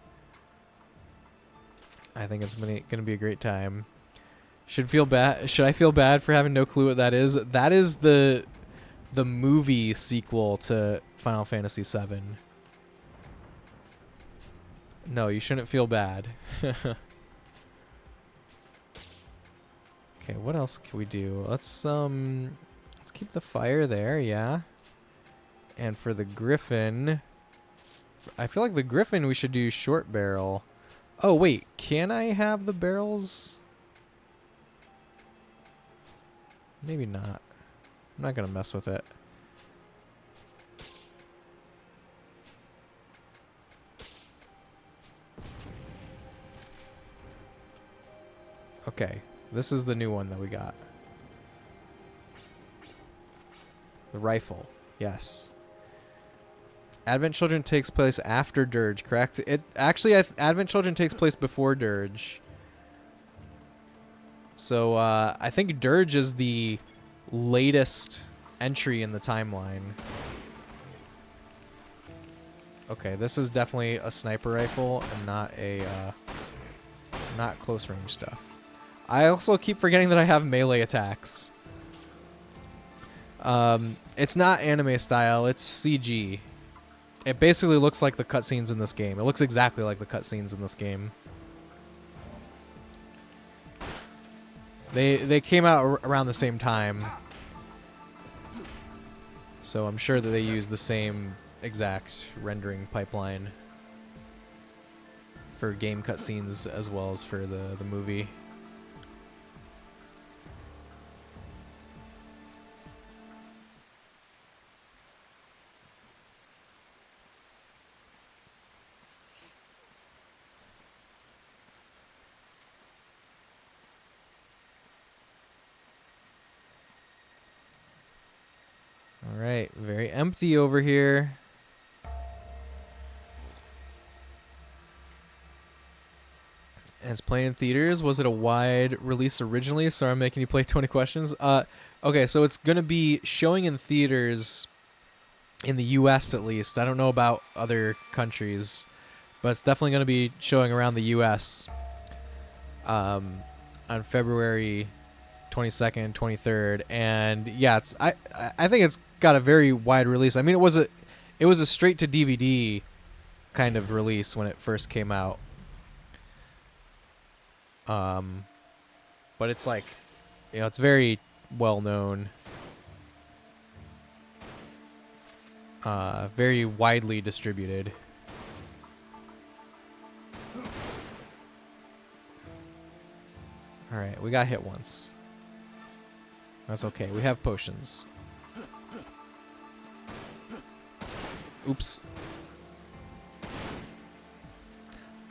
I think it's gonna be a great time. Should I feel bad for having no clue what that is? That is the movie sequel to Final Fantasy VII. No, you shouldn't feel bad. Okay, Okay, what else can we do? Let's keep the fire there, yeah. And for the Griffin, I feel like the Griffin we should do short barrel. Oh wait, can I have the barrels? Maybe not. I'm not gonna mess with it. Okay, this is the new one that we got. The rifle, yes. Advent Children takes place after Dirge, correct? It actually, Advent Children takes place before Dirge. So I think Dirge is the latest entry in the timeline. Okay, this is definitely a sniper rifle and not a not close range stuff. I also keep forgetting that I have melee attacks. It's not anime style, it's CG. It basically looks like the cutscenes in this game. It looks exactly like the cutscenes in this game. They came out around the same time. So I'm sure that they use the same exact rendering pipeline for game cutscenes as well as for the movie. Alright, very empty over here. And it's playing in theaters. Was it a wide release originally? Sorry, I'm making you play 20 questions. Okay, so it's going to be showing in theaters in the US at least. I don't know about other countries, but it's definitely going to be showing around the US on February 22nd, 23rd. And yeah, I think it's got a very wide release. I mean, it was a straight to DVD kind of release when it first came out. But it's like, you know, it's very well known, very widely distributed. All right, we got hit once. That's okay. We have potions. Oops.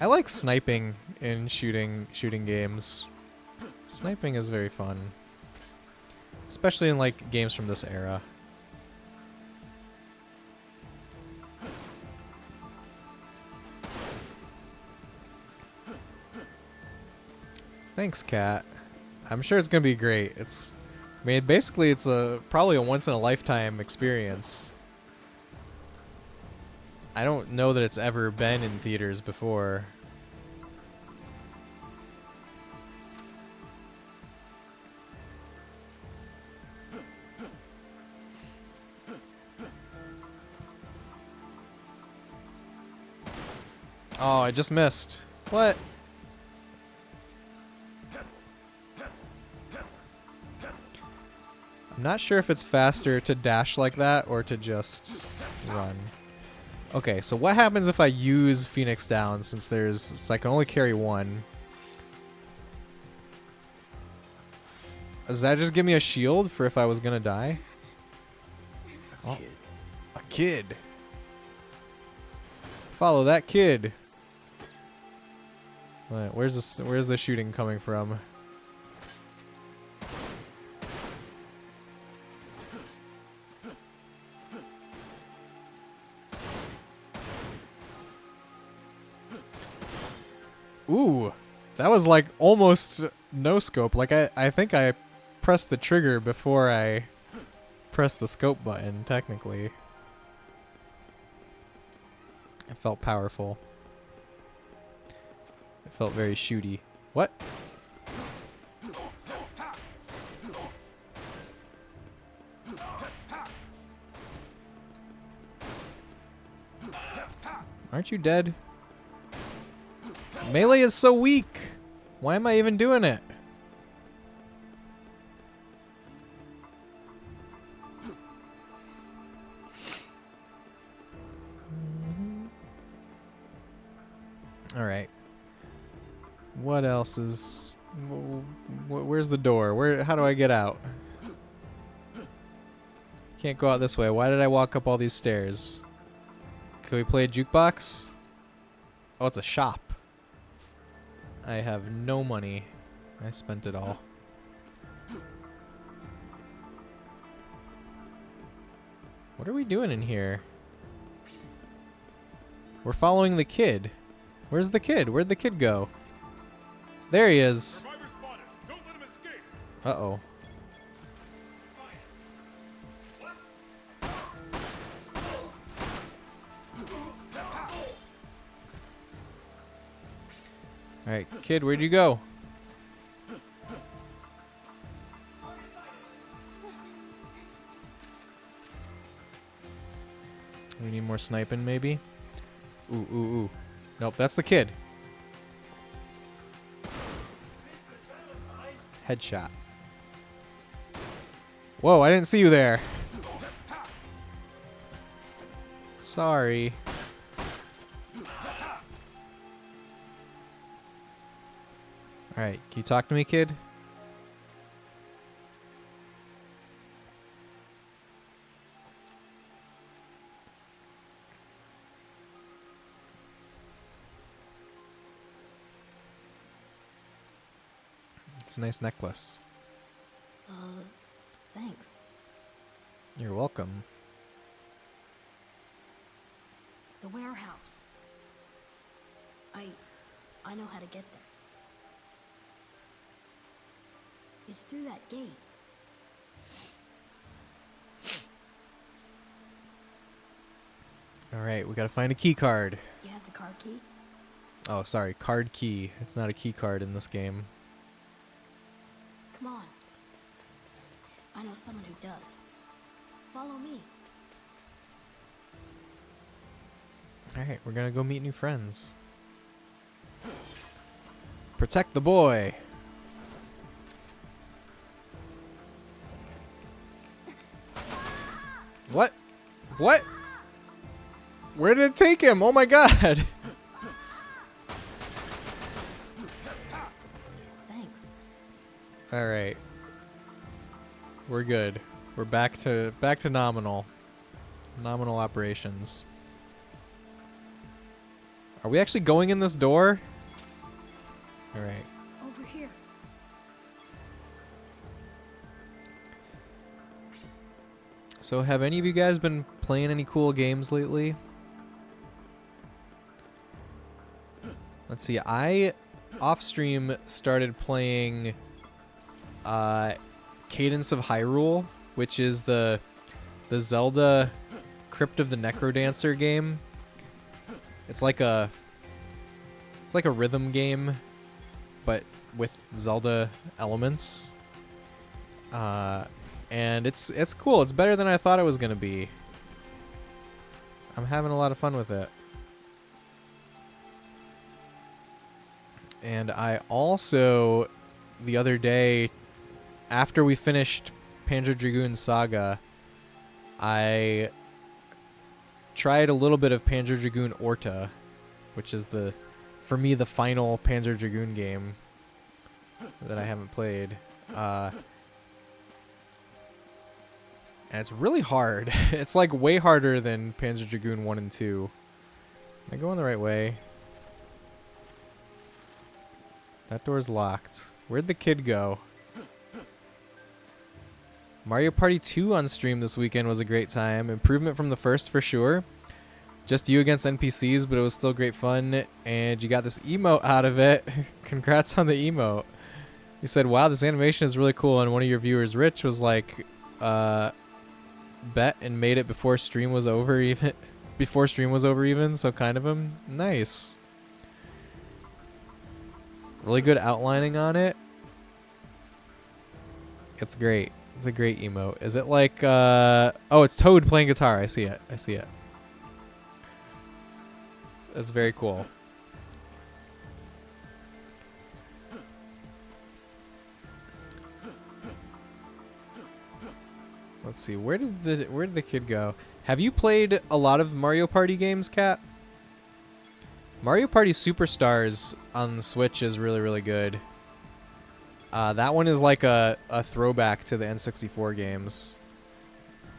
I like sniping in shooting games. Sniping is very fun. Especially in like games from this era. Thanks, Cat. I'm sure it's gonna be great. I mean, basically it's probably a once in a lifetime experience. I don't know that it's ever been in theaters before. Oh, I just missed. What? I'm not sure if it's faster to dash like that or to just run. Okay, so what happens if I use Phoenix Down since I can only carry one? Does that just give me a shield for if I was gonna die? Oh, a kid. Follow that kid. Wait, where's the shooting coming from? Ooh, that was like almost no scope. Like I think I pressed the trigger before I pressed the scope button, technically. It felt powerful. It felt very shooty. What? Aren't you dead? Melee is so weak. Why am I even doing it? Alright. What else is... Where's the door? How do I get out? Can't go out this way. Why did I walk up all these stairs? Can we play a jukebox? Oh, it's a shop. I have no money. I spent it all. What are we doing in here? We're following the kid. Where's the kid? Where'd the kid go? There he is. Uh-oh. Alright, kid, where'd you go? We need more sniping, maybe? Ooh, ooh, ooh. Nope, that's the kid. Headshot. Whoa, I didn't see you there. Sorry. Alright, can you talk to me, kid? It's a nice necklace. Thanks. You're welcome. The warehouse. I know how to get there. It's through that gate. Alright, we gotta find a key card. You have the card key? Oh, sorry, card key. It's not a key card in this game. Come on. I know someone who does. Follow me. Alright, we're gonna go meet new friends. Protect the boy! What? What? Where did it take him? Oh my god! Thanks. Alright. We're good. We're back to nominal. Nominal operations. Are we actually going in this door? Alright. Over here. So have any of you guys been playing any cool games lately? Let's see. I off stream started playing Cadence of Hyrule, which is the Zelda Crypt of the Necrodancer game. It's like a rhythm game, but with Zelda elements. And it's cool. It's better than I thought it was gonna be. I'm having a lot of fun with it. And I also, the other day, after we finished Panzer Dragoon Saga, I tried a little bit of Panzer Dragoon Orta, which is for me, the final Panzer Dragoon game that I haven't played. And it's really hard. It's like way harder than Panzer Dragoon 1 and 2. Am I going the right way? That door's locked. Where'd the kid go? Mario Party 2 on stream this weekend was a great time. Improvement from the first for sure. Just you against NPCs, but it was still great fun. And you got this emote out of it. Congrats on the emote. You said, wow, this animation is really cool. And one of your viewers, Rich, was like, bet and made it before stream was over even. Before stream was over even, so kind of him. Nice. Really good outlining on it. It's great. It's a great emote. Is it like, oh, it's Toad playing guitar. I see it. I see it. That's very cool. Let's see. Where did the kid go? Have you played a lot of Mario Party games, Kat? Mario Party Superstars on the Switch is really, really good. That one is like a throwback to the N64 games.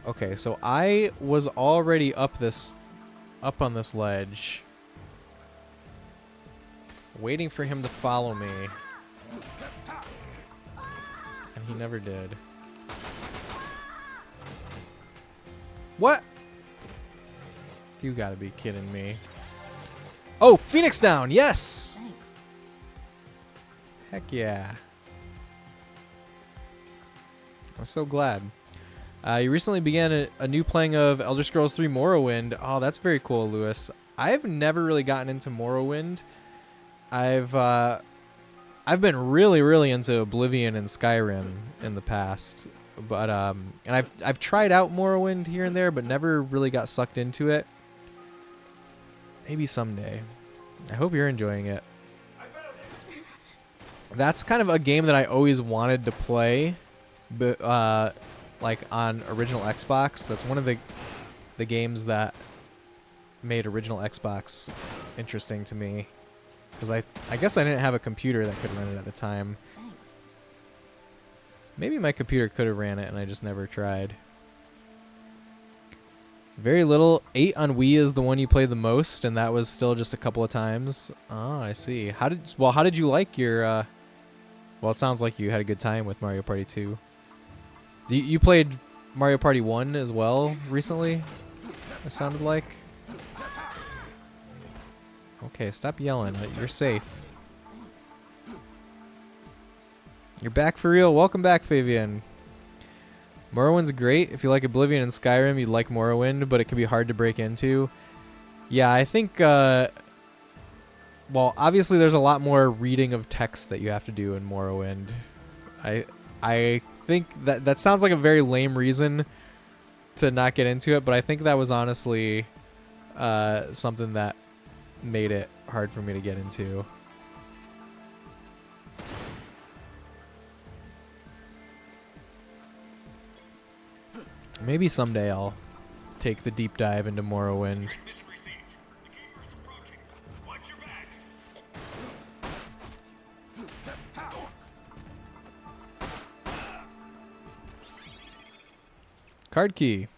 Okay, so I was already up on this ledge, waiting for him to follow me, and he never did. What? You gotta be kidding me. Oh, Phoenix down, yes! Thanks. Heck yeah. I'm so glad. You recently began a new playing of Elder Scrolls 3 Morrowind. Oh, that's very cool, Lewis. I've never really gotten into Morrowind. I've been really, really into Oblivion and Skyrim in the past, but and I've tried out Morrowind here and there, but never really got sucked into it. Maybe someday. I hope you're enjoying it. That's kind of a game that I always wanted to play, but like on original Xbox. That's one of the games that made original Xbox interesting to me, because I guess I didn't have a computer that could run it at the time. Thanks. Maybe my computer could have ran it and I just never tried. Very little. 8 on Wii is the one you played the most, and that was still just a couple of times. Oh, I see. How did you like your well, it sounds like you had a good time with Mario Party 2. You played Mario Party 1 as well recently? It sounded like. Okay, stop yelling. You're safe. You're back for real. Welcome back, Fabian. Morrowind's great. If you like Oblivion and Skyrim, you'd like Morrowind, but it can be hard to break into. Yeah, I think, well, obviously there's a lot more reading of text that you have to do in Morrowind. I think that sounds like a very lame reason to not get into it, but I think that was honestly something that made it hard for me to get into. Maybe someday I'll take the deep dive into Morrowind. Card key.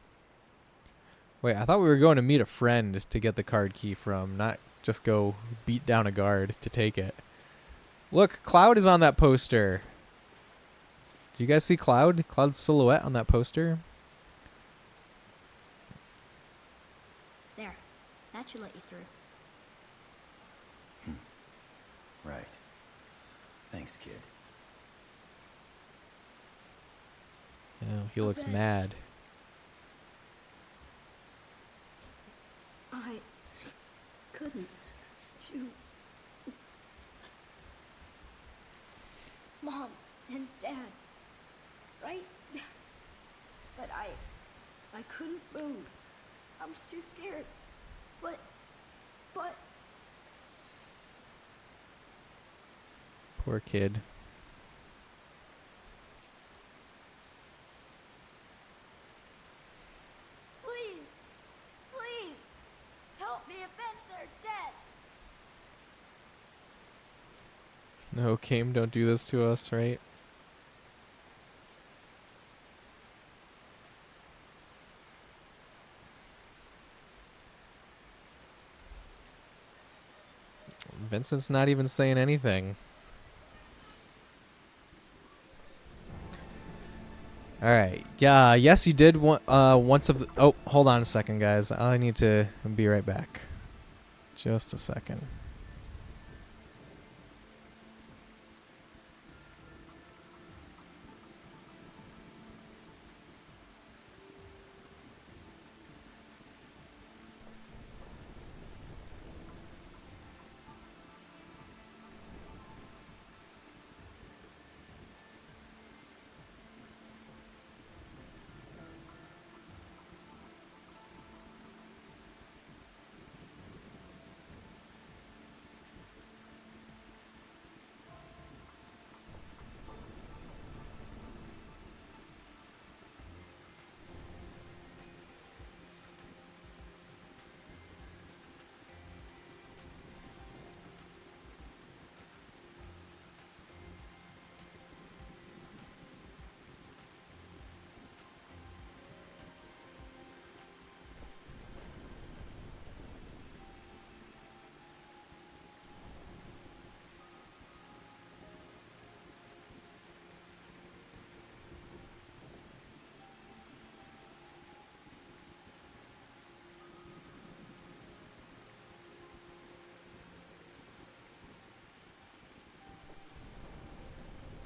Wait, I thought we were going to meet a friend to get the card key from, not just go beat down a guard to take it. Look, Cloud is on that poster. Do you guys see Cloud? Cloud's silhouette on that poster? There. That should let you through. Right. Thanks, kid. Oh, he looks Okay. mad. I couldn't shoot. Mom and Dad, right? But I couldn't move. I was too scared. But Poor kid. please, help me avenge their death. No, Kame, don't do this to us, right? Vincent's not even saying anything. All right. Yeah. Yes, you did want once of the. Oh, hold on a second, guys. I need to be right back. Just a second.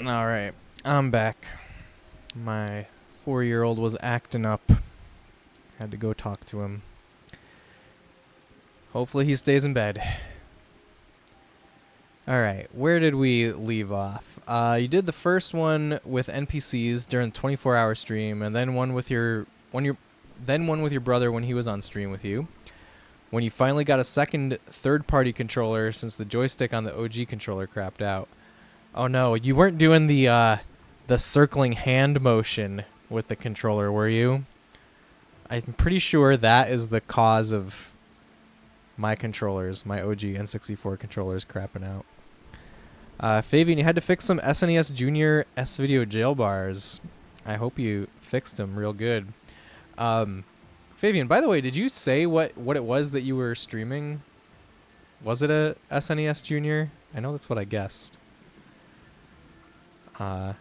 All right, I'm back. My 4-year-old was acting up. Had to go talk to him. Hopefully he stays in bed. All right, where did we leave off? You did the first one with NPCs during the 24-hour stream, and then one with your brother when he was on stream with you. When you finally got a second third-party controller since the joystick on the OG controller crapped out. Oh no, you weren't doing the circling hand motion with the controller, were you? I'm pretty sure that is the cause of my controllers, my OG N64 controllers crapping out. Fabian, you had to fix some SNES Junior S-Video jail bars. I hope you fixed them real good. Fabian, by the way, did you say what it was that you were streaming? Was it a SNES Junior? I know that's what I guessed. I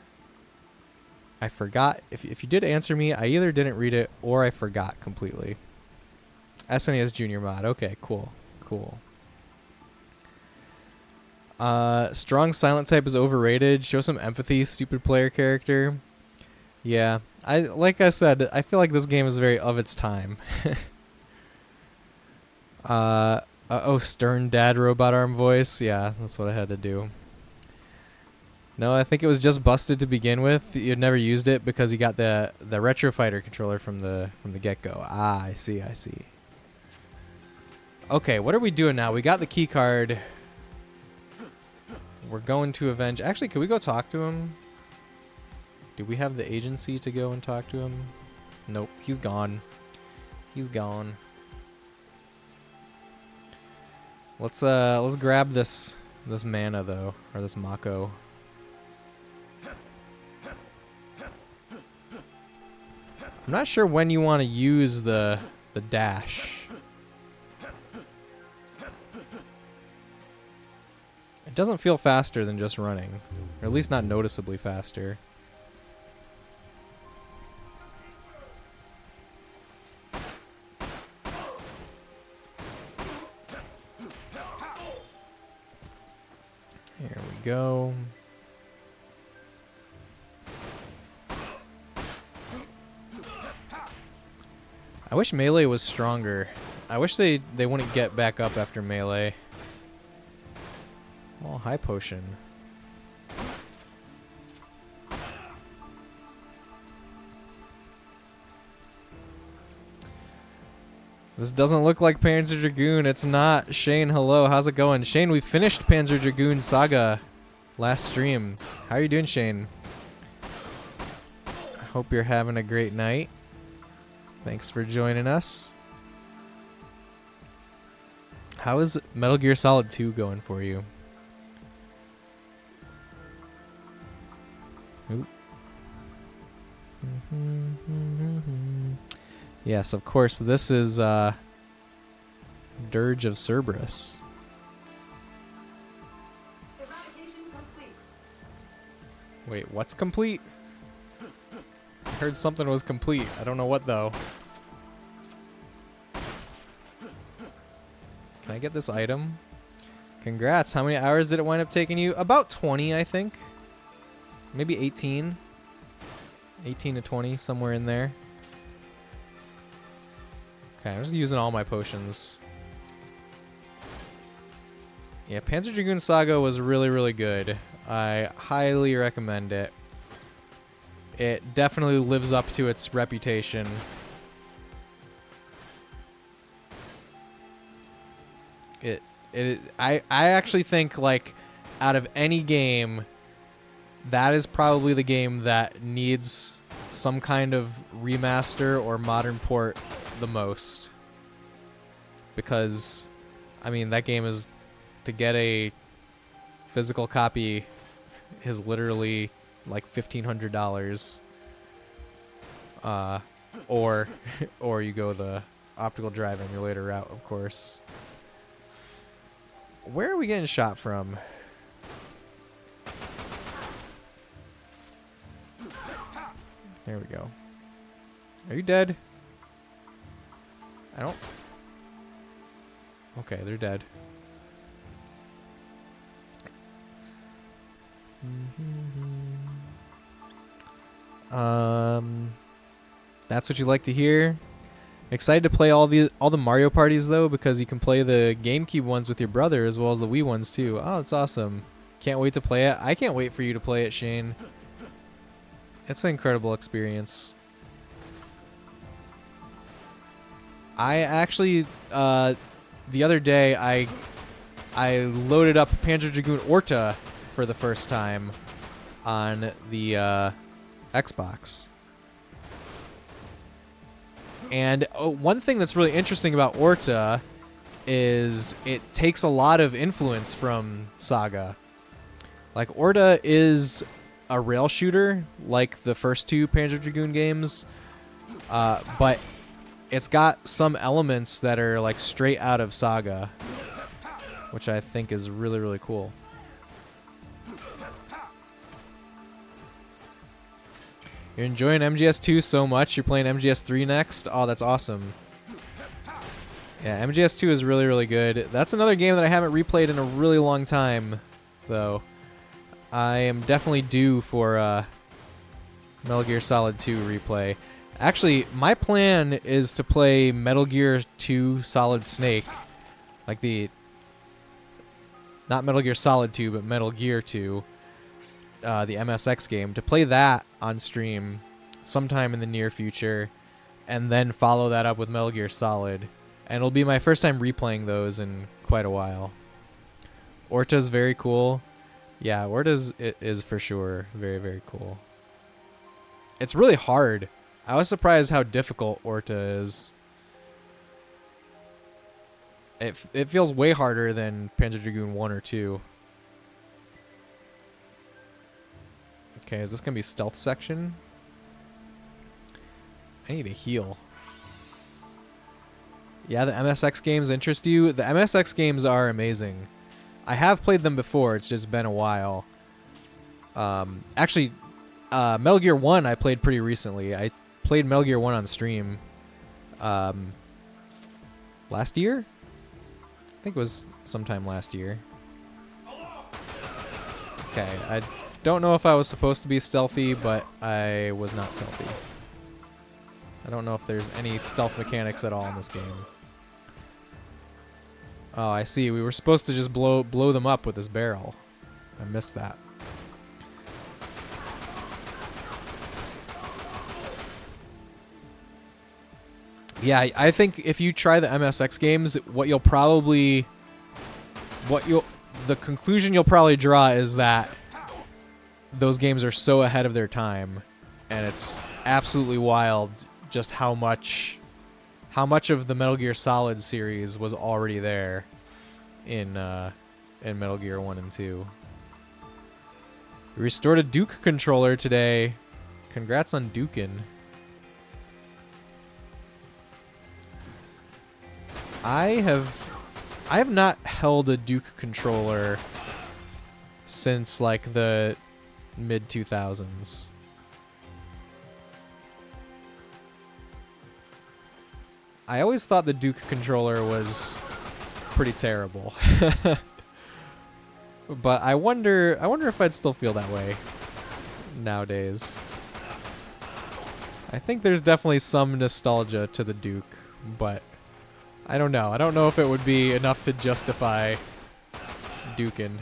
forgot. If you did answer me, I either didn't read it or I forgot completely. SNES Junior mod. Okay, cool. Strong silent type is overrated. Show some empathy, stupid player character. Yeah, like I said, I feel like this game is very of its time. Oh, stern dad robot arm voice. Yeah, that's what I had to do. No, I think it was just busted to begin with. You'd never used it because you got the Retro Fighter controller from the get-go. Ah, I see. Okay, what are we doing now? We got the key card. We're going to avenge. Actually, can we go talk to him? Do we have the agency to go and talk to him? Nope, he's gone. He's gone. Let's grab this mana though, or this Mako. I'm not sure when you want to use the dash. It doesn't feel faster than just running, or at least not noticeably faster. There we go. I wish melee was stronger. I wish they wouldn't get back up after melee. Oh, high potion. This doesn't look like Panzer Dragoon. It's not. Shane, hello. How's it going? Shane, we finished Panzer Dragoon Saga last stream. How are you doing, Shane? I hope you're having a great night. Thanks for joining us. How is Metal Gear Solid 2 going for you? Oop. Yes, of course, this is Dirge of Cerberus. Wait, what's complete? I heard something was complete. I don't know what, though. Can I get this item? Congrats. How many hours did it wind up taking you? About 20, I think. Maybe 18. 18 to 20, somewhere in there. Okay, I'm just using all my potions. Yeah, Panzer Dragoon Saga was really, really good. I highly recommend it. It definitely lives up to its reputation. I actually think, like, out of any game, that is probably the game that needs some kind of remaster or modern port the most. Because, I mean, that game is, to get a physical copy is literally like $1,500. Or you go the optical drive emulator route, of course. Where are we getting shot from? There we go. Are you dead? I don't... Okay, they're dead. That's what you like to hear. Excited to play all the Mario parties though, because you can play the GameCube ones with your brother as well as the Wii ones too. Oh, that's awesome. Can't wait to play it. I can't wait for you to play it, Shane. It's an incredible experience. I actually the other day I loaded up Panzer Dragoon Orta for the first time on the Xbox. And one thing that's really interesting about Orta is it takes a lot of influence from Saga. Like, Orta is a rail shooter, like the first two Panzer Dragoon games, but it's got some elements that are like straight out of Saga, which I think is really, really cool. You're enjoying MGS2 so much, you're playing MGS3 next? Oh, that's awesome. Yeah, MGS2 is really, really good. That's another game that I haven't replayed in a really long time, though. I am definitely due for Metal Gear Solid 2 replay. Actually, my plan is to play Metal Gear 2 Solid Snake. Like the... Not Metal Gear Solid 2, but Metal Gear 2. The MSX game, to play that on stream sometime in the near future, and then follow that up with Metal Gear Solid. And it'll be my first time replaying those in quite a while. Orta's very cool. Yeah, Orta's is for sure very, very cool. It's really hard. I was surprised how difficult Orta is. It feels way harder than Panzer Dragoon 1 or 2. Okay, is this going to be stealth section? I need a heal. Yeah, the MSX games interest you? The MSX games are amazing. I have played them before, it's just been a while. Actually, Metal Gear 1 I played pretty recently. I played Metal Gear 1 on stream last year? I think it was sometime last year. Okay, I don't know if I was supposed to be stealthy, but I was not stealthy. I don't know if there's any stealth mechanics at all in this game. Oh, I see. We were supposed to just blow them up with this barrel. I missed that. Yeah, I think if you try the MSX games, the conclusion you'll probably draw is that those games are so ahead of their time, and it's absolutely wild just how much of the Metal Gear Solid series was already there in Metal Gear 1 and 2. We restored a Duke controller today. Congrats on Dukin'. I have not held a Duke controller since like the mid 2000s. I always thought the Duke controller was pretty terrible. But I wonder if I'd still feel that way nowadays. I think there's definitely some nostalgia to the Duke, but I don't know. I don't know if it would be enough to justify Dukin'.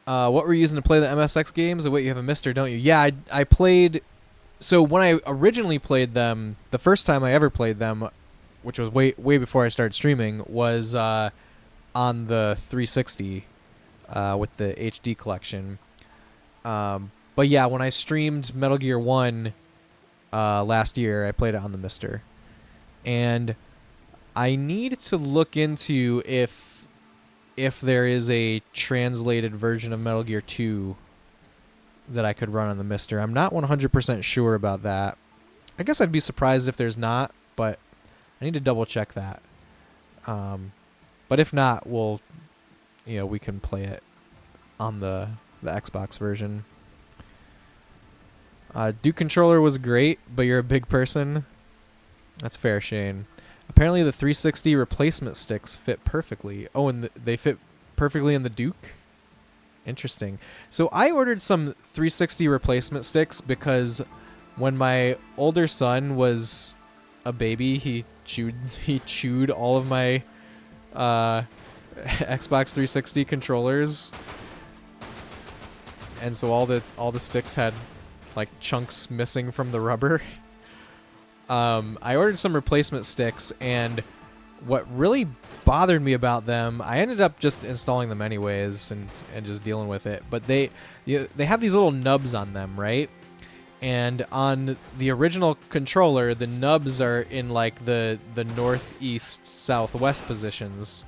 What were you using to play the MSX games? Wait, you have a Mister, don't you? Yeah, I played... So when I originally played them, the first time I ever played them, which was way before I started streaming, was on the 360 with the HD collection. But yeah, when I streamed Metal Gear 1 last year, I played it on the Mister. And I need to look into if there is a translated version of Metal Gear 2 that I could run on the Mister. I'm not 100% sure about that. I guess I'd be surprised if there's not, but I need to double check that. But if not, we can play it on the Xbox version. Duke controller was great, but you're a big person. That's fair, Shane. Apparently the 360 replacement sticks fit perfectly. Oh, and they fit perfectly in the Duke? Interesting. So I ordered some 360 replacement sticks because when my older son was a baby, he chewed all of my Xbox 360 controllers. And so all the sticks had like chunks missing from the rubber. I ordered some replacement sticks, and what really bothered me about them, I ended up just installing them anyways and just dealing with it. But they have these little nubs on them, right? And on the original controller, the nubs are in like the northeast southwest positions.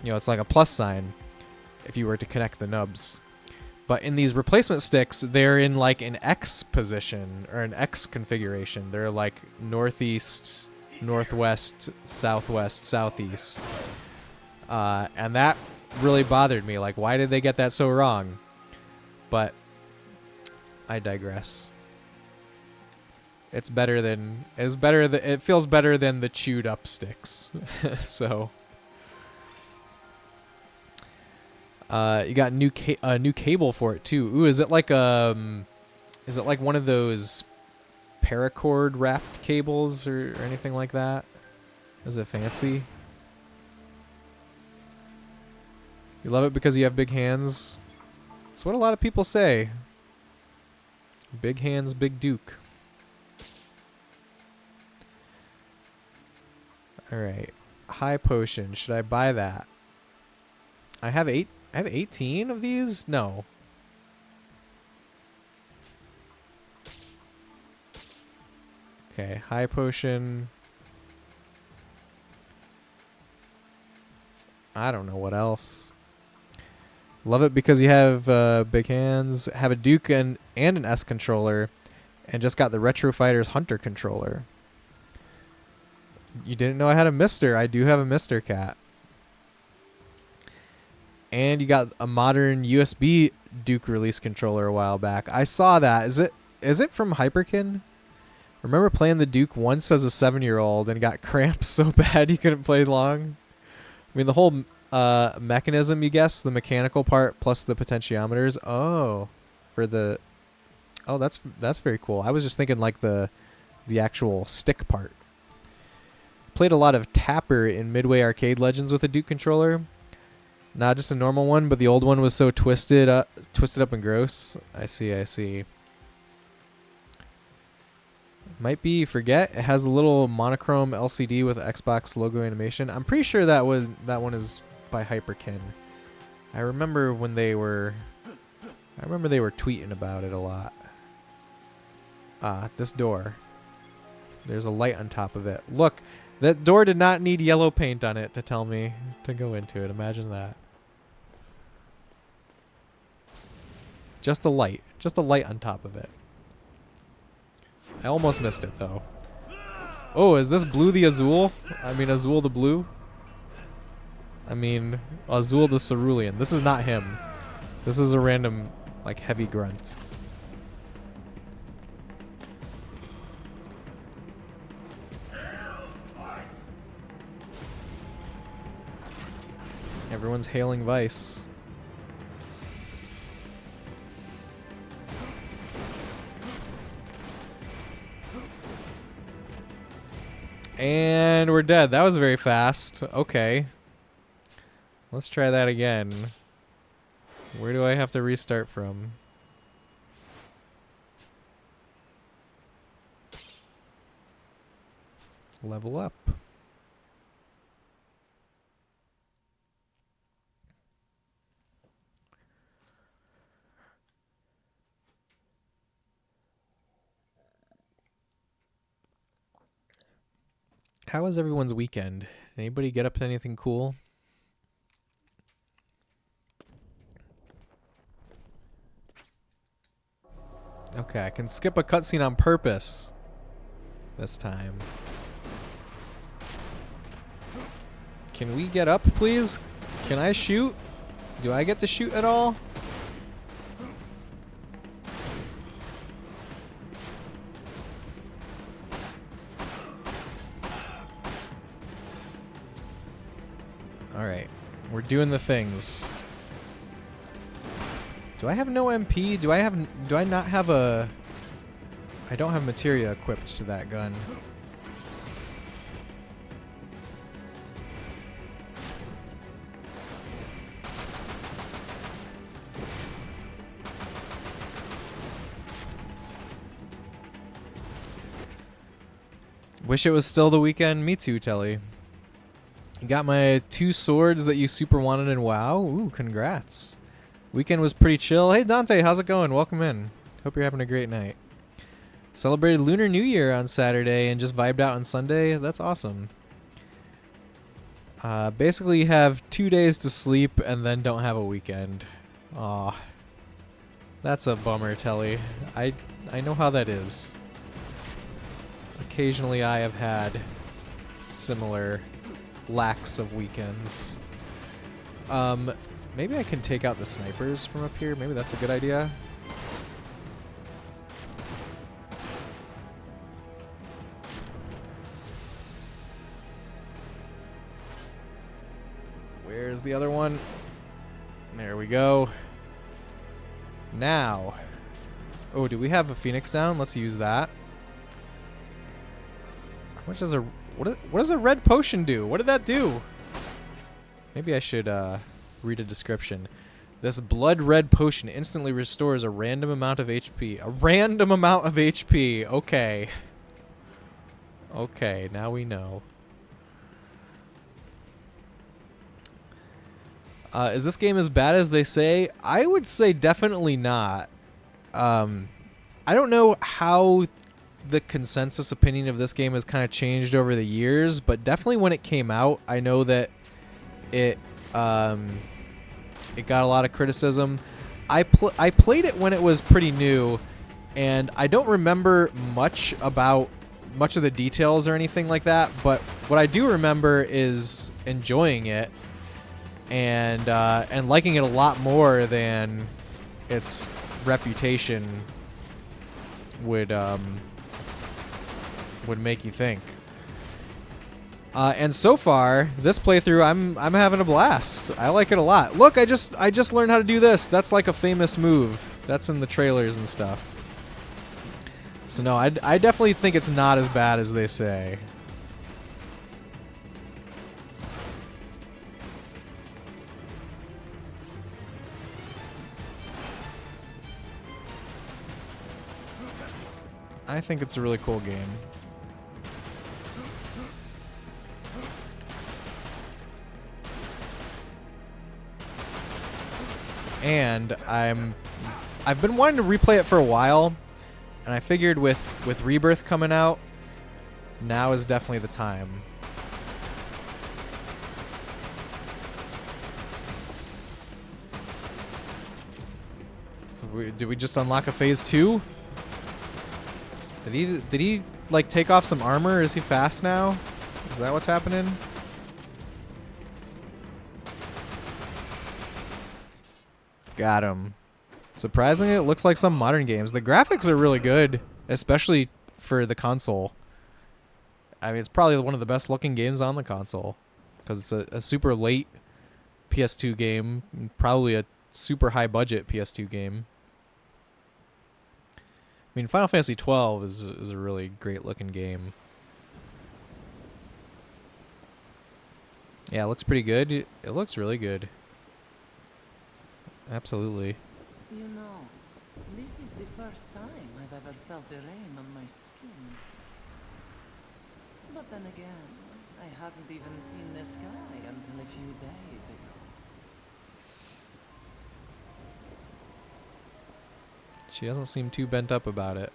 You know, it's like a plus sign if you were to connect the nubs. But in these replacement sticks, they're in like an X position or an X configuration. They're like northeast, northwest, southwest, southeast. And that really bothered me. Like, why did they get that so wrong? But I digress. It feels better than the chewed up sticks. So you got a new cable for it too. Ooh, is it like one of those paracord wrapped cables or anything like that? Is it fancy? You love it because you have big hands? That's what a lot of people say. Big hands, big Duke. Alright. High potion. Should I buy that? I have 18 of these? No. Okay, high potion. I don't know what else. Love it because you have big hands. Have a Duke and an S controller. And just got the Retro Fighters Hunter controller. You didn't know I had a Mister. I do have a Mister Cat. And you got a modern USB Duke release controller a while back. I saw that. Is it from Hyperkin? I remember playing the Duke once as a 7-year-old and got cramps so bad you couldn't play long. I mean, the whole mechanism, you guess, the mechanical part plus the potentiometers. Oh, that's very cool. I was just thinking like the actual stick part. Played a lot of Tapper in Midway Arcade Legends with a Duke controller. Not just a normal one, but the old one was so twisted up and gross. I see. Might be Forget. It has a little monochrome LCD with Xbox logo animation. I'm pretty sure that one is by Hyperkin. I remember they were tweeting about it a lot. This door. There's a light on top of it. Look, that door did not need yellow paint on it to tell me to go into it. Imagine that. Just a light on top of it. I almost missed it though. Oh, is this Blue the Azul? I mean Azul the Blue? I mean Azul the Cerulean. This is not him. This is a random like heavy grunt. Everyone's hailing Vice. And we're dead. That was very fast. Okay. Let's try that again. Where do I have to restart from? Level up. How was everyone's weekend? Anybody get up to anything cool? Okay, I can skip a cutscene on purpose this time. Can we get up, please? Can I shoot? Do I get to shoot at all? Doing the things. Do I have no MP? Do I not have a... I don't have materia equipped to that gun. Wish it was still the weekend. Me too, Telly. Got my 2 swords that you super wanted in WoW. Ooh, congrats. Weekend was pretty chill. Hey, Dante, how's it going? Welcome in. Hope you're having a great night. Celebrated Lunar New Year on Saturday and just vibed out on Sunday. That's awesome. Basically, you have 2 days to sleep and then don't have a weekend. Aw. That's a bummer, Telly. I know how that is. Occasionally I have had similar lacks of weekends. Maybe I can take out the snipers from up here. Maybe that's a good idea. Where's the other one? There we go. Now. Oh, do we have a Phoenix down? Let's use that. How much does a... What does a red potion do? What did that do? Maybe I should read a description. This blood red potion instantly restores a random amount of HP. A random amount of HP. Okay. Okay, now we know. Is this game as bad as they say? I would say definitely not. I don't know how the consensus opinion of this game has kind of changed over the years, but definitely when it came out, I know that it got a lot of criticism. I played it when it was pretty new, and I don't remember much of the details or anything like that, but what I do remember is enjoying it and liking it a lot more than its reputation would make you think. And so far, this playthrough, I'm having a blast. I like it a lot. Look, I just learned how to do this. That's like a famous move. That's in the trailers and stuff. So no, I definitely think it's not as bad as they say. I think it's a really cool game. And I've been wanting to replay it for a while, and I figured with Rebirth coming out, now is definitely the time. Did we just unlock a phase 2? Did he like take off some armor? Is he fast now? Is that what's happening? Got him. Surprisingly, it looks like some modern games. The graphics are really good, especially for the console. I mean, it's probably one of the best looking games on the console because it's a super late PS2 game, probably a super high budget PS2 game. I mean, Final Fantasy XII is a really great looking game. Yeah, it looks pretty good. It looks really good. Absolutely. You know, this is the first time I've ever felt the rain on my skin. But then again, I haven't even seen the sky until a few days ago. She doesn't seem too bent up about it.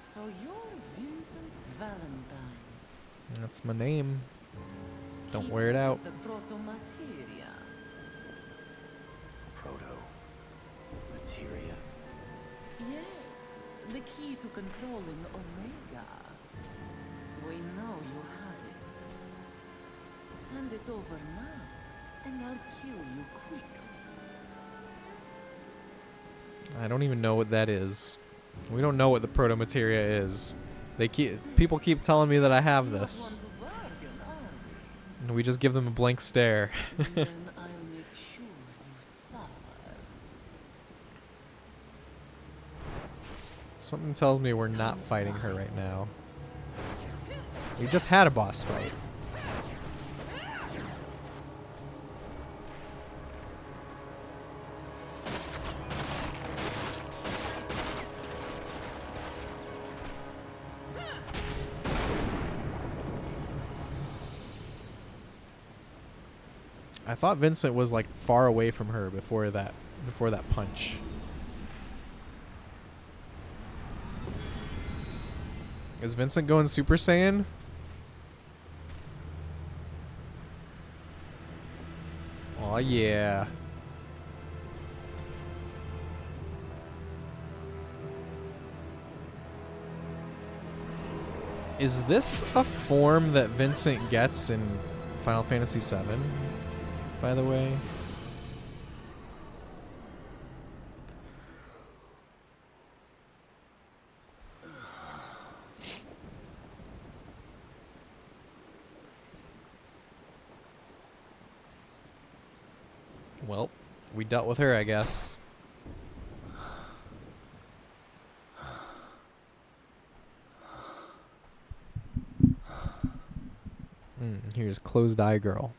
So you're Vincent Valentine. That's my name. Don't wear it out. The proto-materia. Proto-materia? Yes, the key to controlling Omega. We know you have it. Hand it over now, and I'll kill you quickly. I don't even know what that is. We don't know what the proto-materia is. People keep telling me that I have this. And we just give them a blank stare. Then I'll make sure you suffer. Something tells me we're not fighting her right now. We just had a boss fight. I thought Vincent was like far away from her before that punch. Is Vincent going Super Saiyan? Oh yeah. Is this a form that Vincent gets in Final Fantasy VII, by the way? Well, we dealt with her, I guess. Here's Closed Eye Girl.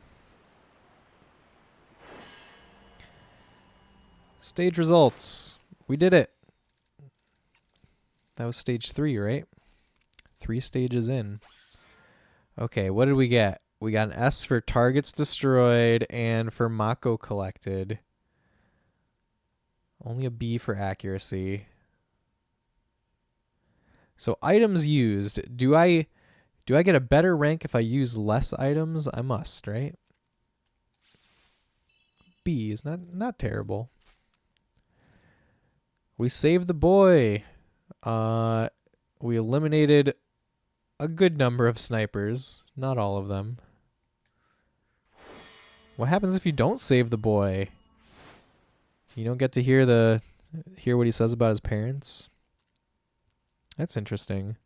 Stage results. We did it. That was stage 3, right? 3 stages in. Okay, what did we get? We got an S for targets destroyed and for Mako collected. Only a B for accuracy. So items used. Do I get a better rank if I use less items? I must, right? B is not terrible. We saved the boy. We eliminated a good number of snipers. Not all of them. What happens if you don't save the boy? You don't get to hear what he says about his parents? That's interesting.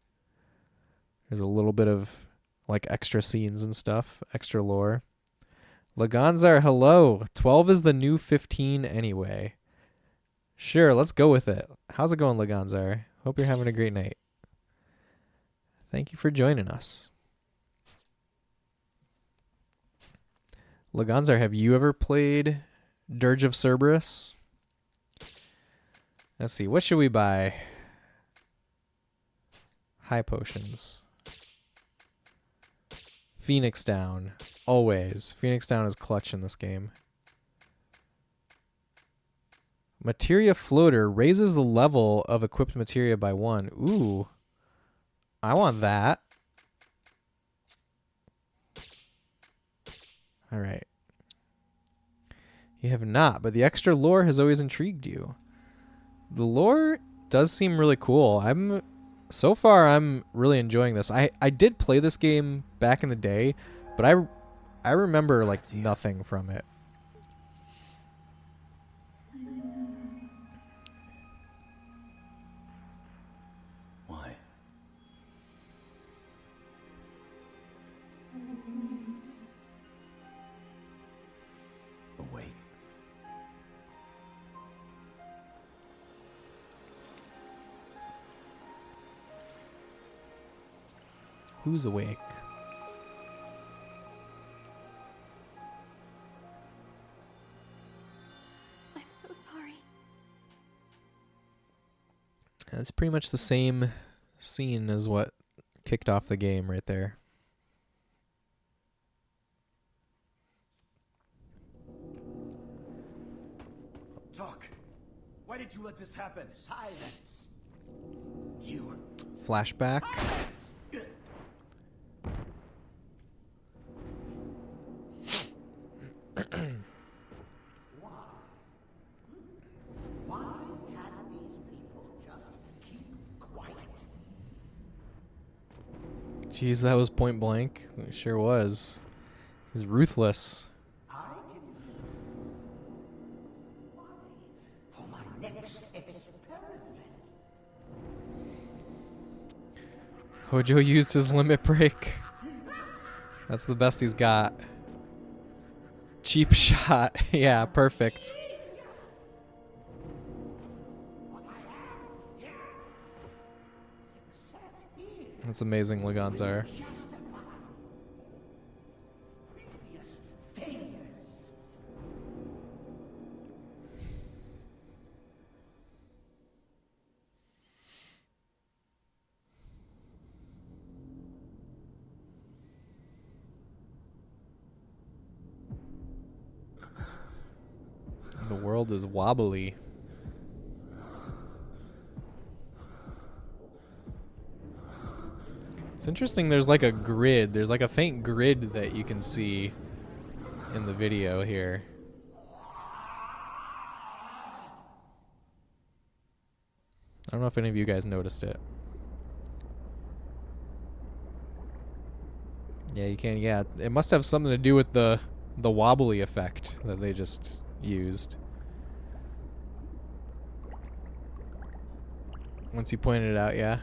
There's a little bit of like extra scenes and stuff, extra lore. Laganzar, hello. 12 is the new 15 anyway. Sure, let's go with it. How's it going, Laganzar? Hope you're having a great night. Thank you for joining us. Laganzar, have you ever played Dirge of Cerberus? Let's see, what should we buy? High potions. Phoenix down. Always. Phoenix down is clutch in this game. Materia floater raises the level of equipped materia by 1. Ooh. I want that. Alright. You have not, but the extra lore has always intrigued you. The lore does seem really cool. So far, I'm really enjoying this. I did play this game back in the day, but I remember like nothing from it. Why? Awake. Who's awake? I'm so sorry. That's pretty much the same scene as what kicked off the game right there. Talk. Why did you let this happen? Silence. You. Flashback. Why can't these people just keep quiet? Jeez, that was point blank. It sure was. He's ruthless. I can use money for my next experiment. Hojo used his limit break. That's the best he's got. Cheap shot. Yeah, perfect. That's amazing, Laganzar. The world is wobbly. It's interesting, there's like a grid. There's like a faint grid that you can see in the video here. I don't know if any of you guys noticed it. Yeah, you can. Yeah, it must have something to do with the wobbly effect that they just used. Once you pointed it out, yeah.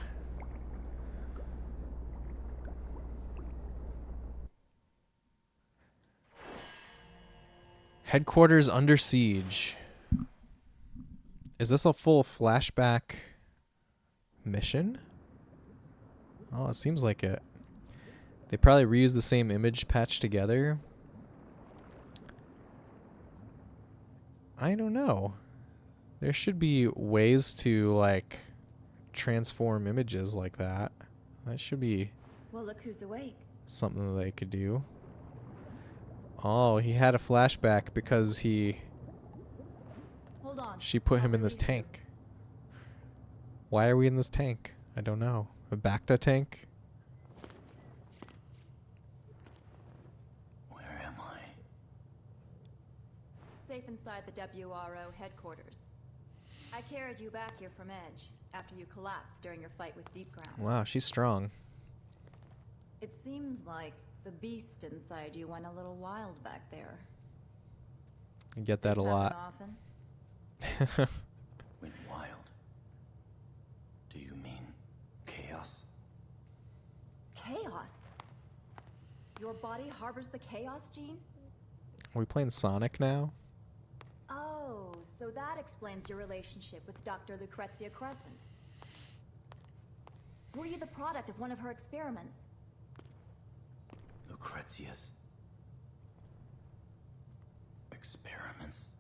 Headquarters under siege. Is this a full flashback mission? Oh, it seems like it. They probably reused the same image patched together. I don't know. There should be ways to, like, transform images like that. That should be Well, look who's awake. something that they could do. Oh, he had a flashback because Hold on. she put him in I'll this release you. tank. Why are we in this tank? I don't know. A Bacta tank? Where am I? Safe inside the WRO headquarters. I carried you back here from Edge after you collapsed during your fight with Deep Ground. Wow, she's strong. It seems like the beast inside you went a little wild back there. You get that a This lot. happen often? Went wild. Do you mean chaos? Chaos? Your body harbors the chaos gene? Are we playing Sonic now? Oh, so that explains your relationship with Dr. Lucrezia Crescent. Were you the product of one of her experiments? Lucrezia's experiments?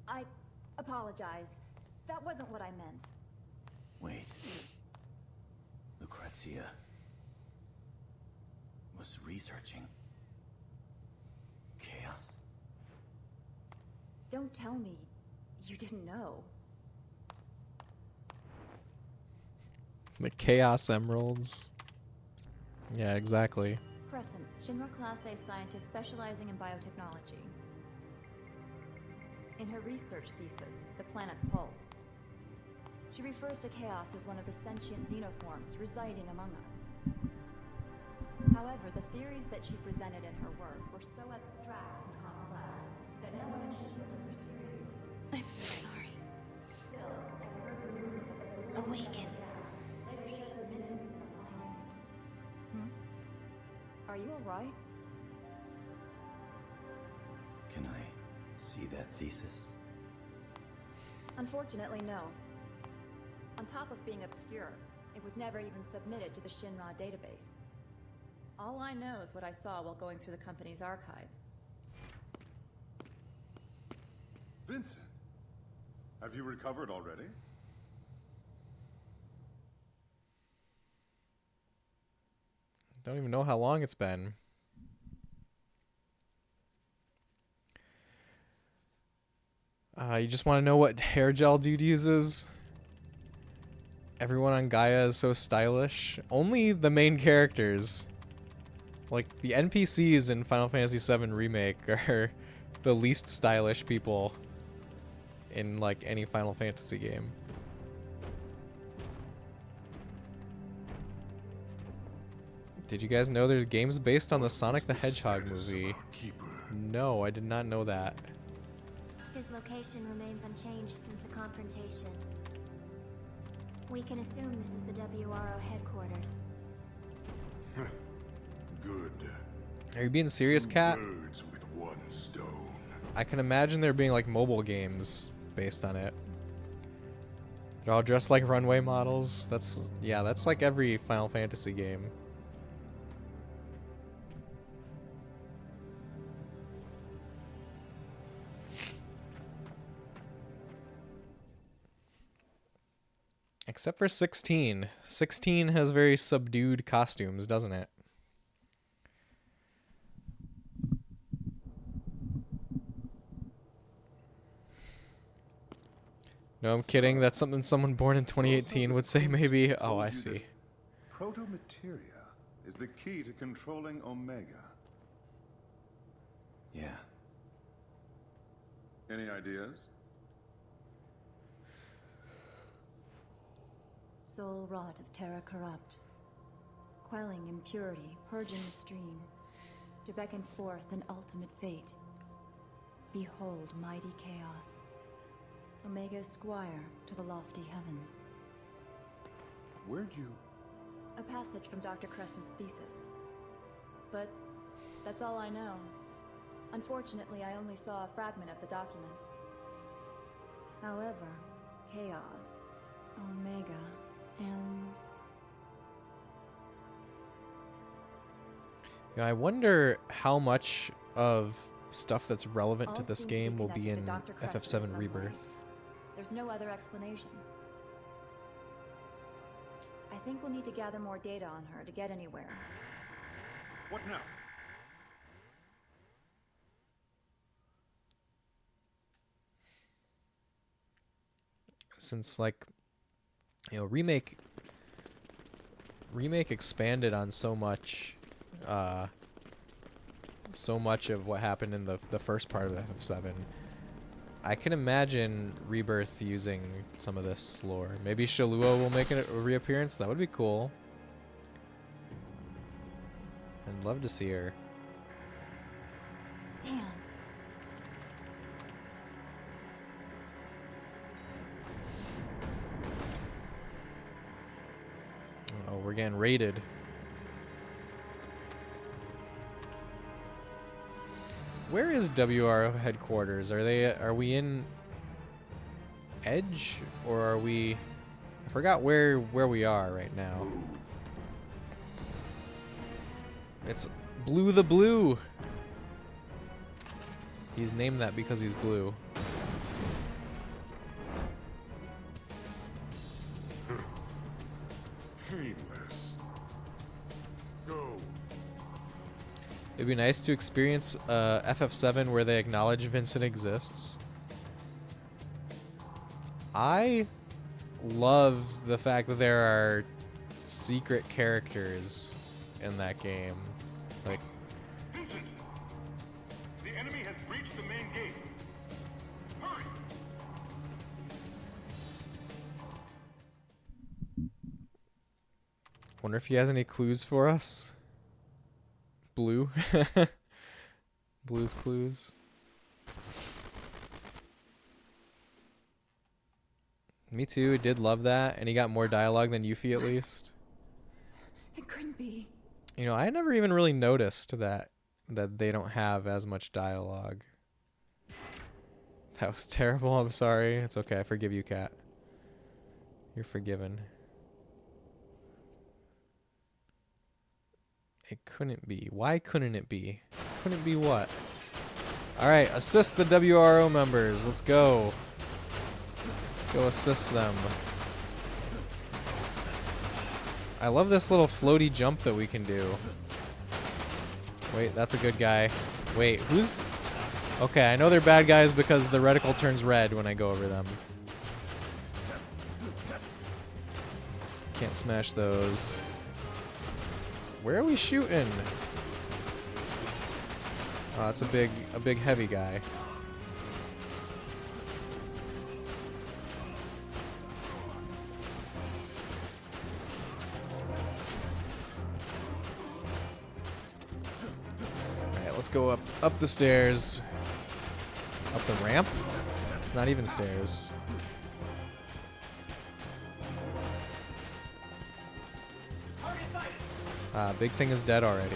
I apologize. That wasn't what I meant. Wait. Lucrezia was researching chaos? Don't tell me you didn't know. The Chaos Emeralds. Yeah, exactly. Crescent, Shinra Class A scientist specializing in biotechnology. In her research thesis, The Planet's Pulse, she refers to chaos as one of the sentient xenoforms residing among us. However, the theories that she presented in her work were so abstract and complex that no one in Shinra took her seriously. I'm so sorry. Still, I heard rumors that the Awaken. later shed some news to the findings. Are you alright? Can I see that thesis? Unfortunately, no. On top of being obscure, it was never even submitted to the Shinra database. All I know is what I saw while going through the company's archives. Vincent, have you recovered already? Don't even know how long it's been. You just want to know what hair gel dude uses? Everyone on Gaia is so stylish. Only the main characters. Like, the NPCs in Final Fantasy VII Remake are the least stylish people in, like, any Final Fantasy game. Did you guys know there's games based on the Sonic the Hedgehog movie? No, I did not know that. His location remains unchanged since the confrontation. We can assume this is the WRO headquarters. Good. Are you being serious, Cat? Birds with one stone. I can imagine there being like mobile games based on it. They're all dressed like runway models. That's like every Final Fantasy game. Except for 16. 16 has very subdued costumes, doesn't it? No, I'm kidding. That's something someone born in 2018 would say maybe. Oh, I see. Proto-materia is the key to controlling Omega. Yeah. Any ideas? Soul rot of terra corrupt. Quelling impurity, purging the stream. To beckon forth an ultimate fate. Behold mighty chaos. Omega's squire to the lofty heavens. Where'd you... A passage from Dr. Crescent's thesis. But that's all I know. Unfortunately, I only saw a fragment of the document. However, chaos, Omega, and... Yeah, I wonder how much of stuff that's relevant All to this seem to be game will be connected in to Dr. Crescent in FF7 some way. Rebirth. There's no other explanation. I think we'll need to gather more data on her to get anywhere. What now? Since, like, you know, remake expanded on so much of what happened in the first part of FF7. I can imagine Rebirth using some of this lore. Maybe Shalua will make a reappearance. That would be cool. I'd love to see her. Damn. Oh, we're getting raided. Where is WRO headquarters? Are we in Edge, or are we... I forgot where we are right now. It's Blue the Blue. He's named that because he's blue. Painless. Go. It'd be nice to experience FF7 where they acknowledge Vincent exists. I love the fact that there are secret characters in that game. Like, Vincent! The enemy has breached the main gate. Hurry! wonder if he has any clues for us. Blue. Blue's Clues. Me too, did love that, and he got more dialogue than Yuffie at least. It couldn't be. You know, I never even really noticed that they don't have as much dialogue. That was terrible, I'm sorry. It's okay, I forgive you, Kat. You're forgiven. It couldn't be. Why couldn't it be? Couldn't be what? Alright, assist the WRO members. Let's go. Let's go assist them. I love this little floaty jump that we can do. Wait, that's a good guy. Wait, who's... Okay, I know they're bad guys because the reticle turns red when I go over them. Can't smash those. Where are we shooting? Oh, that's a big heavy guy. Alright, let's go up the stairs. Up the ramp? It's not even stairs. Big thing is dead already.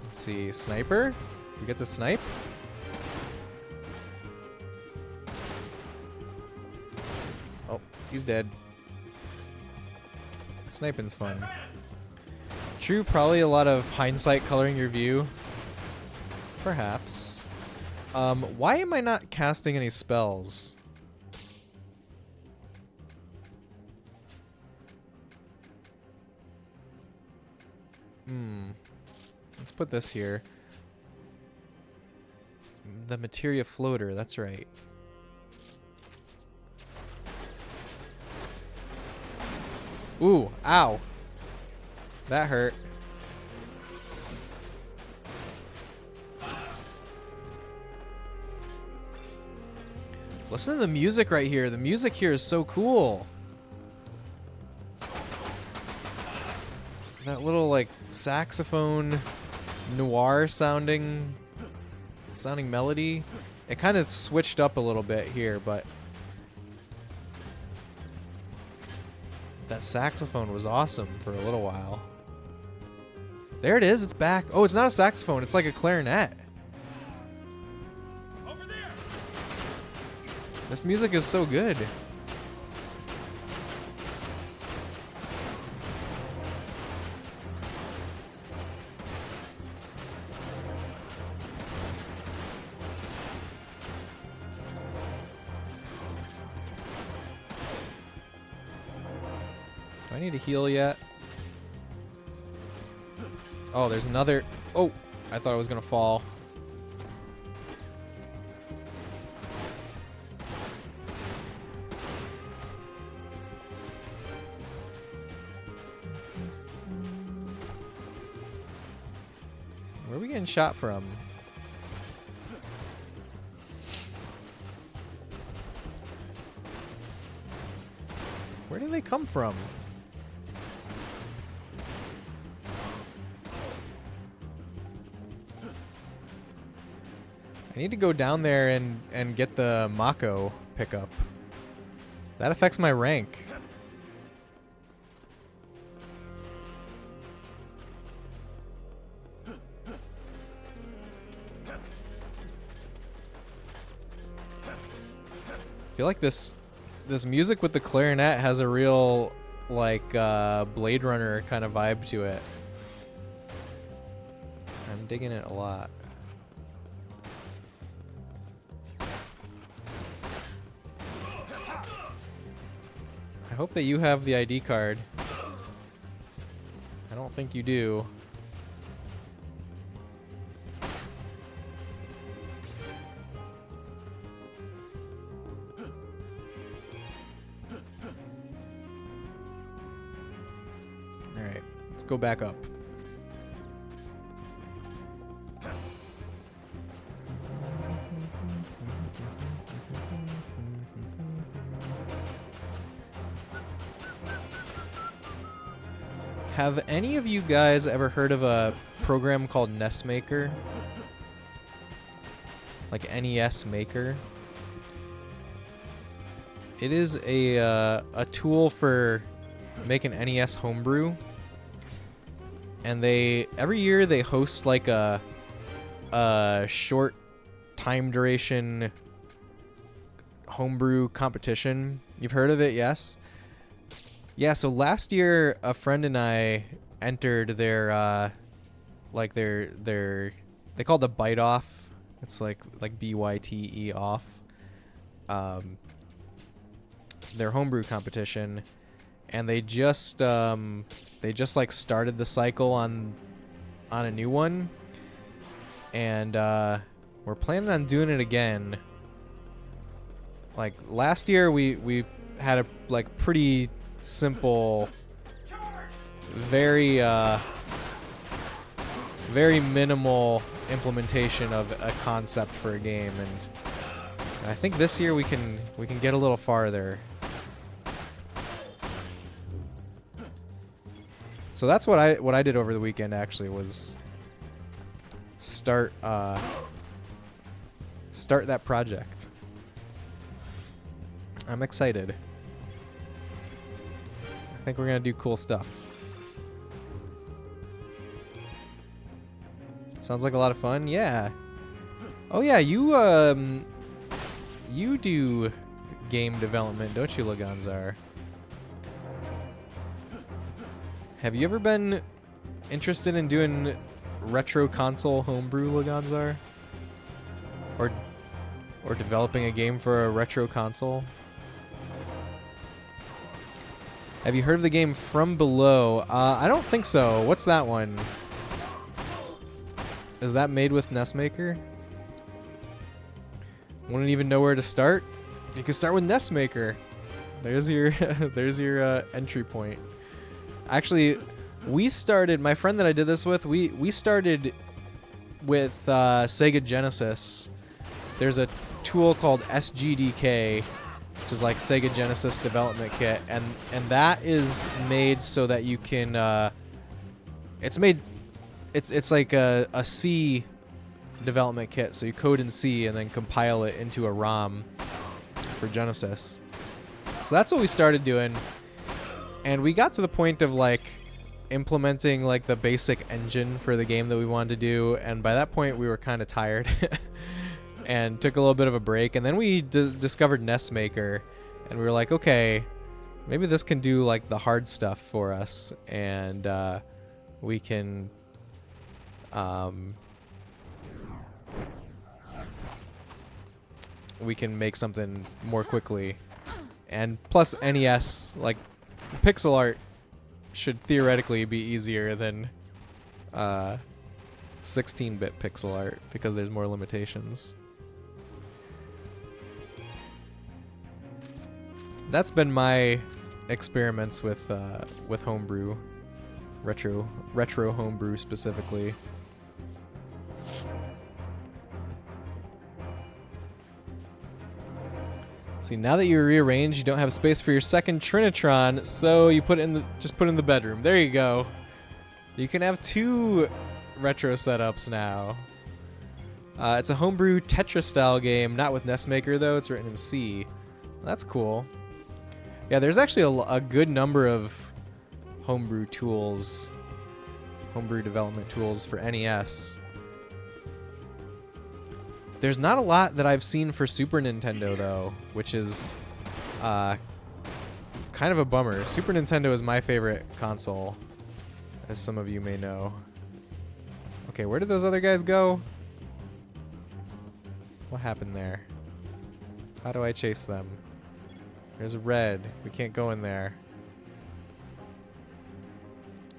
Let's see, sniper? We get to snipe? Oh, he's dead. Sniping's fun. True, probably a lot of hindsight coloring your view. Perhaps. Why am I not casting any spells? Let's put this here. The materia floater, that's right. Ooh, ow. That hurt. Listen to the music right here. The music here is so cool. That little like saxophone noir sounding melody. It kind of switched up a little bit here, but that saxophone was awesome for a little while. There it is, it's back. Oh, it's not a saxophone, it's like a clarinet. Over there. This music is so good. Do I need to heal yet? Oh, there's another. Oh, I thought I was gonna fall. Where are we getting shot from? Where do they come from? I need to go down there and get the Mako pickup. That affects my rank. I feel like this music with the clarinet has a real like Blade Runner kind of vibe to it. I'm digging it a lot. I hope that you have the ID card. I don't think you do. Alright, let's go back up. Have any of you guys ever heard of a program called NES Maker? Like NES Maker? It is a tool for making NES homebrew. And every year they host like a short time duration homebrew competition. You've heard of it, yes? Yeah, so last year a friend and I entered their they call it the Bite Off. It's like BYTE off. Their homebrew competition, and they just like started the cycle on a new one, and we're planning on doing it again. Like last year we had a like pretty simple, very minimal implementation of a concept for a game, and I think this year we can get a little farther. So that's what I did over the weekend actually, was start that project. I'm excited. I think we're gonna do cool stuff. Sounds like a lot of fun. Yeah. Oh yeah, you do game development, don't you, Laganzar? Have you ever been interested in doing retro console homebrew, Laganzar? Or developing a game for a retro console? Have you heard of the game From Below? I don't think so. What's that one? Is that made with Nestmaker? Wouldn't even know where to start? You can start with Nestmaker. There's your there's your entry point. Actually, we started, my friend that I did this with, we started with Sega Genesis. There's a tool called SGDK, which is like Sega Genesis Development Kit, and that is made so that you can it's like a C development kit, so you code in C and then compile it into a ROM for Genesis. So that's what we started doing, and we got to the point of like implementing like the basic engine for the game that we wanted to do, and by that point we were kind of tired and took a little bit of a break, and then we discovered Nestmaker, and we were like, okay, maybe this can do like the hard stuff for us, and we can make something more quickly. And plus NES, like, pixel art should theoretically be easier than 16-bit pixel art because there's more limitations. That's been my experiments with homebrew, retro homebrew specifically. See, now that you rearrange, you don't have space for your second Trinitron, so you put it in the in the bedroom. There you go. You can have 2 retro setups now. It's a homebrew Tetris-style game, not with Nestmaker though. It's written in C. That's cool. Yeah, there's actually a good number of homebrew tools, homebrew development tools for NES. There's not a lot that I've seen for Super Nintendo, though, which is kind of a bummer. Super Nintendo is my favorite console, as some of you may know. Okay, where did those other guys go? What happened there? How do I chase them? There's a red. We can't go in there.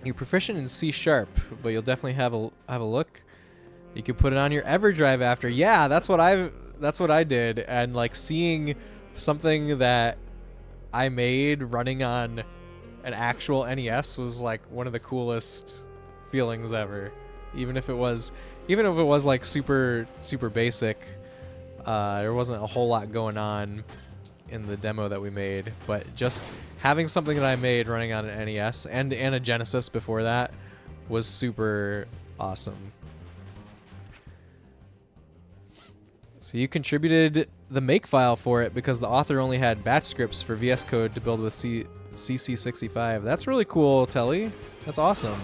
You're proficient in C#, but you'll definitely have a look. You could put it on your EverDrive after. Yeah, that's what I did, and like seeing something that I made running on an actual NES was like one of the coolest feelings ever. Even if it was like super basic, there wasn't a whole lot going on in the demo that we made, but just having something that I made running on an NES and a Genesis before that was super awesome. So you contributed the makefile for it because the author only had batch scripts for VS Code to build with CC65. That's really cool, Telly. That's awesome.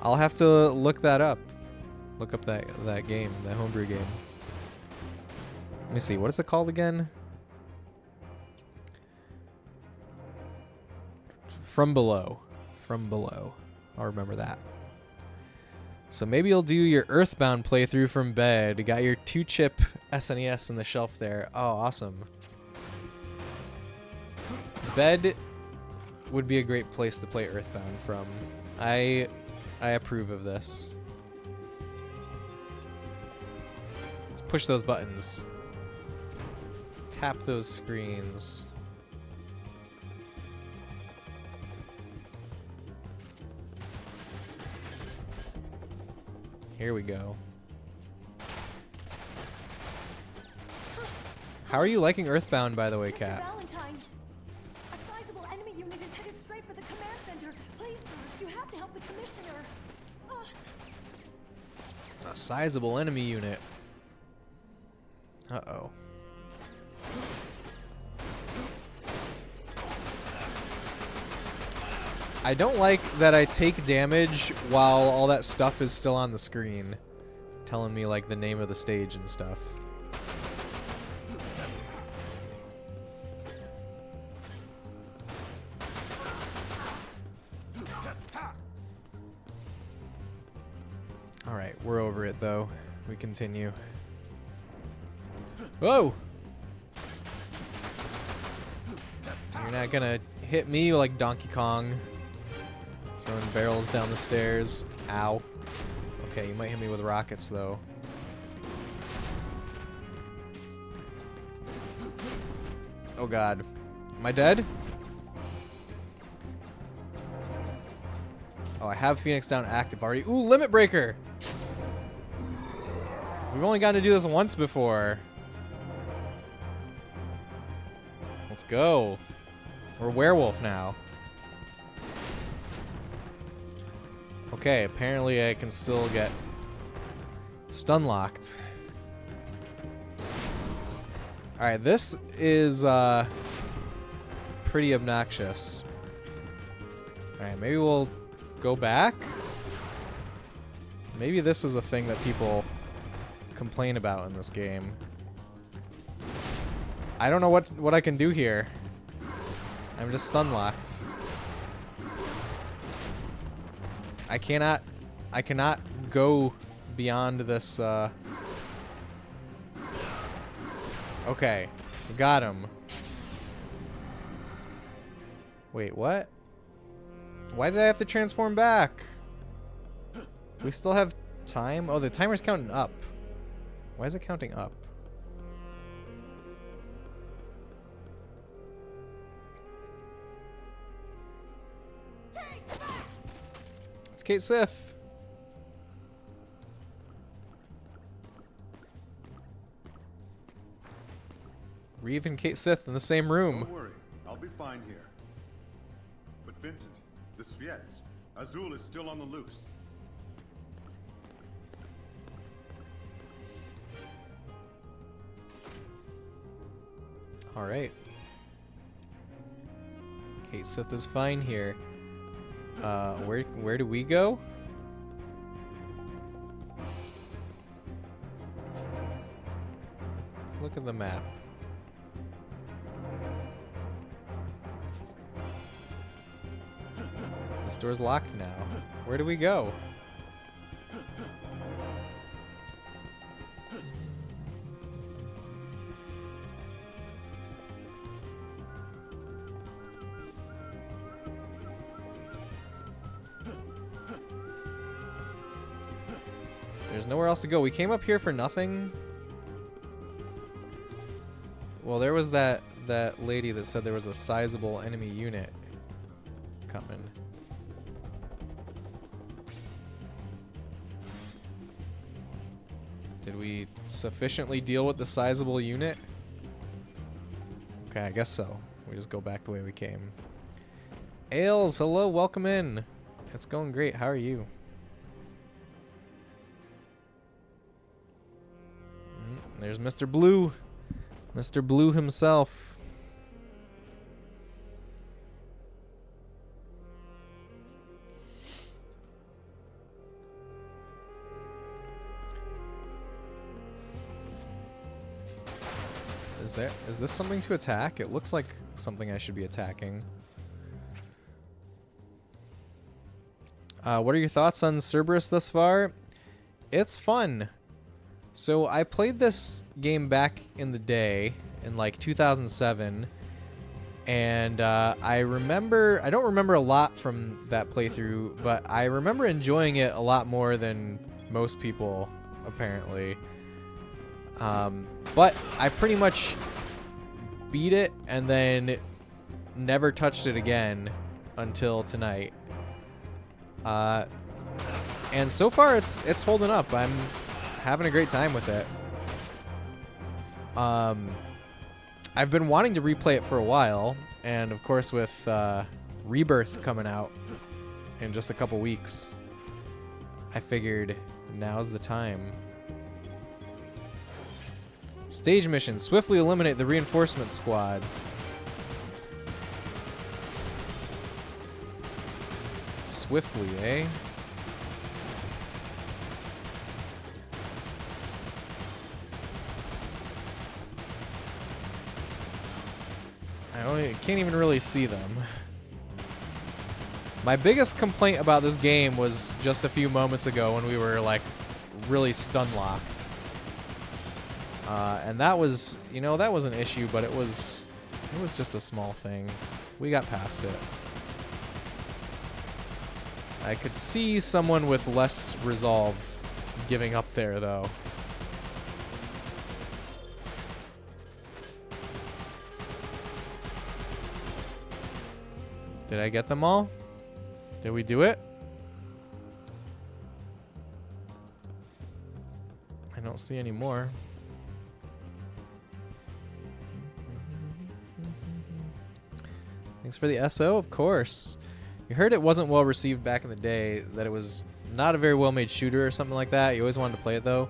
I'll have to look that up. Look up that game, that homebrew game. Let me see, what is it called again? From Below. From Below. I'll remember that. So maybe you'll do your Earthbound playthrough from bed. You got your 2-chip SNES in the shelf there. Oh, awesome. Bed would be a great place to play Earthbound from. I approve of this. Let's push those buttons. Tap those screens. Here we go. How are you liking Earthbound, by the way, Kat? Valentine, a sizable enemy unit is headed straight for the command center. Please, sir, you have to help the commissioner. A sizable enemy unit. Uh-oh. I don't like that I take damage while all that stuff is still on the screen, telling me like the name of the stage and stuff. Alright, we're over it though. We continue. Whoa! You're not gonna hit me like Donkey Kong. Throwing barrels down the stairs. Ow. Okay, you might hit me with rockets though. Oh god. Am I dead? Oh, I have Phoenix down active already. Ooh, Limit Breaker! We've only gotten to do this once before. Let's go. We're werewolf now. Okay, apparently I can still get stun locked. Alright, this is pretty obnoxious. Alright, maybe we'll go back? Maybe this is a thing that people complain about in this game. I don't know what I can do here. I'm just stun locked. I cannot go beyond this, Okay, got him. Wait, what? Why did I have to transform back? We still have time? Oh, the timer's counting up. Why is it counting up? It's Kate Sith. Reeve and Kate Sith in the same room. Don't worry, I'll be fine here. But Vincent, the Sviets, Azul is still on the loose. All right. Kate Sith is fine here. Where do we go? Let's look at the map. This door's locked now. Where do we go? There's nowhere else to go. We came up here for nothing. Well, there was that lady that said there was a sizable enemy unit coming. Did we sufficiently deal with the sizable unit? Okay, I guess so. We just go back the way we came. Ailes, hello, welcome in. It's going great. How are you? There's Mr. Blue. Mr. Blue himself. Is this something to attack? It looks like something I should be attacking. What are your thoughts on Cerberus thus far? It's fun. So I played this game back in the day, in like 2007, and I don't remember a lot from that playthrough, but I remember enjoying it a lot more than most people, apparently. But I pretty much beat it and then never touched it again until tonight. And so far it's holding up. I'm having a great time with it. I've been wanting to replay it for a while, and of course with Rebirth coming out in just a couple weeks, I figured now's the time. Stage mission. Swiftly eliminate the reinforcement squad. Swiftly, eh? I can't even really see them. My biggest complaint about this game was just a few moments ago when we were like really stun locked. And that was, you know, that was an issue, but it was just a small thing. We got past it. I could see someone with less resolve giving up there, though. Did I get them all? Did we do it? I don't see any more. Thanks for the SO, of course. You heard it wasn't well received back in the day, that it was not a very well made shooter or something like that. You always wanted to play it though.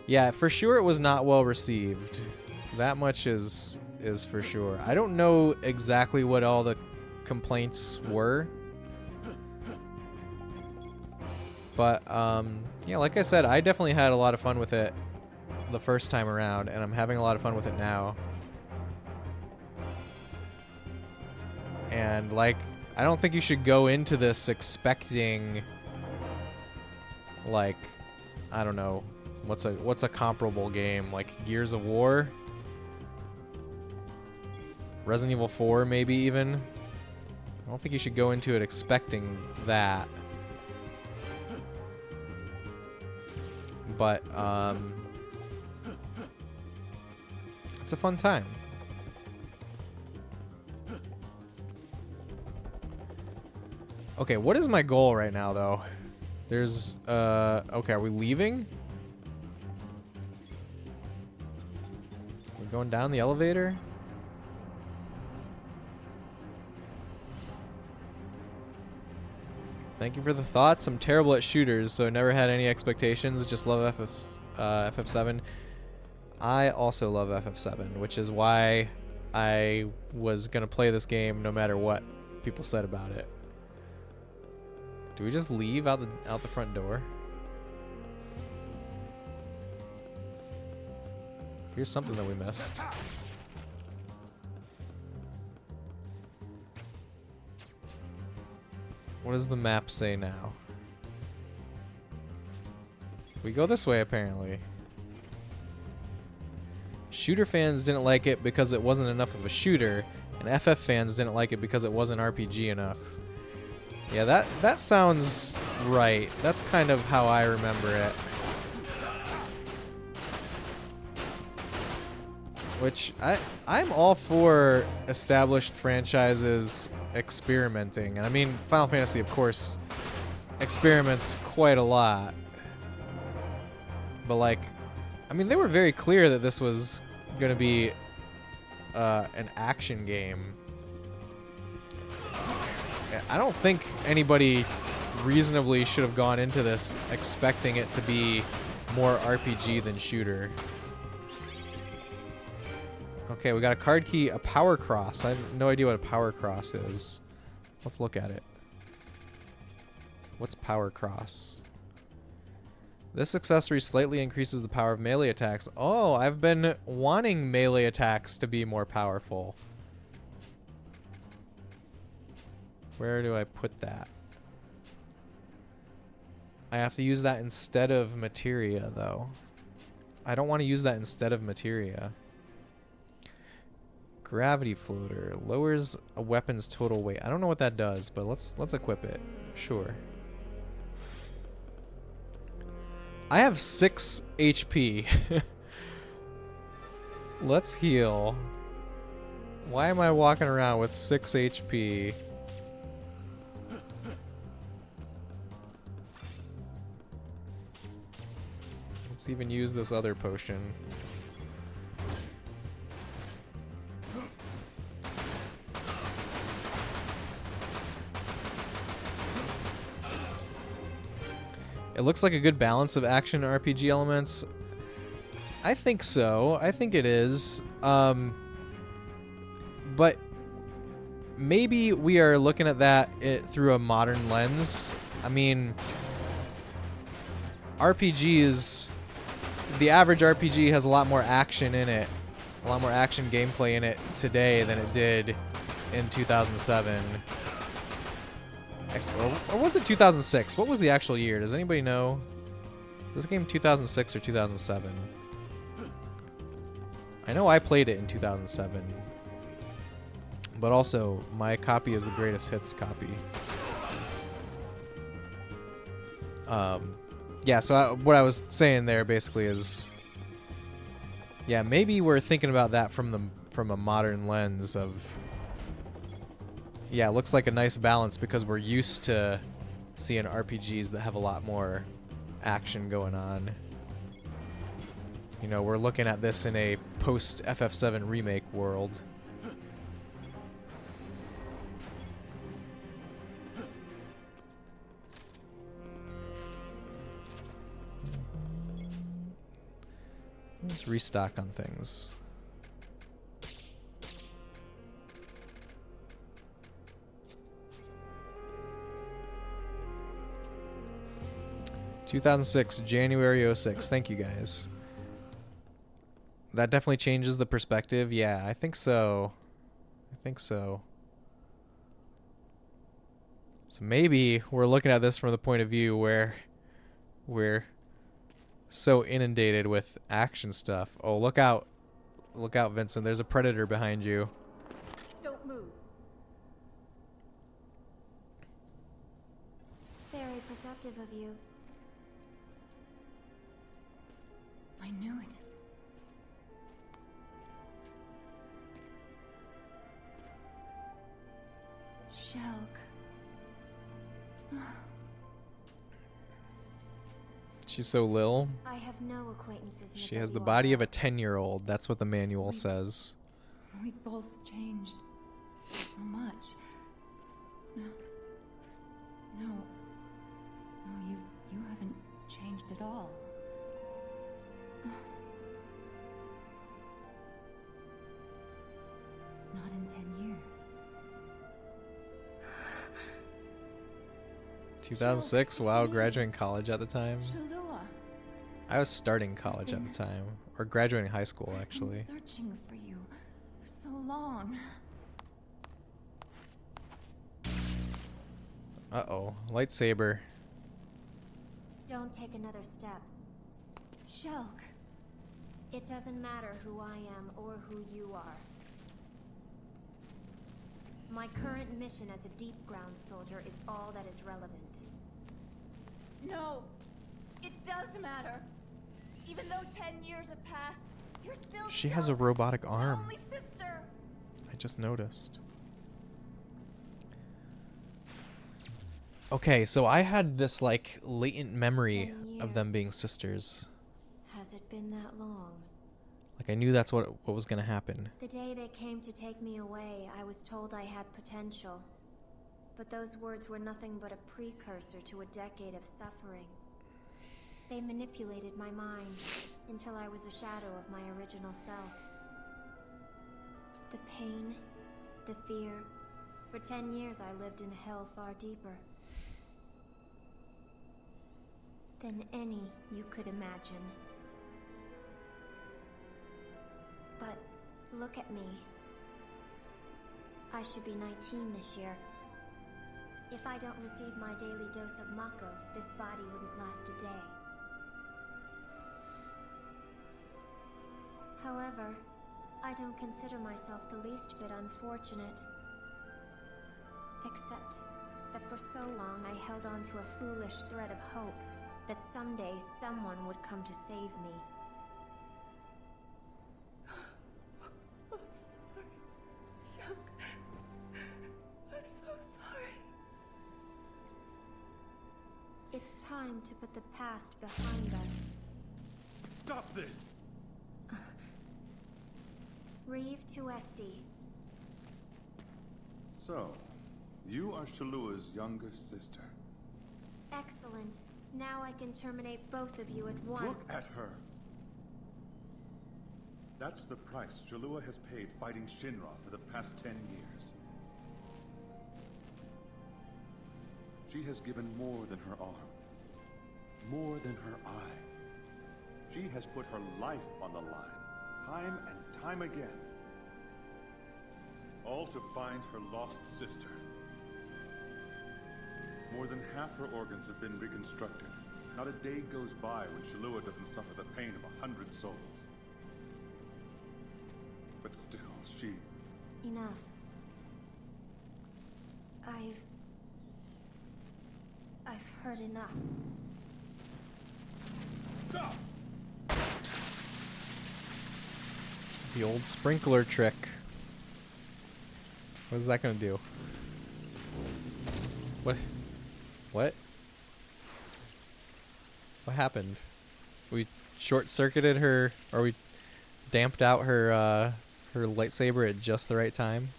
Yeah, for sure it was not well received. That much is for sure. I don't know exactly what all the complaints were. But yeah, like I said, I definitely had a lot of fun with it the first time around, and I'm having a lot of fun with it now. And like, I don't think you should go into this expecting, like, I don't know, what's a comparable game, like Gears of War, Resident Evil 4 maybe even. I don't think you should go into it expecting that. But it's a fun time. Okay, what is my goal right now, though? There's, okay, are we leaving? We're going down the elevator? Thank you for the thoughts. I'm terrible at shooters, so never had any expectations. Just love FF7. I also love FF7, which is why I was gonna play this game no matter what people said about it. Do we just leave out the front door? Here's something that we missed. What does the map say now? We go this way, apparently. Shooter fans didn't like it because it wasn't enough of a shooter, and FF fans didn't like it because it wasn't RPG enough. Yeah, that sounds right. That's kind of how I remember it. Which, I'm all for established franchises experimenting. And I mean, Final Fantasy, of course, experiments quite a lot. But like, I mean, they were very clear that this was going to be an action game. I don't think anybody reasonably should have gone into this expecting it to be more RPG than shooter. Okay, we got a card key, a power cross. I have no idea what a power cross is. Let's look at it. What's power cross? This accessory slightly increases the power of melee attacks. Oh, I've been wanting melee attacks to be more powerful. Where do I put that? I have to use that instead of materia, though. I don't want to use that instead of materia. Gravity floater lowers a weapon's total weight. I don't know what that does, but let's equip it. Sure. I have 6 HP. Let's heal. Why am I walking around with 6 HP? Let's even use this other potion. It looks like a good balance of action and RPG elements. I think so. I think it is. But maybe we are looking at that through a modern lens. I mean, RPGs, the average RPG has a lot more action in it, a lot more action gameplay in it today than it did in 2007. Or was it 2006? What was the actual year? Does anybody know? Was this game 2006 or 2007? I know I played it in 2007. But also, my copy is the greatest hits copy. Yeah, so what I was saying there basically is, yeah, maybe we're thinking about that from a modern lens of, yeah, it looks like a nice balance because we're used to seeing RPGs that have a lot more action going on. You know, we're looking at this in a post FF7 remake world. Let's restock on things. (2006) January 06. Thank you guys. That definitely changes the perspective. Yeah, I think so. I think so. So maybe we're looking at this from the point of view where we're so inundated with action stuff. Oh, look out. Look out, Vincent. There's a predator behind you. Don't move. Very perceptive of you. I knew it. Shelk. She's so lil. I have no acquaintances. She has the body of a 10-year-old. That's what the manual says. We both changed so much. No, you haven't changed at all. Not in 10 years. 2006? Wow, graduating college at the time. Shalua. I was starting college at the time. Or graduating high school, actually. I've been searching for you for so long. Uh-oh. Lightsaber. Don't take another step. Shelk. It doesn't matter who I am or who you are. My current mission as a deep ground soldier is all that is relevant. No, it does matter. Even though 10 years have passed, you're still. She has a robotic arm. Only sister. I just noticed. Okay, so I had this like latent memory of them being sisters. Has it been that long? Like I knew that's what was gonna happen. The day they came to take me away, I was told I had potential. But those words were nothing but a precursor to a decade of suffering. They manipulated my mind until I was a shadow of my original self. The pain, the fear. For 10 years I lived in hell far deeper than any you could imagine. But look at me. I should be 19 this year. If I don't receive my daily dose of Mako, this body wouldn't last a day. However, I don't consider myself the least bit unfortunate. Except that for so long I held on to a foolish thread of hope that someday someone would come to save me. I'm sorry, Shelk. I'm so sorry. It's time to put the past behind us. Stop this! Reeve to Esti. So, you are Shalua's younger sister. Excellent. Now I can terminate both of you at once. Look at her. That's the price Shalua has paid fighting Shinra for the past 10 years. She has given more than her arm, more than her eye. She has put her life on the line, time and time again. All to find her lost sister. More than half her organs have been reconstructed. Not a day goes by when Shalua doesn't suffer the pain of 100 souls. But still, she... Enough. I've heard enough. Stop! The old sprinkler trick. What is that gonna do? What? What? What happened? We short-circuited her, or we damped out her her lightsaber at just the right time.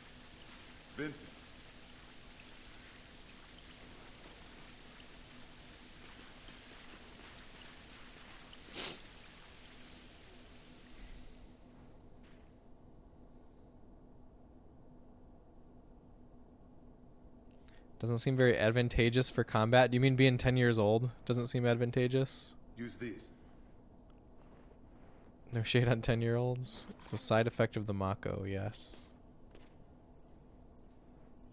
Vincent. Doesn't seem very advantageous for combat. Do you mean being 10 years old doesn't seem advantageous? Use these. No shade on 10-year-olds. It's a side effect of the Mako, yes.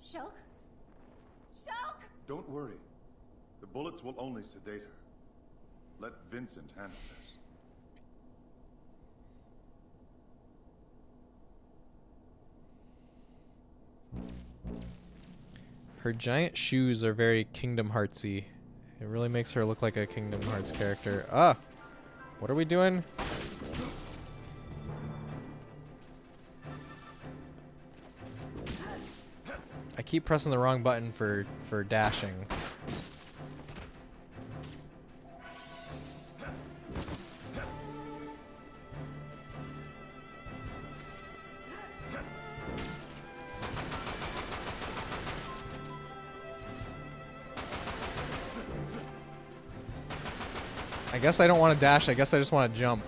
Shulk? Shulk! Don't worry. The bullets will only sedate her. Let Vincent handle this. Her giant shoes are very Kingdom Heartsy. It really makes her look like a Kingdom Hearts character. Ah! What are we doing? I keep pressing the wrong button for dashing. I guess I don't want to dash, I guess I just want to jump.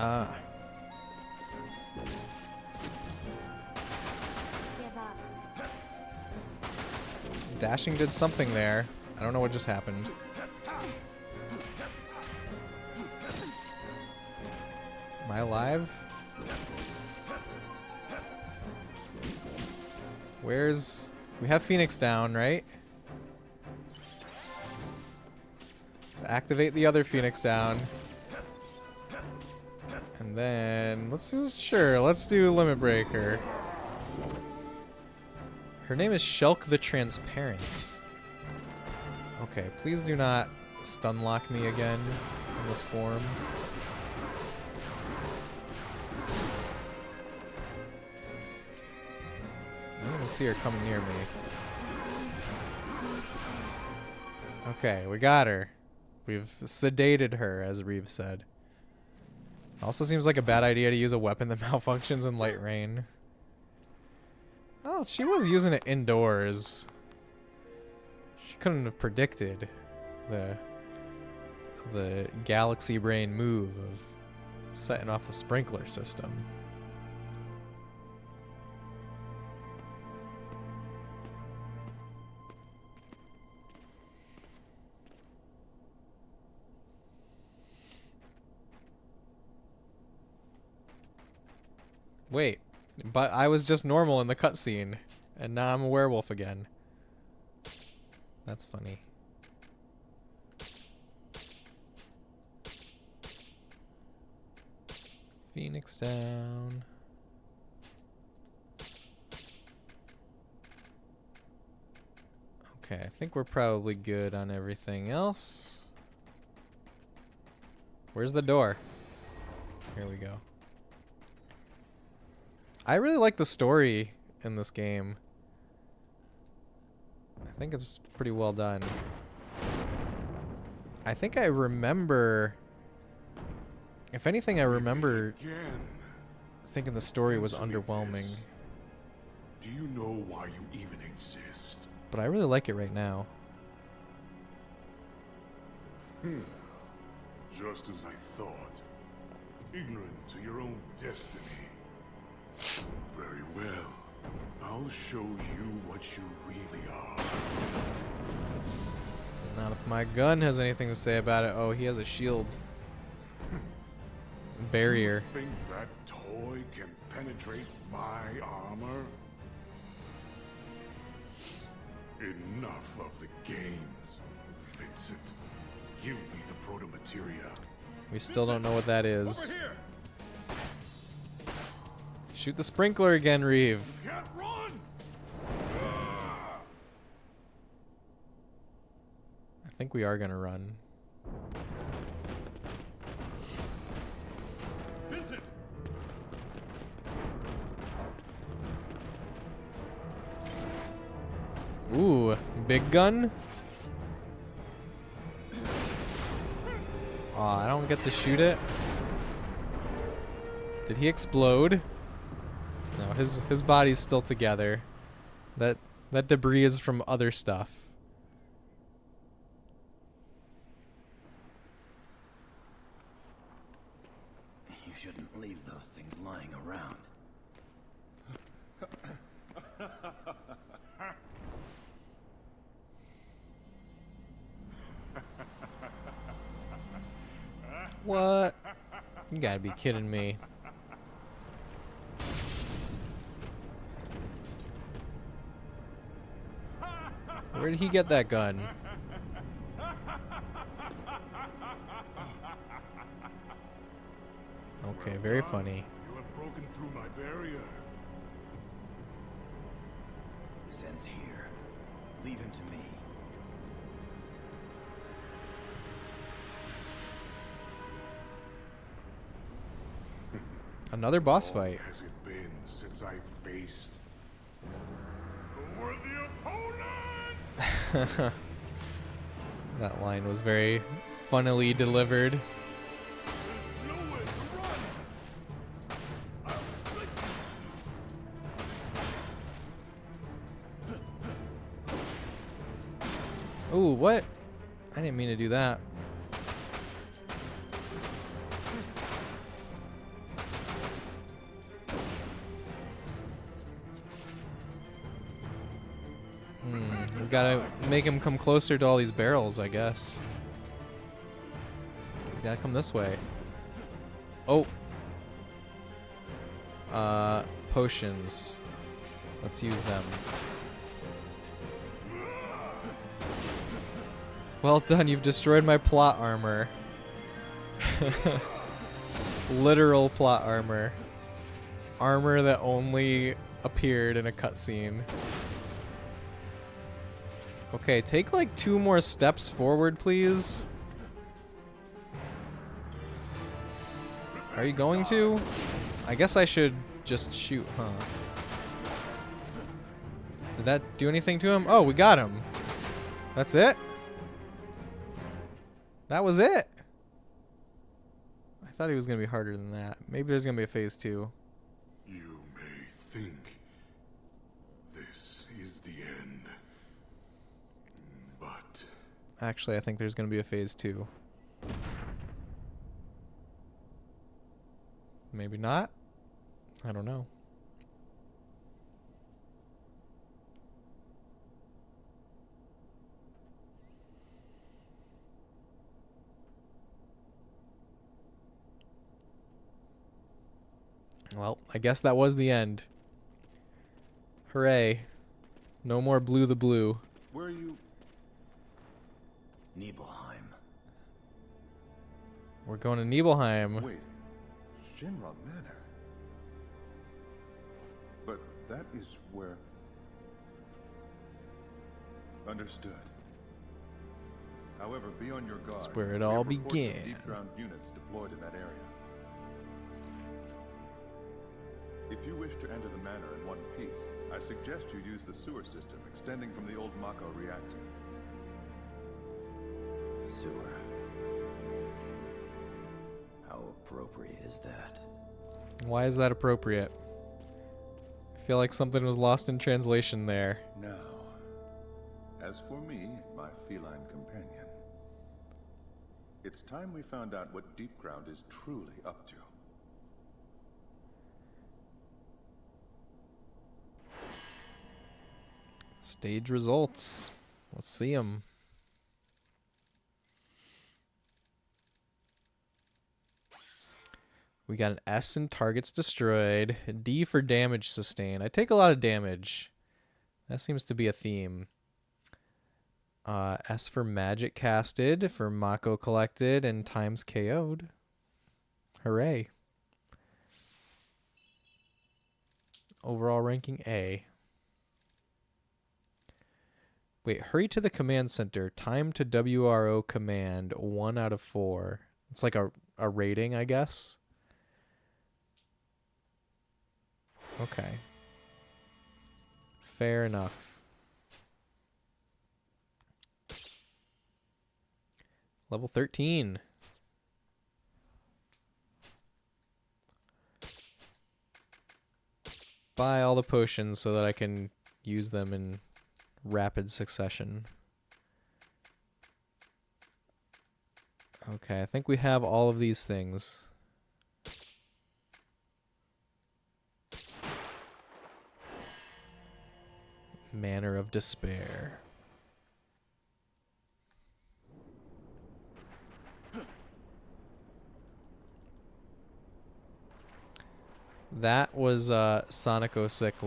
Ah. Give up. Dashing did something there. I don't know what just happened. Am I alive? Where's... We have Phoenix down, right? So activate the other Phoenix down. And then... let's do Limit Breaker. Her name is Shulk the Transparent. Okay, please do not stun lock me again in this form. I don't even see her coming near me. Okay, we got her. We've sedated her, as Reeves said. Also seems like a bad idea to use a weapon that malfunctions in light rain. Oh, she was using it indoors. She couldn't have predicted the galaxy brain move of setting off the sprinkler system. Wait, but I was just normal in the cutscene, and now I'm a werewolf again. That's funny. Phoenix down. Okay, I think we're probably good on everything else. Where's the door? Here we go. I really like the story in this game. I think it's pretty well done. I think I remember... If anything, I remember thinking the story was underwhelming. Do you know why you even exist? But I really like it right now. Just as I thought. Ignorant to your own destiny. Very well. I'll show you what you really are. Not if my gun has anything to say about it. Oh, he has a shield. Barrier. You think that toy can penetrate my armor? Enough of the games, Vincent. Give me the proto-materia. We still don't know what that is. Over here! Shoot the sprinkler again, Reeve. Can't run! I think we are gonna run. Vincent! Ooh, big gun? Aw, I don't get to shoot it. Did he explode? No, his body's still together. That debris is from other stuff. You shouldn't leave those things lying around. What? You gotta be kidding me. Where did he get that gun? Okay, very funny. You have broken through my barrier. This ends here. Leave him to me. Another boss How long fight. has it been since I faced a worthy opponent? That line was very funnily delivered. There's nowhere to run. I'll split you. Ooh, what? I didn't mean to do that. We gotta make him come closer to all these barrels, I guess. He's gotta come this way. Oh. Potions. Let's use them. Well done, you've destroyed my plot armor. Literal plot armor. Armor that only appeared in a cutscene. Okay, take like 2 more steps forward, please. Are you going to? I guess I should just shoot, huh? Did that do anything to him? Oh, we got him. That's it? That was it? I thought he was going to be harder than that. Maybe there's going to be a phase 2. You may think this is the end, but Actually, I think there's going to be a phase 2. Maybe not? I don't know. Well, I guess that was the end. Hooray. No more Blue the Blue. Where are you? Nibelheim. We're going to Nibelheim. Wait, Shinra Manor. But that is where. Understood. However, be on your guard. That's where it We all have reports of began. deep ground units deployed in that area. If you wish to enter the manor in one piece, I suggest you use the sewer system extending from the old Mako reactor. Sewer. How appropriate is that? Why is that appropriate? feel like something was lost in translation there. Now, as for me and my feline companion, it's time we found out what Deep Ground is truly up to. Stage results. Let's see them. We got an S in targets destroyed, a D for damage sustained. I take a lot of damage. That seems to be a theme. S for magic casted, for Mako collected, and times KO'd. Hooray. Overall ranking A. Wait, hurry to the command center. Time to WRO command, 1 out of 4. It's like a rating, I guess. Okay. Fair enough. Level 13. Buy all the potions so that I can use them in rapid succession. Okay, I think we have all of these things. Manner of Despair. That was Sonic 06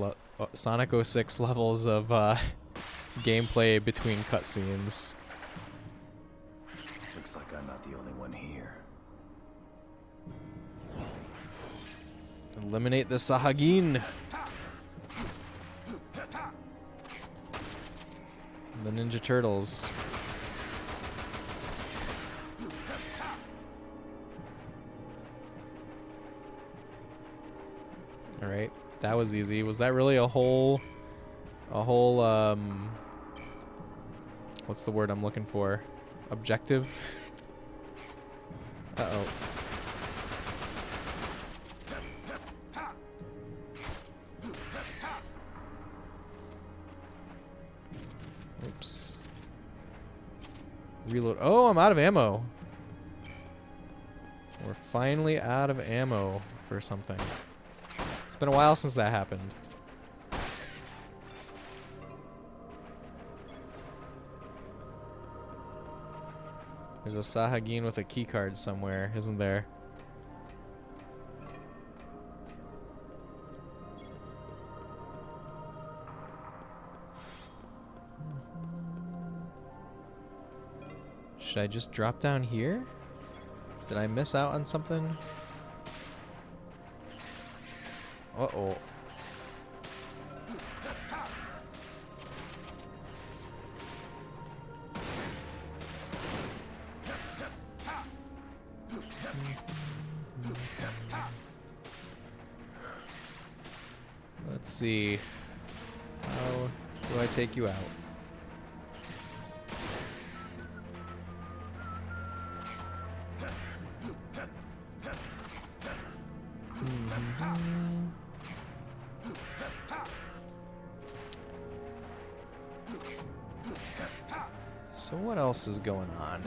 levels of gameplay between cutscenes. Looks like I'm not the only one here. Eliminate the Sahagin. The Ninja Turtles. All right, that was easy. Was that really a whole what's the word I'm looking for? Objective? Uh-oh. Oops. Reload. Oh, I'm out of ammo. We're finally out of ammo for something. It's been a while since that happened. There's a Sahagin with a keycard somewhere, isn't there? Should I just drop down here? Did I miss out on something? Uh-oh. Let's see. How do I take you out? So what else is going on?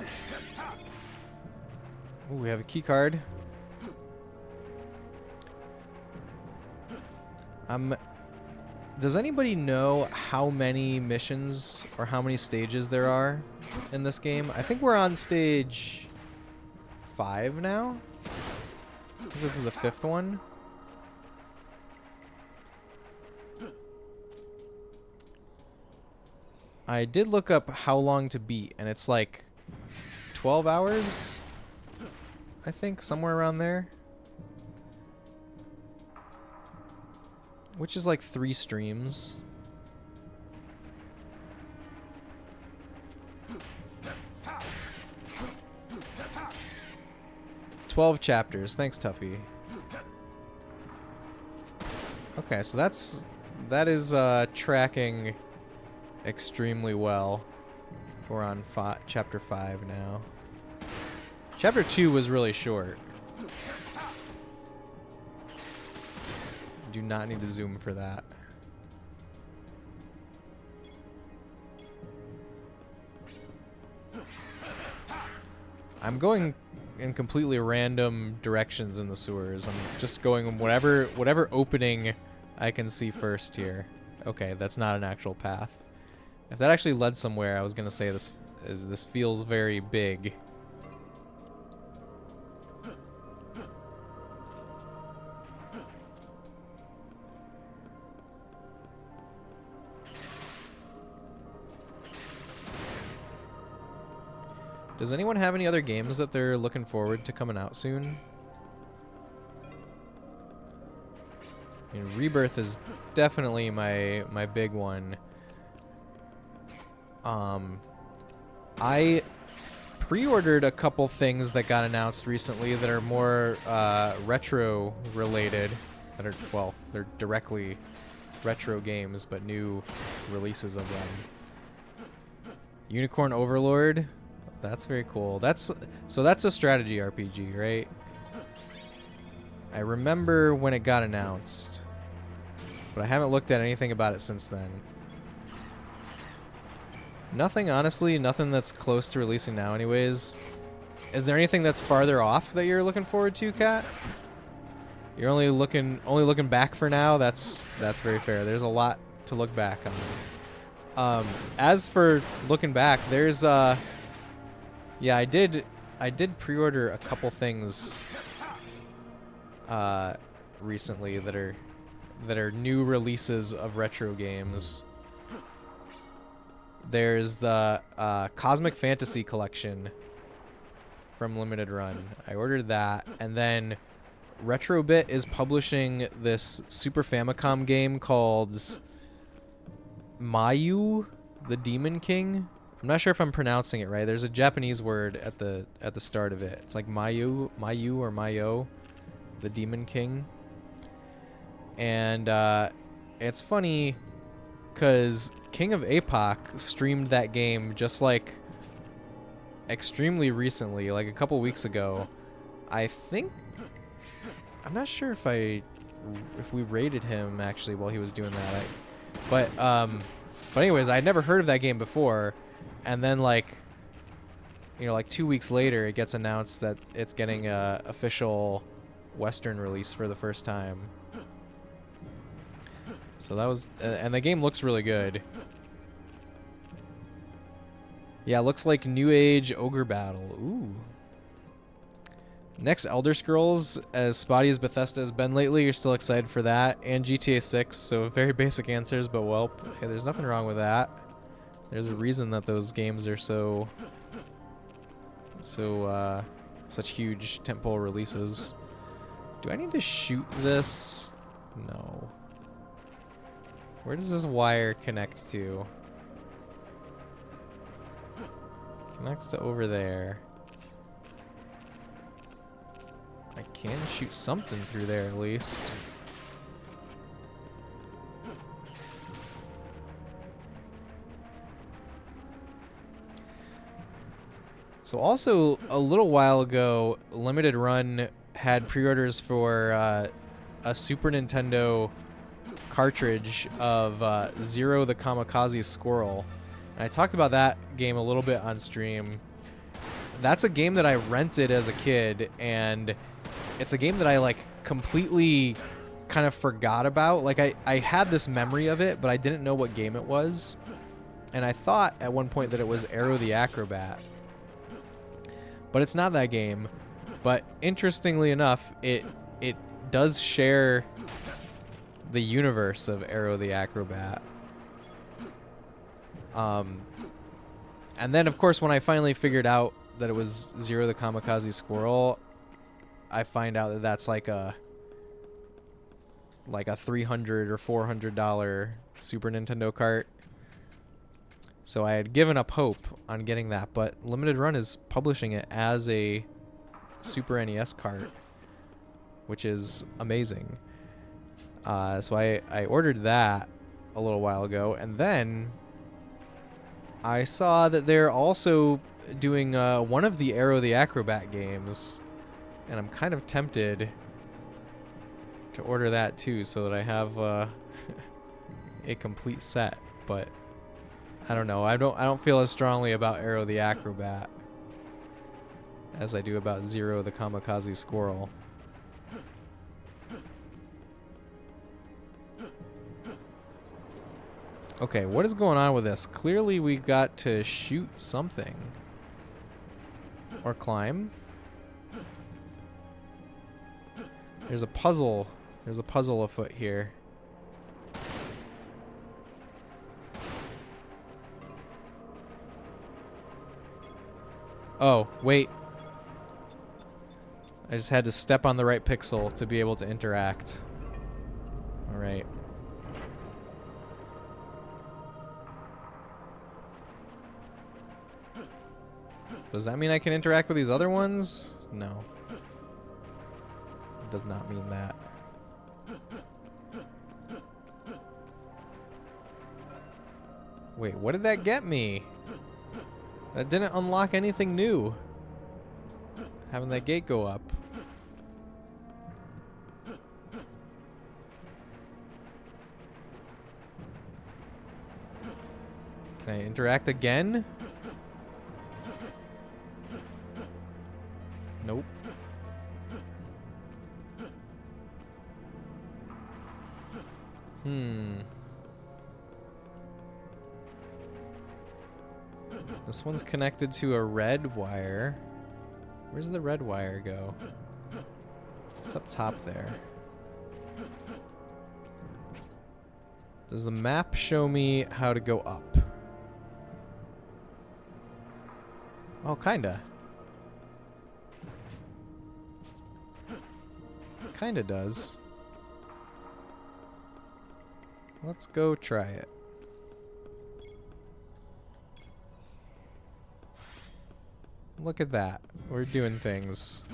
Ooh, we have a key card. Does anybody know how many missions or how many stages there are in this game? I think we're on stage 5 now. I think this is the 5th one. I did look up how long to beat, and it's like 12 hours, I think, somewhere around there. Which is like 3 streams. "12 chapters. Thanks, Tuffy. Okay, so that is tracking extremely well. We're on chapter 5 now. Chapter 2 was really short. Do not need to zoom for that. I'm going in completely random directions in the sewers. I'm just going whatever opening I can see first here. Okay, that's not an actual path. If that actually led somewhere, I was gonna say this feels very big. Does anyone have any other games that they're looking forward to coming out soon? I mean, Rebirth is definitely my big one. I pre-ordered a couple things that got announced recently that are more retro related. That are, well, they're directly retro games, but new releases of them. Unicorn Overlord. That's very cool. That's a strategy RPG, right? I remember when it got announced, but I haven't looked at anything about it since then. Nothing, honestly, nothing that's close to releasing now anyways. Is there anything that's farther off that you're looking forward to, Kat? You're only looking back for now? That's very fair. There's a lot to look back on. As for looking back, there's yeah, I did pre-order a couple things recently that are new releases of retro games. There's the Cosmic Fantasy Collection from Limited Run. I ordered that, and then Retrobit is publishing this Super Famicom game called Mayu, the Demon King. I'm not sure if I'm pronouncing it right. There's a Japanese word at the start of it. It's like Mayu or Mayo, the Demon King. And it's funny because King of APOC streamed that game just like extremely recently, like a couple weeks ago. I think, I'm not sure if we rated him actually while he was doing that. But anyways, I'd never heard of that game before. And then, like 2 weeks later, it gets announced that it's getting a official Western release for the first time. So that was, and the game looks really good. Yeah, it looks like New Age Ogre Battle. Ooh. Next, Elder Scrolls, as spotty as Bethesda has been lately, you're still excited for that, and GTA 6. So very basic answers, but well, hey, there's nothing wrong with that. There's a reason that those games are such huge tentpole releases. Do I need to shoot this? No. Where does this wire connect to? Connects to over there. I can shoot something through there at least. So also, a little while ago, Limited Run had pre-orders for a Super Nintendo cartridge of Zero the Kamikaze Squirrel. And I talked about that game a little bit on stream. That's a game that I rented as a kid, and it's a game that I like completely kind of forgot about. Like I had this memory of it, but I didn't know what game it was. And I thought at one point that it was Arrow the Acrobat. But it's not that game. But interestingly enough, it does share the universe of Arrow the Acrobat. And then of course when I finally figured out that it was Zero the Kamikaze Squirrel, I find out that that's like a $300 or $400 Super Nintendo cart. So I had given up hope on getting that, but Limited Run is publishing it as a Super NES cart, which is amazing. So I ordered that a little while ago, and then I saw that they're also doing one of the Arrow the Acrobat games, and I'm kind of tempted to order that too, so that I have a complete set, but I don't know. I don't feel as strongly about Arrow the Acrobat as I do about Zero the Kamikaze Squirrel. Okay, what is going on with this? Clearly we've got to shoot something. Or climb. There's a puzzle. There's a puzzle afoot here. Oh, wait. I just had to step on the right pixel to be able to interact. Alright. Does that mean I can interact with these other ones? No. It does not mean that. Wait, what did that get me? That didn't unlock anything new. Having that gate go up. Can I interact again? Nope. This one's connected to a red wire. Where's the red wire go? It's up top there. Does the map show me how to go up? Oh, kinda. Kinda does. Let's go try it. Look at that. We're doing things.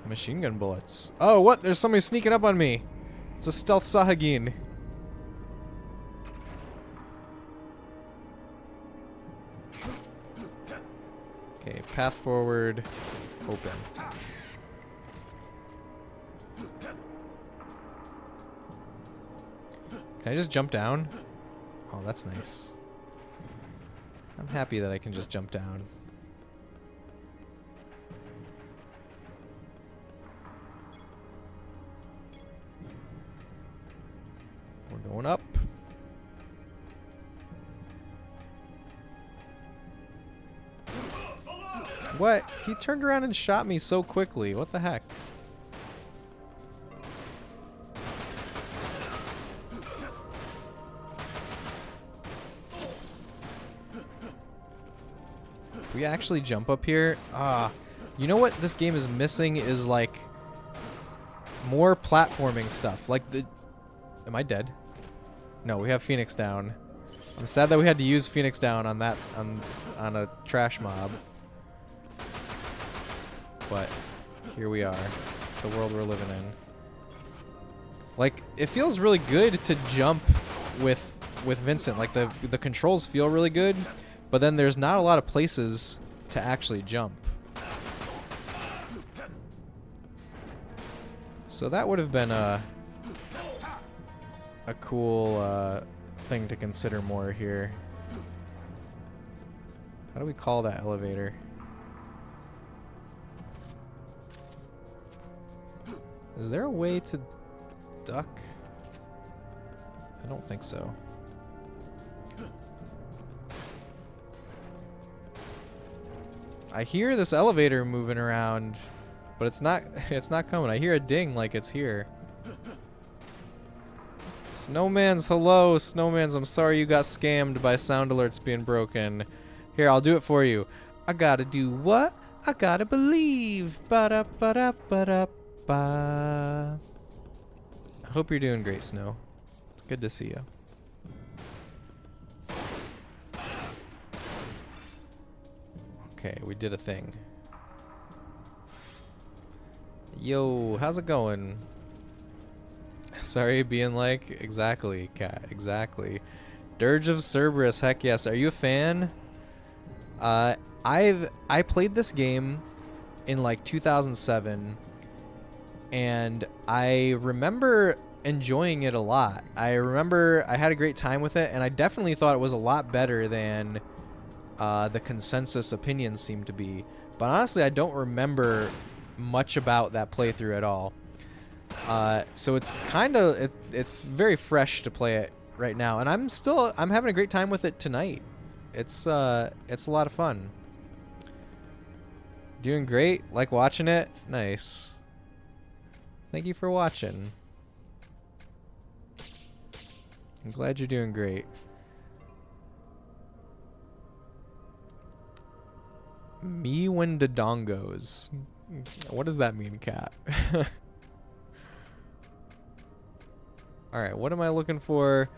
Machine gun bullets. Oh, what? There's somebody sneaking up on me. It's a stealth Sahagin. Okay, path forward. Open. Can I just jump down? Oh, that's nice. I'm happy that I can just jump down. We're going up. What? He turned around and shot me so quickly. What the heck? We actually jump up here? Ah. You know what this game is missing is like more platforming stuff. Like the... Am I dead? No, we have Phoenix down. I'm sad that we had to use Phoenix down on that on a trash mob. But here we are. It's the world we're living in. Like, it feels really good to jump with Vincent. Like the controls feel really good. But then there's not a lot of places to actually jump. So that would have been a cool thing to consider more here. How do we call that elevator? Is there a way to duck? I don't think so. I hear this elevator moving around, but it's not coming. I hear a ding like it's here. Snowman's, hello, Snowman's. I'm sorry you got scammed by sound alerts being broken. Here, I'll do it for you. I gotta do what? I gotta believe. Ba-da-ba-da-ba-da-ba. I hope you're doing great, Snow. It's good to see you. Okay, we did a thing. Yo, how's it going? Sorry, being like, exactly, cat, exactly. Dirge of Cerberus, heck yes. Are you a fan? I I played this game in like 2007, and I remember enjoying it a lot. I remember I had a great time with it, and I definitely thought it was a lot better than the consensus opinions seem to be. But honestly, I don't remember much about that playthrough at all. So it's it's very fresh to play it right now, and I'm having a great time with it tonight. It's a lot of fun. Doing great, like watching it. Nice. Thank you for watching. I'm glad you're doing great. Me when the dongos. What does that mean, cat? Alright, what am I looking for?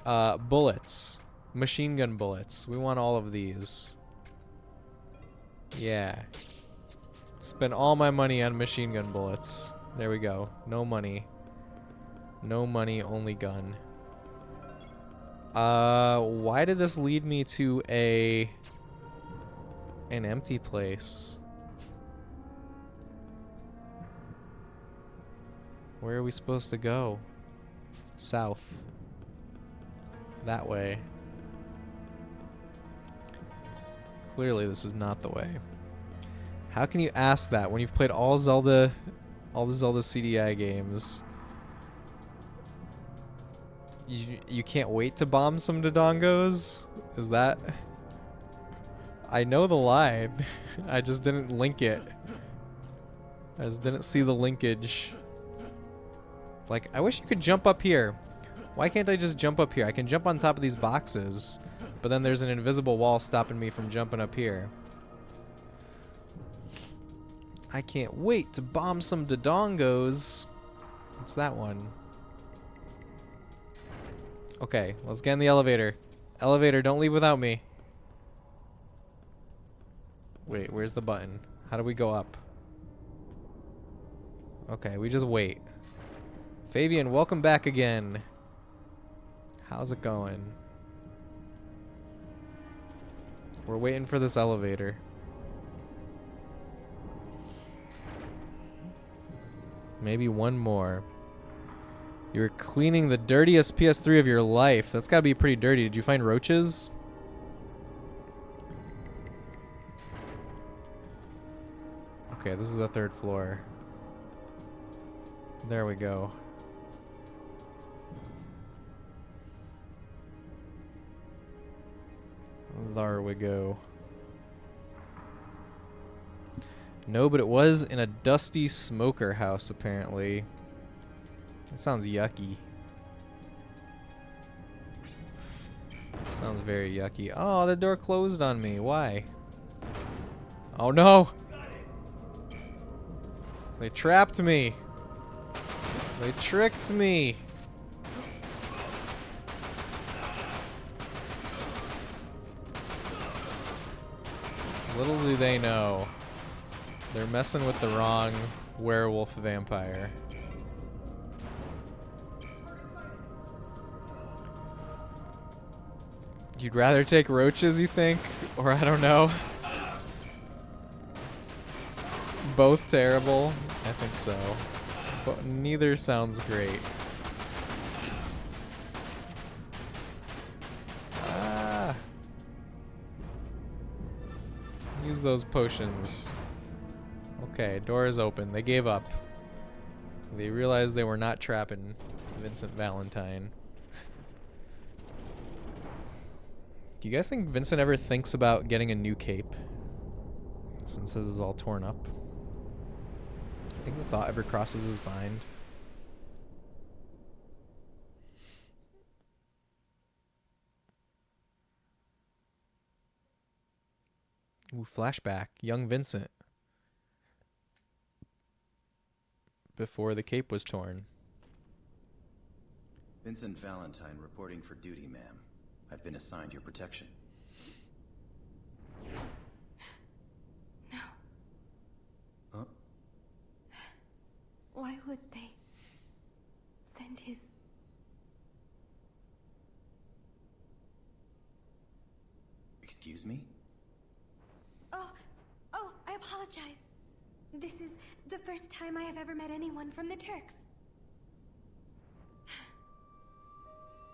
Bullets. Machine gun bullets. We want all of these. Yeah. Spend all my money on machine gun bullets. There we go. No money. No money, only gun. Why did this lead me to an empty place? Where are we supposed to go? South. That way. Clearly this is not the way. How can you ask that when you've played all the Zelda CDI games? You can't wait to bomb some Dodongos? Is that... I know the line. I just didn't link it. I just didn't see the linkage. Like, I wish you could jump up here. Why can't I just jump up here? I can jump on top of these boxes, but then there's an invisible wall stopping me from jumping up here. I can't wait to bomb some Dodongos. What's that one? Okay, let's get in the elevator. Elevator, don't leave without me. Wait, where's the button? How do we go up? Okay, we just wait. Fabian, welcome back again. How's it going? We're waiting for this elevator. Maybe one more. You're cleaning the dirtiest PS3 of your life. That's gotta be pretty dirty. Did you find roaches? Okay, this is the 3rd floor. There we go. There we go. No, but it was in a dusty smoker house, apparently. That sounds yucky. Sounds very yucky. Oh, the door closed on me. Why? Oh no! They trapped me! They tricked me! Little do they know. They're messing with the wrong werewolf vampire. You'd rather take roaches, you think? Or I don't know. Both terrible? I think so. But neither sounds great. Ah! Use those potions. Okay, door is open. They gave up. They realized they were not trapping Vincent Valentine. Do you guys think Vincent ever thinks about getting a new cape? Since this is all torn up. I think the thought ever crosses his mind. Ooh, flashback. Young Vincent. Before the cape was torn. Vincent Valentine reporting for duty, ma'am. I've been assigned your protection. No. Huh? Why would they send his... Excuse me? Oh. This is the first time I have ever met anyone from the Turks.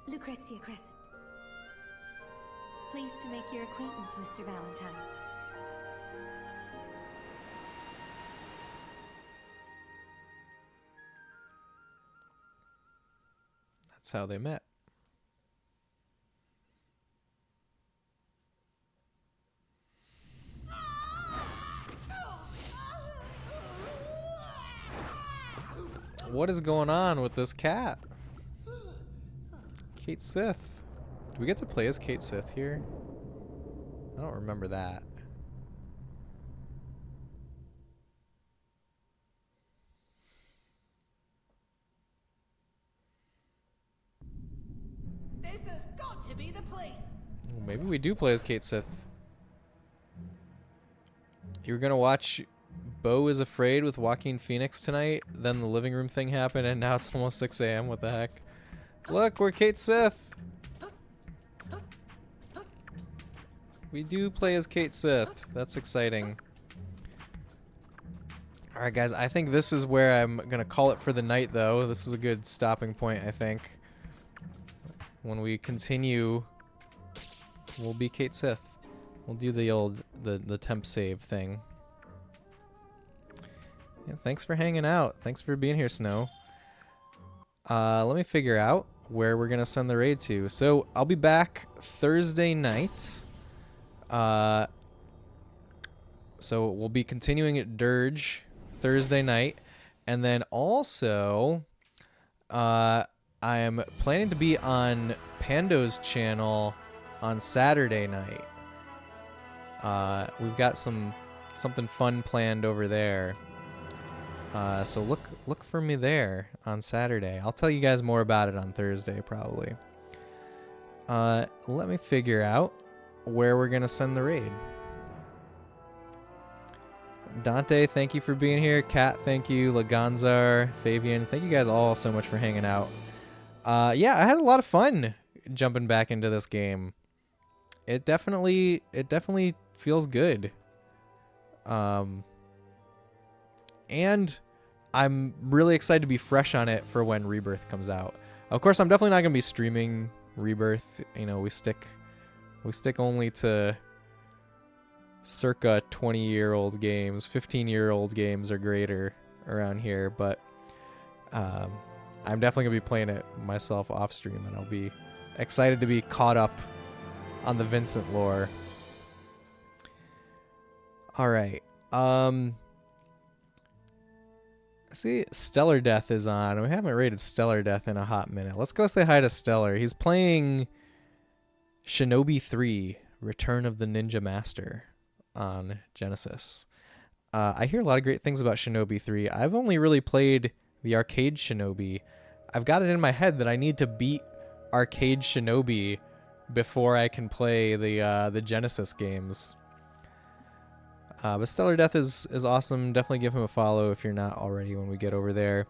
Lucrezia Crescent. Pleased to make your acquaintance, Mr. Valentine. That's how they met. What is going on with this cat? Kate Sith. Do we get to play as Kate Sith here? I don't remember that. This has got to be the place. Well, maybe we do play as Kate Sith. You were gonna watch Beau is Afraid with Joaquin Phoenix tonight, then the living room thing happened, and now it's almost 6 a.m. What the heck? Look, we're Kate Sith! We do play as Kate Sith. That's exciting. Alright guys, I think this is where I'm gonna call it for the night though. This is a good stopping point, I think. When we continue, we'll be Kate Sith. We'll do the old, the temp save thing. Yeah, thanks for hanging out. Thanks for being here, Snow. Let me figure out where we're gonna send the raid to. So I'll be back Thursday night. So we'll be continuing at Dirge Thursday night, and then also I am planning to be on Pando's channel on Saturday night. We've got something fun planned over there. So look for me there on Saturday. I'll tell you guys more about it on Thursday probably. Let me figure out where we're gonna send the raid. Dante, thank you for being here. Kat, thank you. Laganzar, Fabian, thank you guys all so much for hanging out. Yeah, I had a lot of fun jumping back into this game. It definitely feels good. And I'm really excited to be fresh on it for when Rebirth comes out. Of course, I'm definitely not gonna be streaming Rebirth. You know, we stick only to circa 20-year-old games. 15-year-old games are greater around here, but I'm definitely gonna be playing it myself off stream, and I'll be excited to be caught up on the Vincent lore. All right. See, Stellar Death is on. We haven't rated Stellar Death in a hot minute. Let's go say hi to Stellar. He's playing Shinobi 3, Return of the Ninja Master on Genesis. I hear a lot of great things about Shinobi 3. I've only really played the arcade Shinobi. I've got it in my head that I need to beat arcade Shinobi before I can play the Genesis games. But Stellar Death is awesome. Definitely give him a follow if you're not already when we get over there.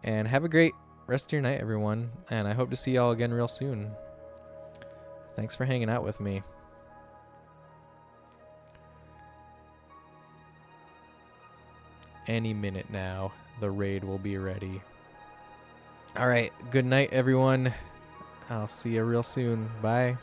And have a great rest of your night, everyone. And I hope to see y'all again real soon. Thanks for hanging out with me. Any minute now, the raid will be ready. Alright, good night, everyone. I'll see you real soon. Bye.